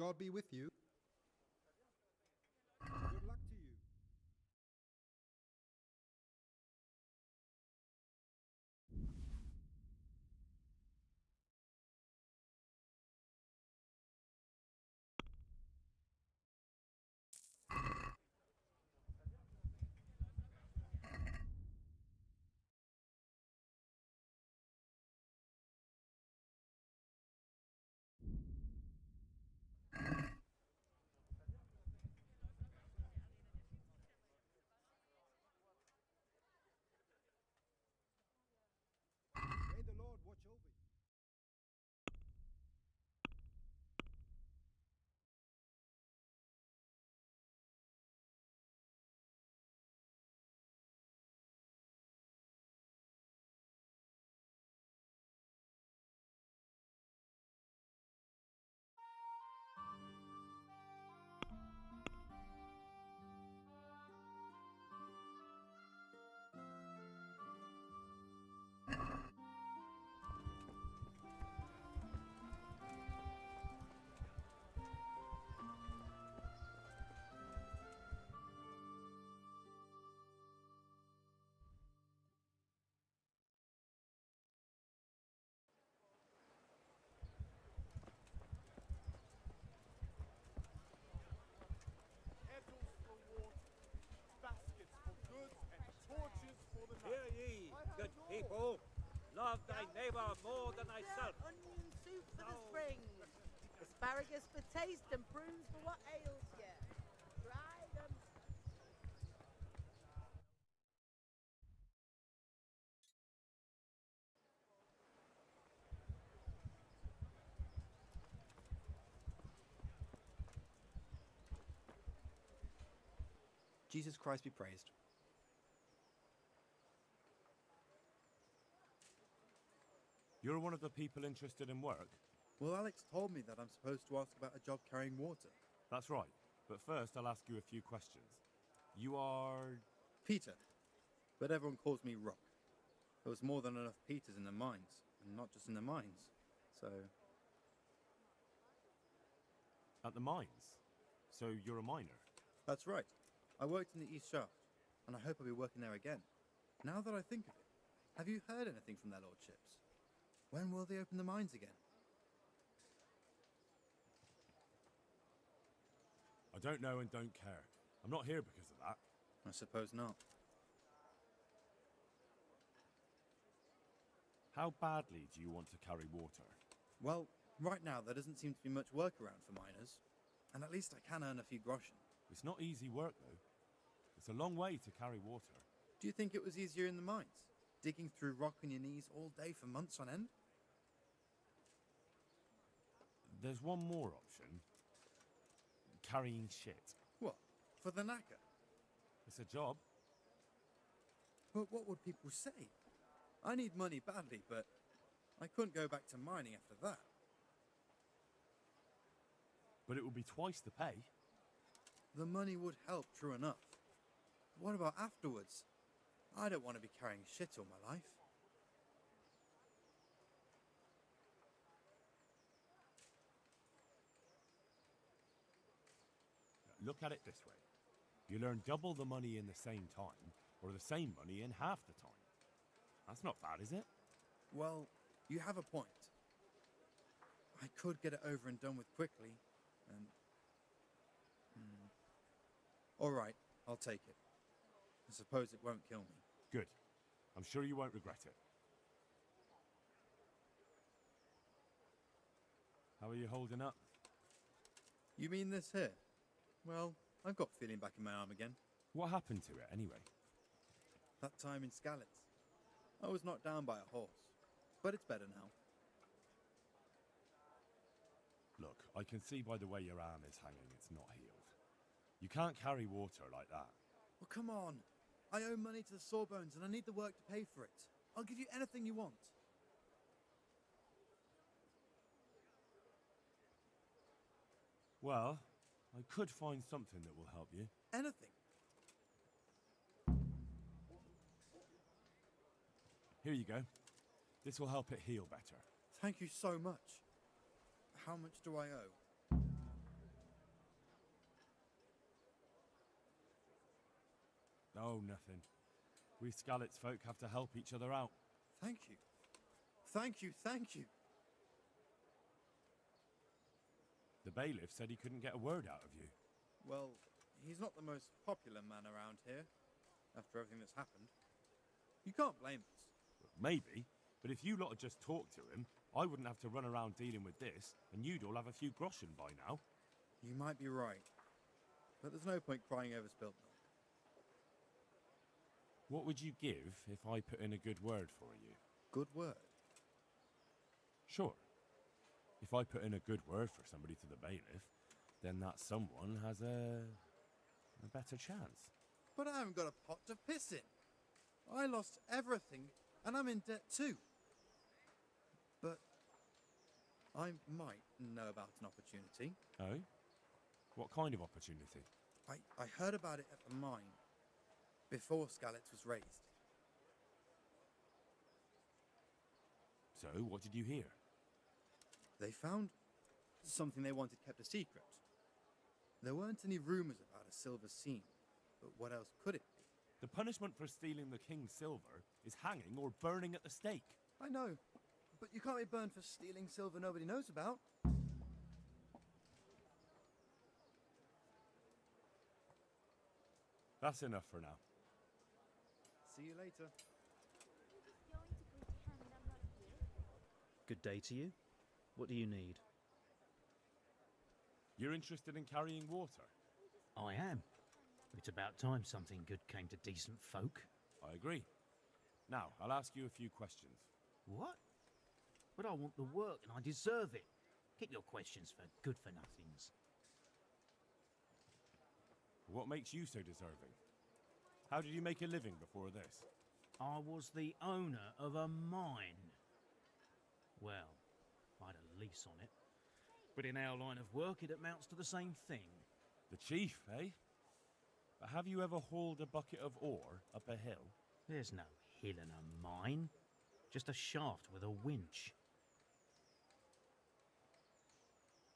God be with you. Good luck to you. May the Lord watch over you. Kettles for water, baskets for goods, and torches for the night. Hear ye, good people. Love thy neighbor more than thyself. Onion soup for the spring. Asparagus for taste and prunes for what ails ya. Try them. Jesus Christ be praised. You're one of the people interested in work? Well, Alex told me that I'm supposed to ask about a job carrying water. That's right. But first, I'll ask you a few questions. You are... Peter. But everyone calls me Rock. There was more than enough Peters in the mines, and not just in the mines. So... At the mines? So you're a miner? That's right. I worked in the East Shaft, and I hope I'll be working there again. Now that I think of it, have you heard anything from their lordships? When will they open the mines again? I don't know and don't care. I'm not here because of that. I suppose not. How badly do you want to carry water? Well, right now there doesn't seem to be much work around for miners, and at least I can earn a few groschen. It's not easy work, though. It's a long way to carry water. Do you think it was easier in the mines? Digging through rock on your knees all day for months on end? There's one more option. Carrying shit. What? For the knacker? It's a job. But what would people say? I need money badly, but I couldn't go back to mining after that. But it would be twice the pay. The money would help, true enough. What about afterwards? I don't want to be carrying shit all my life. Look at it this way. You earn double the money in the same time, or the same money in half the time. That's not bad, is it? Well, you have a point. I could get it over and done with quickly, and... All right, I'll take it. I suppose it won't kill me. Good. I'm sure you won't regret it. How are you holding up? You mean this here? Well, I've got feeling back in my arm again. What happened to it, anyway? That time in Skalitz. I was knocked down by a horse, but it's better now. Look, I can see by the way your arm is hanging it's not healed. You can't carry water like that. Well, come on. I owe money to the Sawbones and I need the work to pay for it. I'll give you anything you want. Well, I could find something that will help you. Anything? Here you go. This will help it heal better. Thank you so much. How much do I owe? Oh, nothing. We Skalitz folk have to help each other out. Thank you. Thank you, thank you. The bailiff said he couldn't get a word out of you. Well, he's not the most popular man around here, after everything that's happened. You can't blame us. Maybe, but if you lot had just talked to him, I wouldn't have to run around dealing with this, and you'd all have a few groschen by now. You might be right, but there's no point crying over spilt milk. What would you give if I put in a good word for you? Good word? Sure. If I put in a good word for somebody to the bailiff, then that someone has a better chance. But I haven't got a pot to piss in. I lost everything, and I'm in debt too. But I might know about an opportunity. Oh? What kind of opportunity? I heard about it at the mine, before Skalitz was raised. So, what did you hear? They found something they wanted kept a secret. There weren't any rumors about a silver seam, but what else could it be? The punishment for stealing the king's silver is hanging or burning at the stake. I know, but you can't be burned for stealing silver nobody knows about. That's enough for now. See you later. Good day to you. What do you need? You're interested in carrying water? I am. It's about time something good came to decent folk. I agree. Now, I'll ask you a few questions. What? But I want the work and I deserve it. Keep your questions for good-for-nothings. What makes you so deserving? How did you make a living before this? I was the owner of a mine. Well, I had a lease on it. But in our line of work, it amounts to the same thing. The chief, eh? But have you ever hauled a bucket of ore up a hill? There's no hill in a mine. Just a shaft with a winch.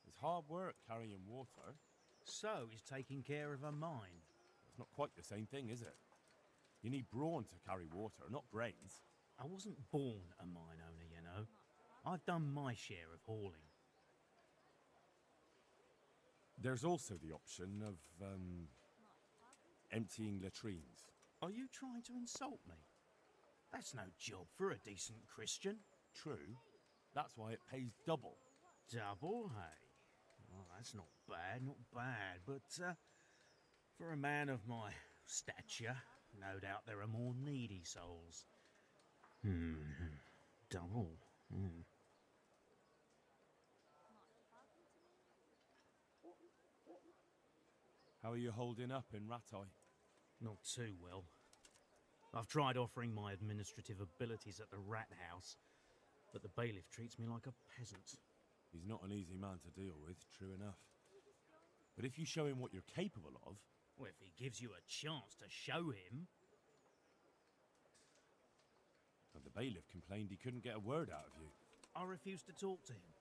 It's hard work carrying water. So is taking care of a mine. It's not quite the same thing, is it? You need brawn to carry water, not brains. I wasn't born a mine owner, you know. I've done my share of hauling. There's also the option of, emptying latrines. Are you trying to insult me? That's no job for a decent Christian. True. That's why it pays double. Double, hey? Well, that's not bad, but for a man of my stature, no doubt there are more needy souls. Double. How are you holding up in Rattay? Not too well. I've tried offering my administrative abilities at the rat house, but the bailiff treats me like a peasant. He's not an easy man to deal with, true enough. But if you show him what you're capable of... Well, if he gives you a chance to show him... And the bailiff complained he couldn't get a word out of you. I refused to talk to him.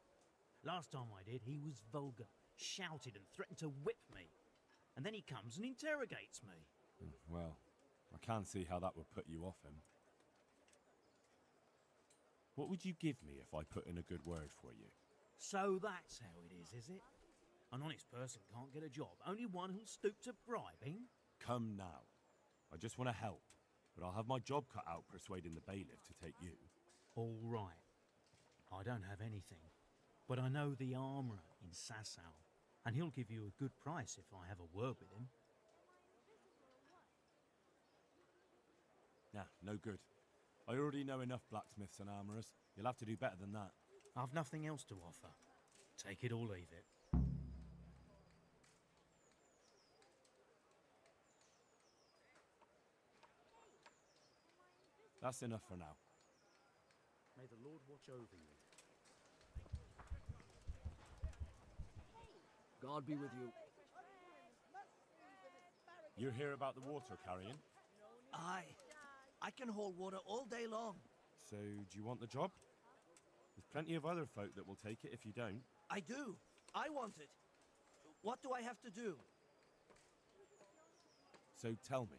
Last time I did, he was vulgar, shouted and threatened to whip me. And then he comes and interrogates me. Well, I can't see how that would put you off him. What would you give me if I put in a good word for you? So that's how it is it? An honest person can't get a job, only one who'll stoop to bribing? Come now. I just want to help, but I'll have my job cut out persuading the bailiff to take you. All right. I don't have anything, but I know the armourer in Sasau, and he'll give you a good price if I have a word with him. Nah, no good. I already know enough blacksmiths and armourers. You'll have to do better than that. I've nothing else to offer. Take it or leave it. That's enough for now. May the Lord watch over you. God be with you. You hear about the water carrying? Aye. I can hold water all day long. So, do you want the job? There's plenty of other folk that will take it if you don't. I do. I want it. What do I have to do? So tell me,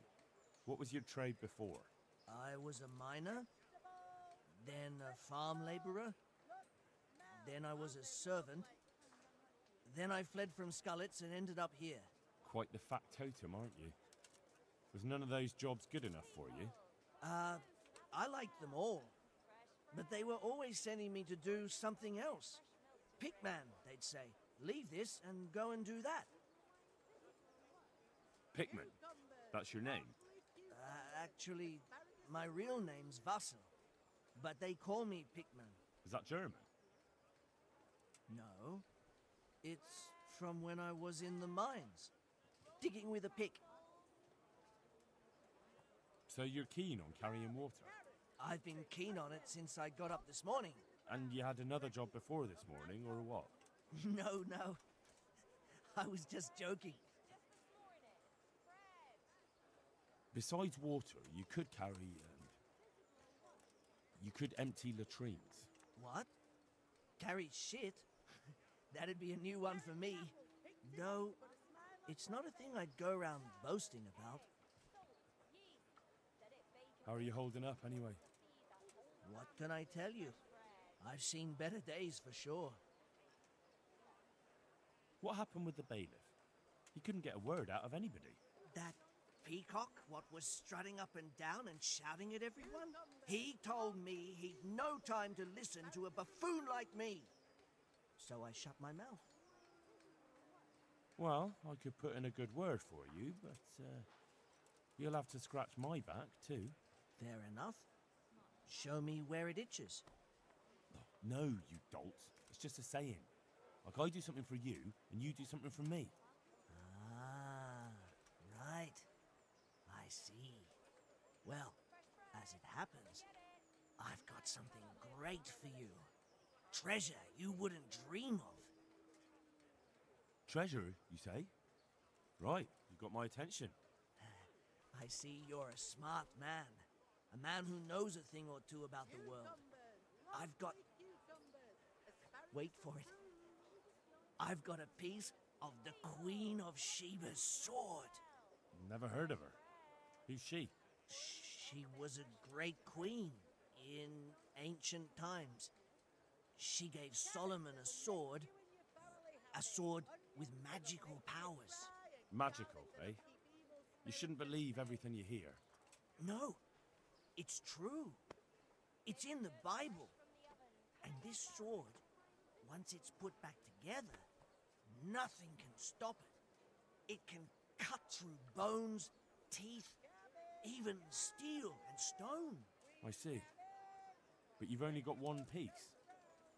What was your trade before? I was a miner, then a farm laborer, then I was a servant, then I fled from Skullets and ended up here. Quite the factotum, aren't you? Was none of those jobs good enough for you? I liked them all, but they were always sending me to do something else. Pickman, they'd say. Leave this and go and do that. Pickman? That's your name? Actually, my real name's Vassal, but they call me Pickman. Is that German? No. It's from when I was in the mines, digging with a pick. So you're keen on carrying water? I've been keen on it since I got up this morning. And you had another job before this morning, or what? No. I was just joking. Besides water, you could carry, you could empty latrines. What? Carry shit? That'd be a new one for me. No, it's not a thing I'd go around boasting about. How are you holding up, anyway? What can I tell you? I've seen better days for sure. What happened with the bailiff? He couldn't get a word out of anybody. That peacock, what was strutting up and down and shouting at everyone? He told me he'd no time to listen to a buffoon like me. So I shut my mouth. Well, I could put in a good word for you, but you'll have to scratch my back, too. Fair enough. Show me where it itches. No, you dolt. It's just a saying. Like I do something for you, and you do something for me. Ah, right. I see. Well, as it happens, I've got something great for you. Treasure you wouldn't dream of. Treasure, you say? Right, you got my attention. I see you're a smart man. A man who knows a thing or two about the world. I've got... Wait for it. I've got a piece of the Queen of Sheba's sword. Never heard of her. Who's she? She was a great queen in ancient times. She gave Solomon a sword with magical powers. Magical, eh? You shouldn't believe everything you hear. No, it's true. It's in the Bible. And this sword, once it's put back together, nothing can stop it. It can cut through bones, teeth, even steel and stone. I see. But you've only got one piece.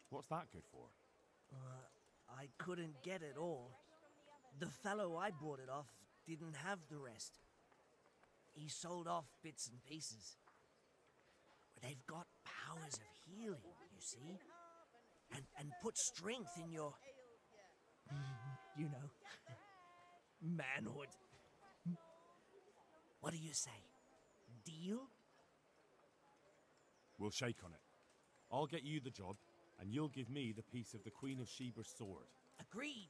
What's that good for? I couldn't get it all. The fellow I bought it off didn't have the rest. He sold off bits and pieces. They've got powers of healing, you see? And put strength in your... you know, manhood. What do you say? Deal? We'll shake on it. I'll get you the job, and you'll give me the piece of the Queen of Sheba's sword. Agreed.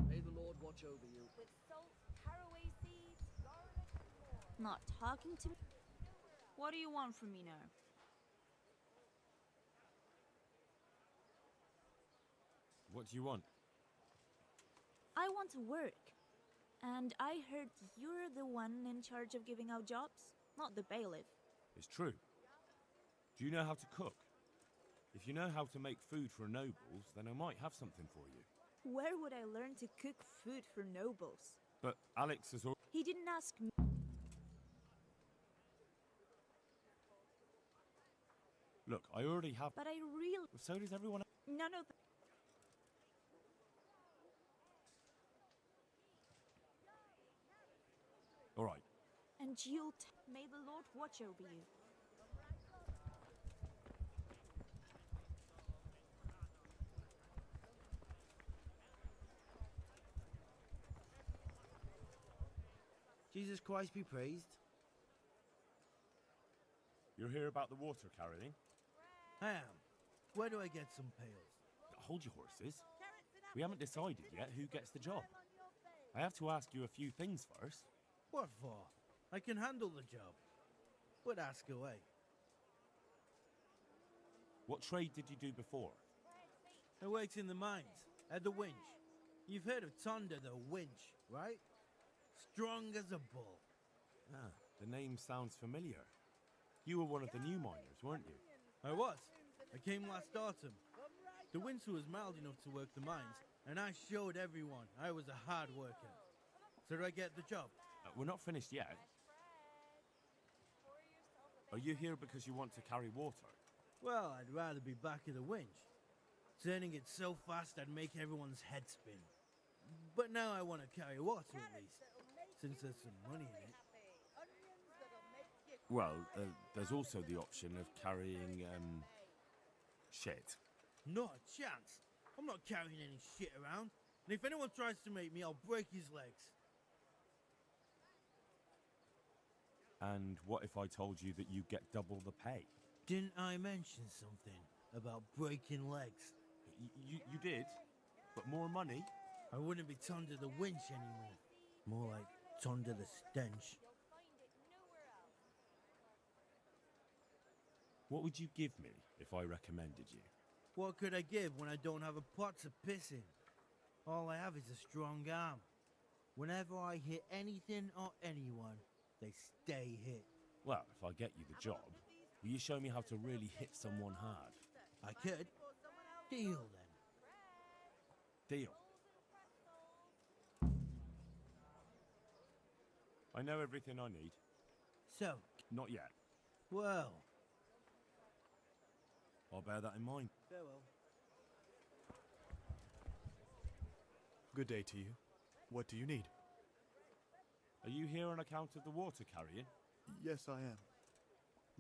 May the Lord watch over you. With salt, caraway seeds, garlic, and more. Not talking to me? What do you want from me now? What do you want? I want to work. And I heard you're the one in charge of giving out jobs, not the bailiff. It's true. Do you know how to cook? If you know how to make food for nobles, then I might have something for you. Where would I learn to cook food for nobles? But Alex has already... He didn't ask me. Look, I already have... But I really... So does everyone else. None of... All right. And you'll... May the Lord watch over you. Jesus Christ be praised. You're here about the water carrying? I am. Where do I get some pails? Hold your horses. We haven't decided yet who gets the job. I have to ask you a few things first. What for? I can handle the job. But ask away. What trade did you do before? I worked in the mines, at the winch. You've heard of Tonda the winch, right? Strong as a bull. Ah, the name sounds familiar. You were one of the new miners, weren't you? I was. I came last autumn. The winter was mild enough to work the mines, and I showed everyone I was a hard worker. So did I get the job? We're not finished yet. Are you here because you want to carry water? Well, I'd rather be back at the winch. Turning it so fast I'd make everyone's head spin. But now I want to carry water at least, since there's some money in it. Well, there's also the option of carrying, shit. Not a chance. I'm not carrying any shit around. And if anyone tries to make me, I'll break his legs. And what if I told you that you get double the pay? Didn't I mention something about breaking legs? You did? But more money? I wouldn't be Tonda the winch anymore. More like Tonda the stench. What would you give me if I recommended you? What could I give when I don't have a pot to piss in? All I have is a strong arm. Whenever I hit anything or anyone, they stay hit. Well, if I get you the job, will you show me how to really hit someone hard? I could. Deal then. Deal. I know everything I need. So? Not yet. Well. I'll bear that in mind. Farewell. Good day to you. What do you need? Are you here on account of the water carrying? Yes, I am.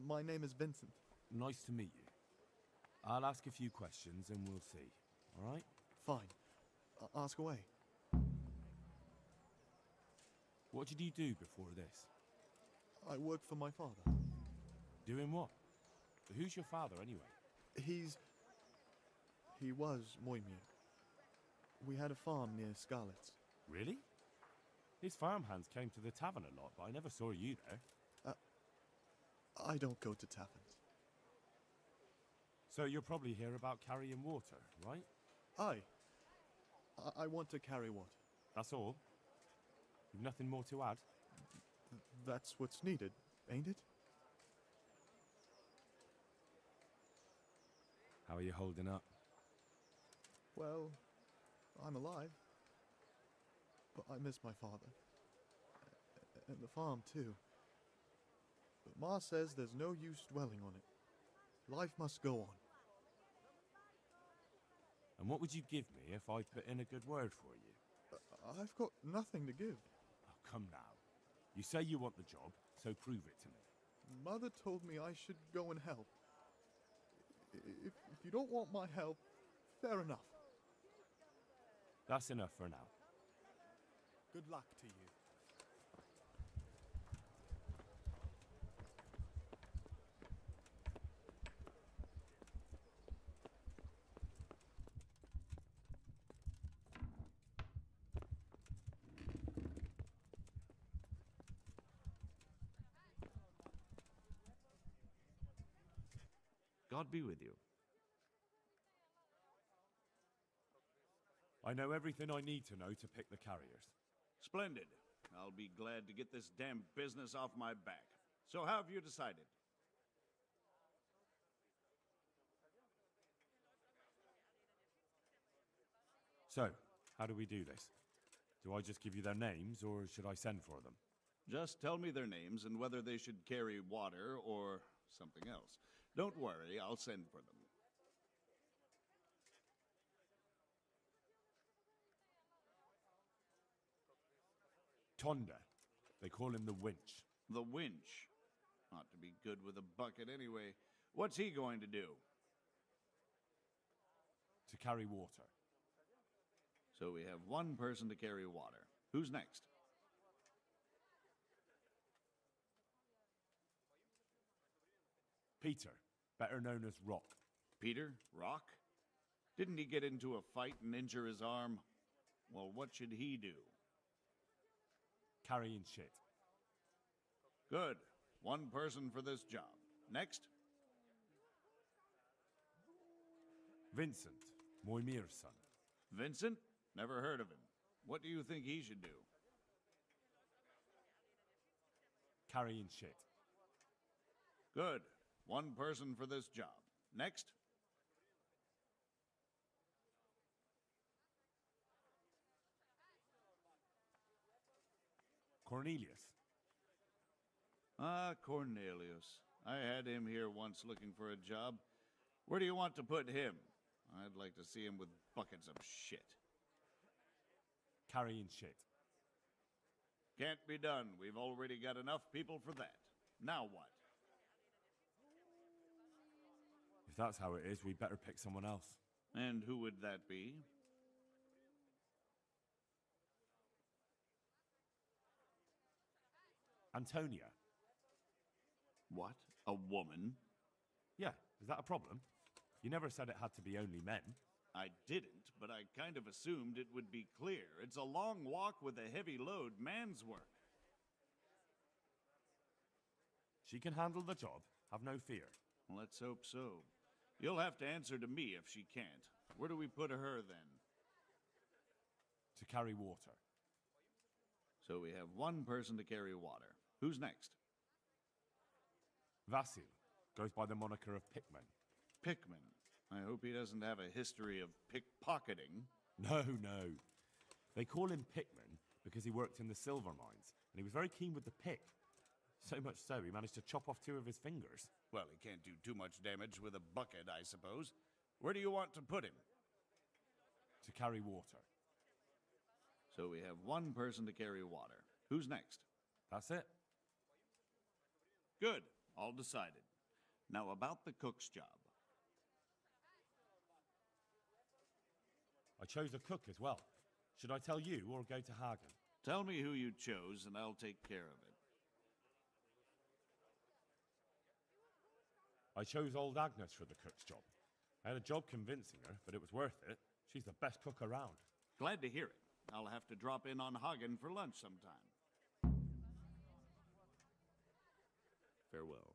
My name is Vincent. Nice to meet you. I'll ask a few questions and we'll see. All right? Fine. Ask away. What did you do before this? I work for my father. Doing what? Who's your father, anyway? He was Moimir. We had a farm near Scarlet's. Really? His farmhands came to the tavern a lot, but I never saw you there. I don't go to taverns. So you're probably here about carrying water, right? Aye. I want to carry water. That's all? You've nothing more to add? That's what's needed, ain't it? How are you holding up? Well, I'm alive. But I miss my father. And the farm, too. But Ma says there's no use dwelling on it. Life must go on. And what would you give me if I put in a good word for you? I've got nothing to give. Oh, come now. You say you want the job, so prove it to me. Mother told me I should go and help. If you don't want my help, fair enough. That's enough for now. Good luck to you. God be with you. I know everything I need to know to pick the carriers. Splendid. I'll be glad to get this damn business off my back. So how have you decided? So, how do we do this? Do I just give you their names, or should I send for them? Just tell me their names and whether they should carry water or something else. Don't worry, I'll send for them. Tonda. They call him the Winch. The Winch. Ought to be good with a bucket anyway. What's he going to do? To carry water. So we have one person to carry water. Who's next? Peter, better known as Rock. Peter? Rock? Didn't he get into a fight and injure his arm? Well, what should he do? Carrying shit. Good. One person for this job. Next. Vincent, Moimir's son. Vincent? Never heard of him. What do you think he should do? Carrying shit. Good. One person for this job. Next. Cornelius. Ah, Cornelius. I had him here once looking for a job. Where do you want to put him? I'd like to see him with buckets of shit. Carrying shit. Can't be done. We've already got enough people for that. Now what? If that's how it is, we'd better pick someone else. And who would that be? Antonia. What? A woman? Yeah, is that a problem? You never said it had to be only men. I didn't, but I kind of assumed it would be clear. It's a long walk with a heavy load, man's work. She can handle the job, have no fear. Let's hope so. You'll have to answer to me if she can't. Where do we put her then? To carry water. So we have one person to carry water. Who's next? Vasil goes by the moniker of Pickman. Pickman. I hope he doesn't have a history of pickpocketing. No, no. They call him Pickman because he worked in the silver mines, and he was very keen with the pick. So much so, he managed to chop off 2 of his fingers. Well, he can't do too much damage with a bucket, I suppose. Where do you want to put him? To carry water. So we have one person to carry water. Who's next? That's it. Good. All decided. Now about the cook's job. I chose a cook as well. Should I tell you or go to Hagen? Tell me who you chose and I'll take care of it. I chose old Agnes for the cook's job. I had a job convincing her, but it was worth it. She's the best cook around. Glad to hear it. I'll have to drop in on Hagen for lunch sometime. Farewell.